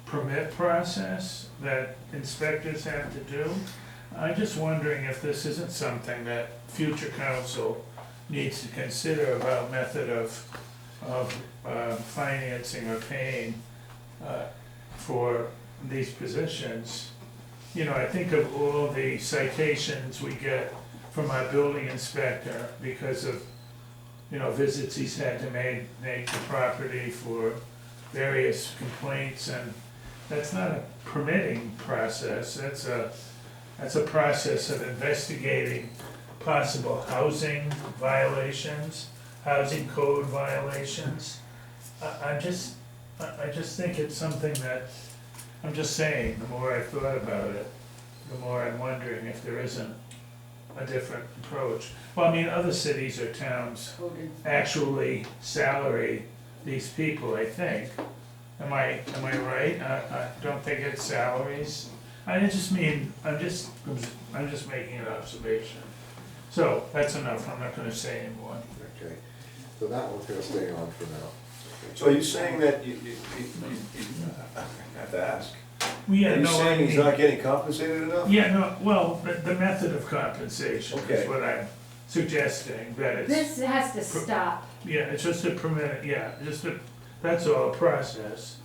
permit process that inspectors have to do, I'm just wondering if this isn't something that future council needs to consider about method of financing or paying for these positions. You know, I think of all the citations we get from our building inspector because of, you know, visits he's had to make the property for various complaints, and that's not a permitting process, that's a process of investigating possible housing violations, housing code violations. I just think it's something that, I'm just saying, the more I've thought about it, the more I'm wondering if there isn't a different approach. Well, I mean, other cities or towns actually salary these people, I think. Am I right? I don't think it's salaries. I just mean, I'm just making an observation. So, that's enough, I'm not gonna say anymore. Okay, so that one's gonna stay on for now. So are you saying that you I have to ask? Well, yeah, Are you no, I saying he's mean- not getting compensated enough? Yeah, no, well, the method of compensation Okay. is what I'm suggesting, that it's. This has to stop. Yeah, it's just a permit, yeah, that's all, a process.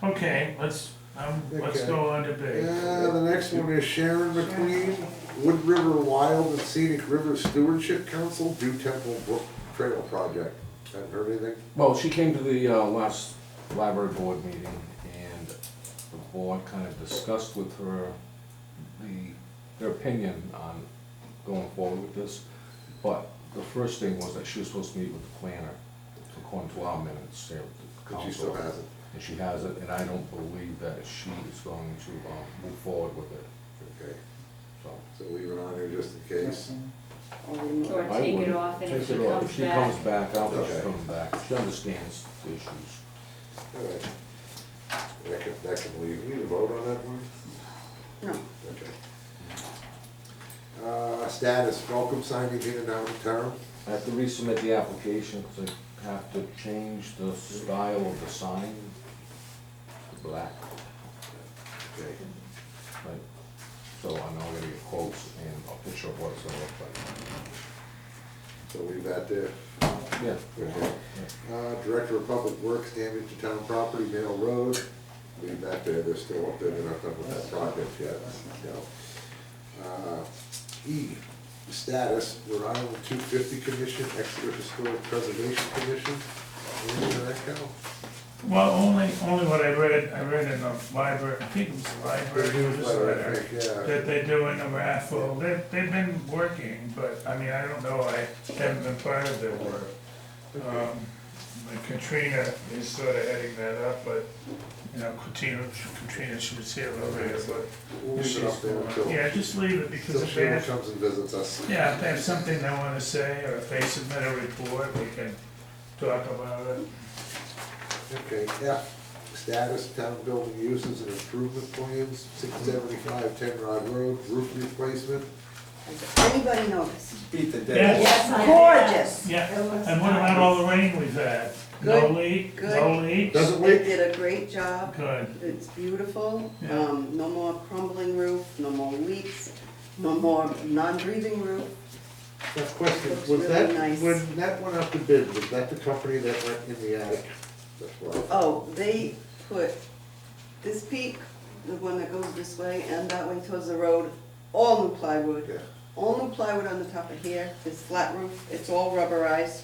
Okay, let's Okay. go on to B. The next one is Sharon McQueen, Wood River Wild and Scenic River Stewardship Council, Dew Temple Brook Trail Project. Haven't heard anything? Well, she came to the last library board meeting, and the board kind of discussed with her their opinion on going forward with this. But the first thing was that she was supposed to meet with the planner, according to our minutes there with the But council. she still hasn't. And she hasn't, and I don't believe that she is going to move forward with it, Okay, so. so leave it on there just in case. Or I take it wouldn't. off, and if Take she it off. comes If she back. comes back, I don't think she's Okay. coming back. She understands the issues. All right. That can leave. We need to vote on that one? No. Okay. Status, welcome signing in and out of town. I have to resubmit the application, because I have to change the style of the sign to black, Okay. right? So I'm now gonna get quotes and a picture of what it's gonna look like. So leave that there. Yeah. Okay. Director of Public Works, damage to town property, Mail Road. Leave that there, they're still up there, they're not done with that project yet. E, status, Rhode Island 250 Commission, Exeter Historic Preservation Commission. Anything on that, Cal? Well, only what I read in the library, I think it was the library Newsletter, I newsletter, think, yeah. that they're doing a raffle. They've been working, but, I mean, I don't know, I haven't been part of their work. Katrina is sort of heading that up, but, you know, Katrina, she was here earlier, but. We'll leave it up there until, Yeah, just leave it, because until if they Sheila have, comes and visits us. yeah, if they have something they wanna say, or if they submit a report, we can talk about it. Okay, F, status, town building uses and improvement plans, 675 Ten Rod Road, roof replacement. Has anybody noticed? Beat the dead. Yes. Yes, I Gorgeous. Yeah, It looks and what about nice. all the rain we've had? No Good, leak, good. no leaks? Doesn't They leak? did a great job. Good. It's beautiful. Yeah. No more crumbling roof, no more leaks, no more non-breathing roof. That question, Looks was really that, nice. when that went up to bid, was that the company that went in the attic? That's what I thought. Oh, they put this peak, the one that goes this way and that way towards the road, all new plywood. Yeah. All new plywood on the top of here, this flat roof, it's all rubberized.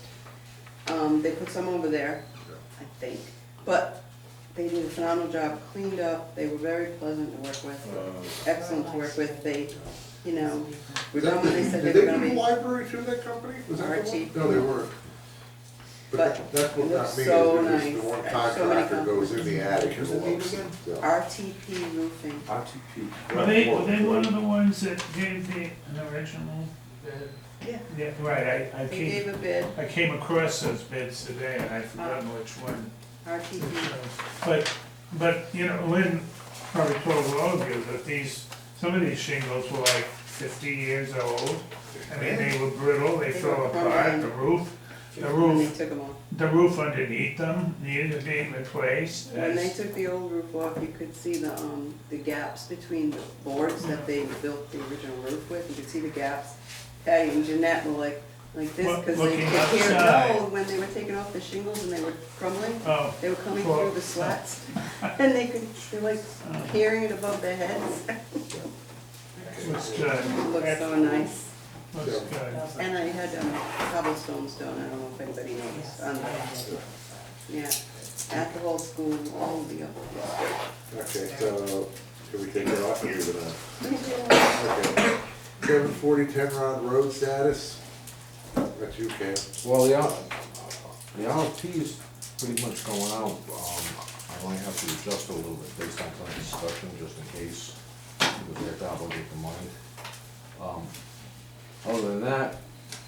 They put some over there, I think. But they did a phenomenal job, cleaned up, they were very pleasant to work with, excellent to work with. They, you know, were done when they said they Did were they gonna do be. the library through that company? Was that the one? RT. No, they weren't. But that's what it that looks means, so is nice. the one So many contractor goes in the attic and What's the name looks. again? Yeah. RTP roofing. RTP. Were they one of the ones that gave an original bid? Yeah. Yeah, right, They gave a bid, I came across those bids today and I've forgotten which one. RTP. But, you know, Lynn probably told all of you that some of these shingles were like 50 years old. I mean, they were brittle, they They fell were apart, crumbling. the roof the when they roof, took them off. the roof underneath them needed to be replaced. When they took the old roof off, you could see the gaps between the boards that they built the original roof with. You could see the gaps. Patty and Jeanette were like this, because they Looking could hear, outside. no, when they were taking off the shingles and they were crumbling, Oh, they were coming well, through the slats, and they were like hearing it above their heads. looks good, It looked so nice. looks good. And I had cobblestones done, I don't know if anybody noticed, yeah, at the whole school, all the other. Okay, so, can we take it off or leave it on? Okay. 740 Tenrod Road status? That's you, Cam. Well, the RFP is pretty much going out. I might have to adjust it a little bit based on some discussion, just in case, because we have to obligate the money. Other than that,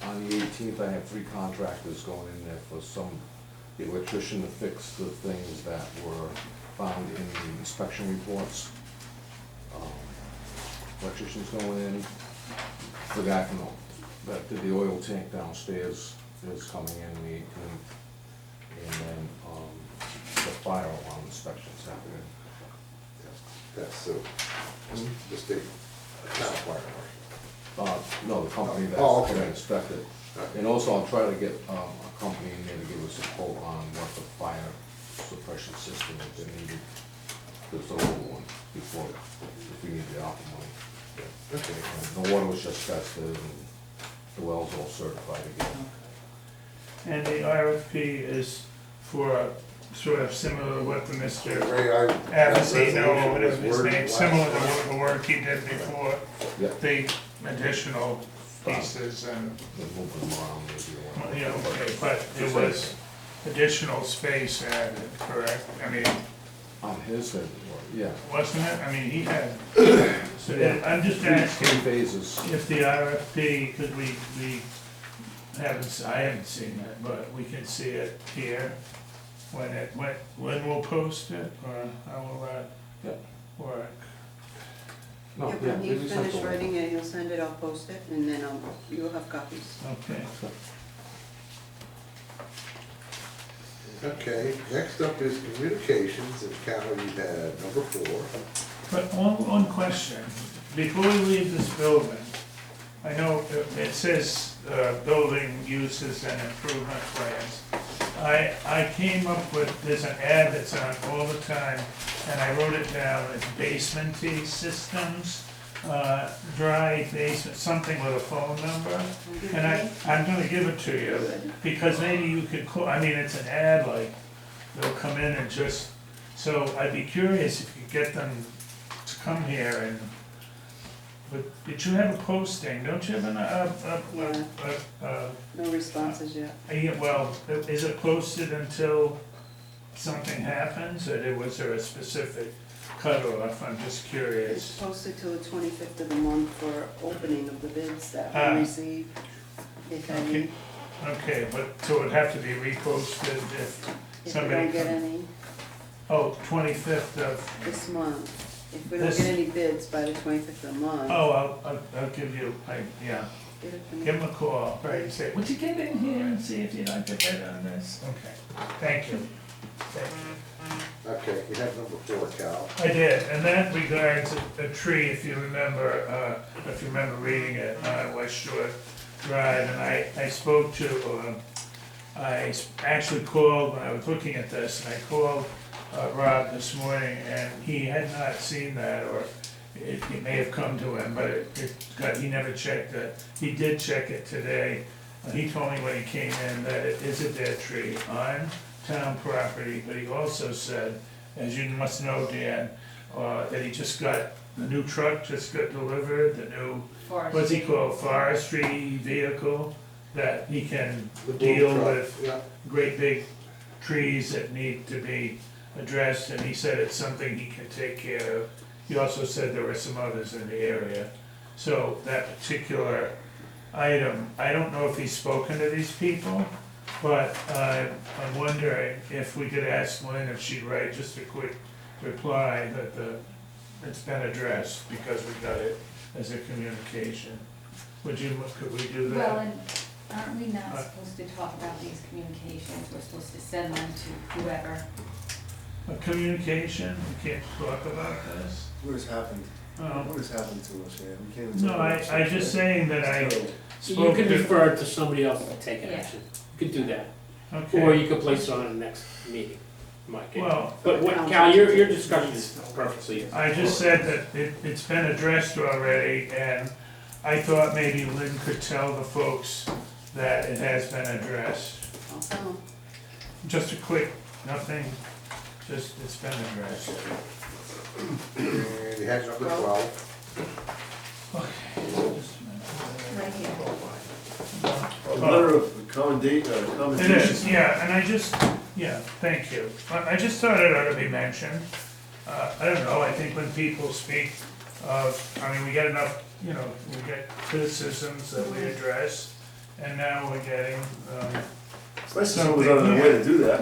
on the 18th, I have 3 contractors going in there for the electrician to fix the things that were found in the inspection reports. Electrician's going in, the guy from that did the oil tank downstairs is coming in the 18th. And then, the fire alarm inspection's happening. That's the state town fire marshal. No, the company that's Oh, okay. gonna inspect it. And also I'll try to get, a company in there to give us a quote on what the fire suppression system is that needed. There's a little one before, if we need the option money. Okay. And the water was just tested and the well's all certified again. And the RFP is for sort of similar to what the Mr. Ray, Avicino, or whatever his worded name, last similar time. to the work he did before, Yeah, the additional pieces and, they're moving them around maybe. you know, okay, but it was additional space added, correct? I mean, On his head, yeah. wasn't it? I mean, he had, so I'm just Three asking phases. if the RFP, because we haven't, I haven't seen it, but we can see it here. When we'll post it, or how will that Yep. work? No, Yeah, yeah, when we he's just have finished to- writing it, he'll send it, I'll post it, and then you'll have copies. Okay. Okay, next up is communications, and Cal, you had number 4. But one question, before we leave this building, I know it says, building uses and improvement plans. I came up with, there's an ad that's on all the time, and I wrote it down, it's basementy systems, dry basement, something with a phone number. And I'm gonna give it to you, because maybe you could call, I mean, it's an ad, like, they'll come in and just, so I'd be curious if you could get them to come here and, but did you have a posting, don't you have No responses yet. yeah, well, is it posted until something happens, or was there a specific cutoff? I'm just It's curious. posted till the 25th of the month for opening of the bids that Ah. we receive, if any. Okay, but, so it'd have to be reposted if If we somebody don't get comes. any Oh, 25th of, this month, if we don't This- get any bids by the 25th of the month. oh, I'll give you, yeah, Get it from me. give them a call, right, and say, would you get in here and see if you'd like to bid on this? Okay, thank you. Thank you. Okay, you have number 4, Cal. I did, and that regards a tree, if you remember reading it on West Shore Drive, and I spoke to, I actually called, when I was looking at this, and I called Rob this morning, and he had not seen that, or it may have come to him, but he never checked it. He did check it today. He told me when he came in that it is a dead tree on town property, but he also said, as you must know, Dan, that he just got, the new truck just got delivered, the new, what's he called, forestry vehicle, that he can The boom deal truck, with yeah. great big trees that need to be addressed, and he said it's something he can take care of. He also said there were some others in the area. So that particular item, I don't know if he's spoken to these people, but I'm wondering if we could ask Lynn if she'd write just a quick reply that it's been addressed, because we got it as a communication. Could we do Well, that? and Aren't we not supposed to talk about these communications? We're supposed to send them to whoever. A communication, we can't talk about this? What has happened? Oh. What has happened to us, man? We can't even No, talk about I this, just right? saying that I So, You spoke can to, refer it to somebody else to take Yeah. action. You could do that. Or okay, you could place it on the next meeting, in my opinion. well, But what, Cal, your discussion is perfectly. I just said that it's been addressed already, and I thought maybe Lynn could tell the folks that it has been addressed. Also, Just a quick, nothing, just, it's been addressed. And you had number 12. Right here. A letter of commendation. It is, yeah, and I just, yeah, thank you. I just thought it ought to be mentioned. I don't know, I think when people speak of, I mean, we get enough, you know, we get criticisms that we address, and now we're getting, It's nice that someone's on their way to do that.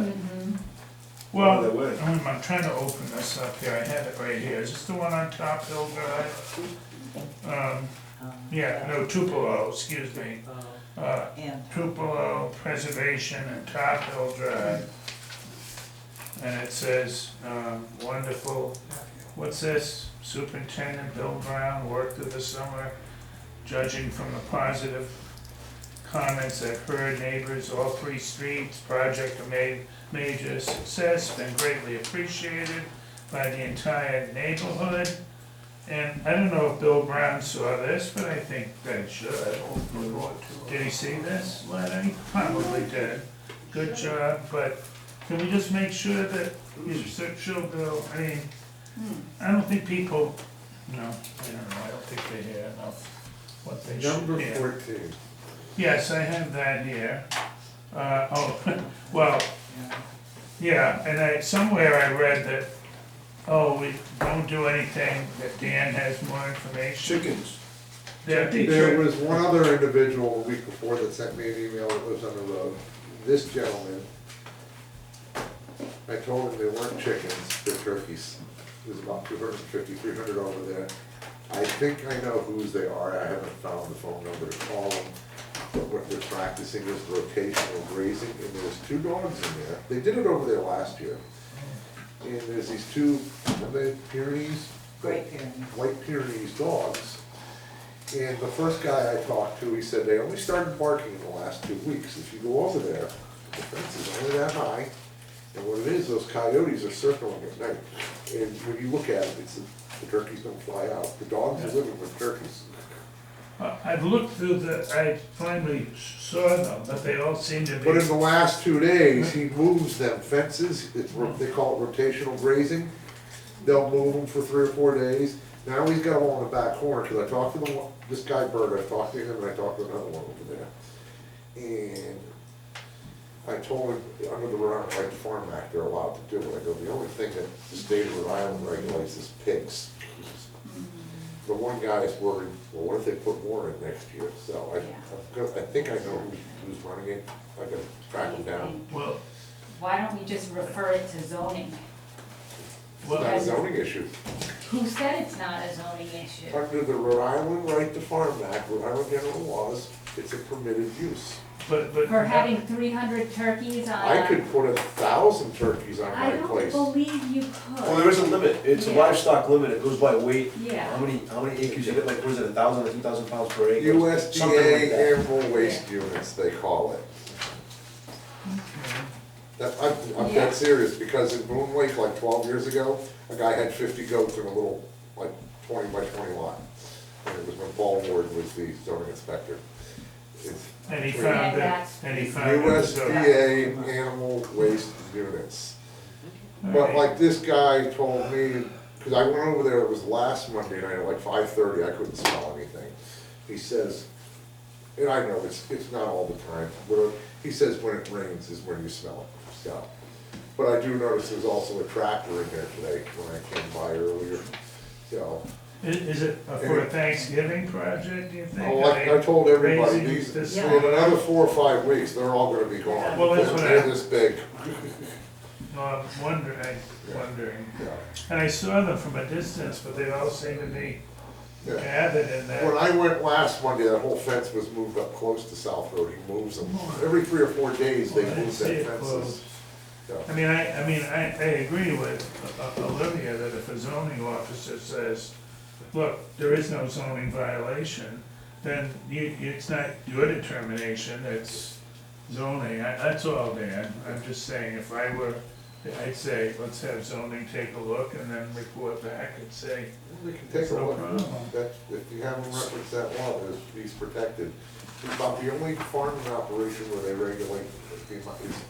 well, By the way. I'm trying to open this up here, I have it right here. Is this the one on Top Hill Drive? Yeah, no, Tupelo, excuse me. And Tupelo Preservation and Top Hill Drive. And it says, wonderful, what's this? Superintendent Bill Brown worked through the summer, judging from the positive comments that heard neighbors, all 3 streets, project a major success, been greatly appreciated by the entire neighborhood. And I don't know if Bill Brown saw this, but I think that he should. Did he see this letter? He probably did. Good job, but can we just make sure that you show Bill, I mean, I don't think people, no, I don't know, I don't think they hear enough what they should Number hear. 14. Yes, I have that here. Well, yeah, and somewhere I read that, we don't do anything, that Dan has more information. Chickens. There was one other individual a week before that sent me an email that lives on the road. This gentleman, I told him they weren't chickens, they're turkeys. There's about 250, 300 over there. I think I know whose they are, I haven't found the phone number to call them. But what they're practicing is rotational grazing, and there's 2 dogs in there. They did it over there last year. And there's these 2, what are they, Pyrenees? Great Pyrenees. White Pyrenees dogs. And the first guy I talked to, he said they only started barking in the last 2 weeks. If you go over there, the fence is only that high. And what it is, those coyotes are circling at night. And when you look at it, the turkeys don't fly out. The dogs are living with turkeys. I've looked through I finally saw them, but they all seem to be. But in the last 2 days, he moves them fences, they call it rotational grazing. They'll move them for 3 or 4 days. Now he's got them all in the back corner, because I talked to this guy Bert, I talked to him, and I talked to another one over there. And I told him, under the Rhode Island Farm Act, they're allowed to do it. I go, the only thing that the state of Rhode Island regulates is pigs. The one guy is worried, well, what if they put more in next year? So I think I know who's running it, I gotta track him down. Well, Why don't we just refer it to zoning? It's not a zoning issue. Who said it's not a zoning issue? Under the Rhode Island Right to Farm Act, Rhode Island general laws, it's a permitted use. but. For having 300 turkeys on I could put 1,000 turkeys on I my don't place. believe you could. Well, there is a limit. It's a Yeah. livestock limit. It goes by weight. Yeah. How many acres you get, like, what is it, 1,000 or 2,000 pounds per acre? Something like USDA that. animal waste units, they call it. I'm Yeah. dead serious, because in Boone Lake, like 12 years ago, a guy had 50 goats in a little, like 20 by 20 lot. And it was when Paul Ward was the zoning inspector. It's And he found it, and he found it. USDA animal waste units. But like this guy told me, because I went over there, it was last Monday night at like 5:30, I couldn't smell anything. He says, and I know it's not all the time, but he says when it rains is when you smell it, so. But I do notice there's also a tractor in there today when I came by earlier, so. Is it for a Thanksgiving project, do you think? Oh, like I told everybody, Raising these, this- in another 4 or 5 weeks, they're all gonna be gone. Well, that's what They're this big. No, I'm wondering, Yeah. and I saw them from a distance, but they all seem to be Yeah. gathered in When that. I went last Monday, that whole fence was moved up close to South Road. He moves them. Every 3 or 4 days, they Well, I didn't move see that it fences. closed. Yeah. I agree with Olivia that if a zoning officer says, look, there is no zoning violation, then it's not your determination, it's zoning. That's all, Dan. I'm just saying, if I were, I'd say, let's have zoning take a look and then report back and say, We can take a no look. problem. That, if you have him reference that law, he's protected. It's about the only farming operation where they regulate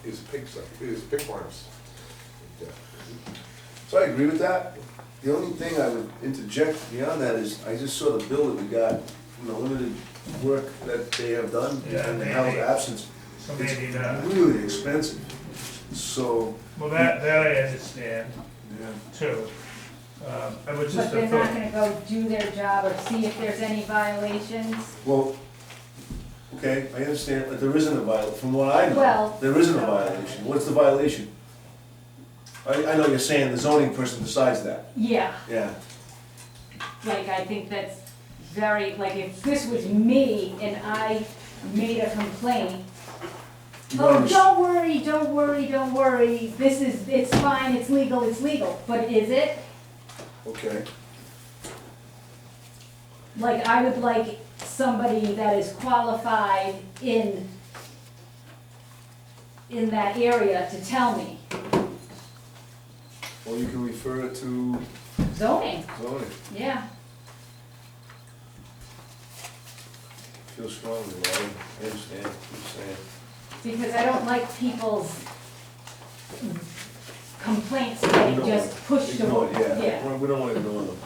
is pig farms. Yeah. So I agree with that. The only thing I would interject beyond that is, I just saw the bill that we got from the limited work that they have done Yeah, and maybe. held absence. So maybe not. It's really expensive, so. Well, that I understand Yeah. too. I would But just they're have not thought, gonna go do their job or see if there's any violations? Well, okay, I understand, but there isn't a violation, from what I know, Well- there isn't a violation. What's the violation? I know you're saying the zoning person decides that, Yeah, yeah. like, I think that's very, like, if this was me and I made a complaint, You oh, wanna- don't worry, don't worry, don't worry, it's fine, it's legal, but is it? Okay, Like, I would like somebody that is qualified in that area to tell me. well, you can refer it to Zoning, zoning, yeah. feel strongly, Lauren, I understand what you're saying. Because I don't like people's complaints getting just pushed Ignored, away. yeah, we don't wanna ignore them.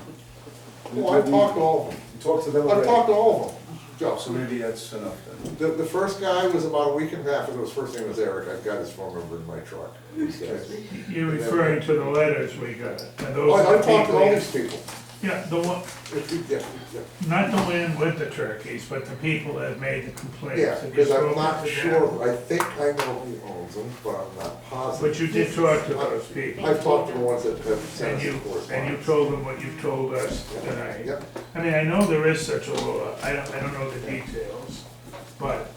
Well, I talked to all of them. You talked to them I already? talked to all of them. Joe, So maybe that's enough then. the first guy was about a week and a half ago. His first name was Eric. I've got his phone number in my truck. These guys. you're referring to the letters we got. And those Oh, are I talked to all people- these people. Yeah, the one, Yeah, not the one with the turkeys, but the people that made the complaints. yeah, Have you because I'm spoken not to sure. them? I think I know who owns them, but I'm not positive. But you did talk to those people. I've talked to the ones that have And sent us you, the and you correspondence. told them what you've told us tonight. Yep. I mean, I know there is such a law, I don't know the details, but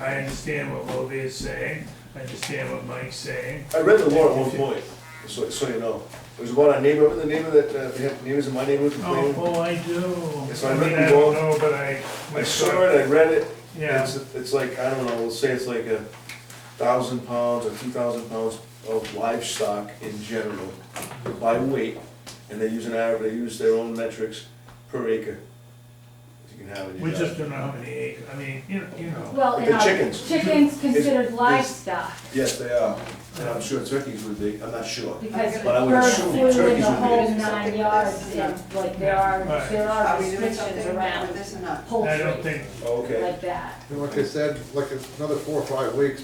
I understand what Olivia is saying, I understand what Mike's saying. I read the law at one point, so you know. It was about a neighbor, the neighbor that, we had neighbors in my neighborhood complaining. Oh, I do. Yes, I I read mean, the I don't law. know, but I. I saw it, I read it. Yeah. It's like, I don't know, we'll say it's like 1,000 pounds or 2,000 pounds of livestock in general by weight. And they use they use their own metrics per acre. You can have in your We yard. just don't know how many acres, I mean, you know. Well, But and the are chickens. chickens considered It's- livestock? Yes, they are. And I'm sure turkeys would be, I'm not sure. Because But I would bird assume flu in turkeys the would be. whole 9 yards, and like there are Are we doing restrictions something around with this or not? I don't poultry think, Oh, okay. like that. And like I said, like another 4 or 5 weeks.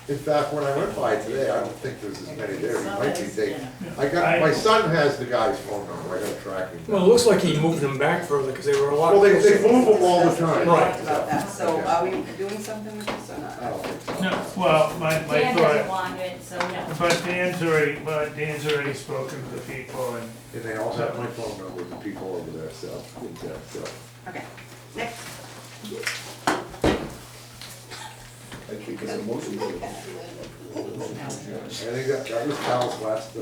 In fact, when I went by today, I don't think there's as many there. He might be taking. My son has the guy's phone number. I gotta track him. Well, it looks like he moved them back further because they were a lot. Well, they move them all the time. Right. Talked about that, so are we doing something with this or I not? don't think so. no, well, my Dan doesn't thought, want it, so no. but Dan's already spoken to the people and And they all have my phone number, the people over there, so, yeah, so. Okay, next. I think it's a motion. I think that was Cal's last,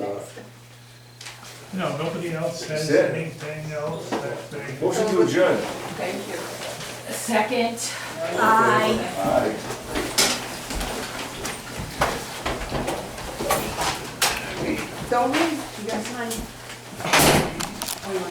no, nobody else has That's it. anything else that they. Motion to adjourn. Thank you. Second, I. Aye. Don't leave, you guys mind?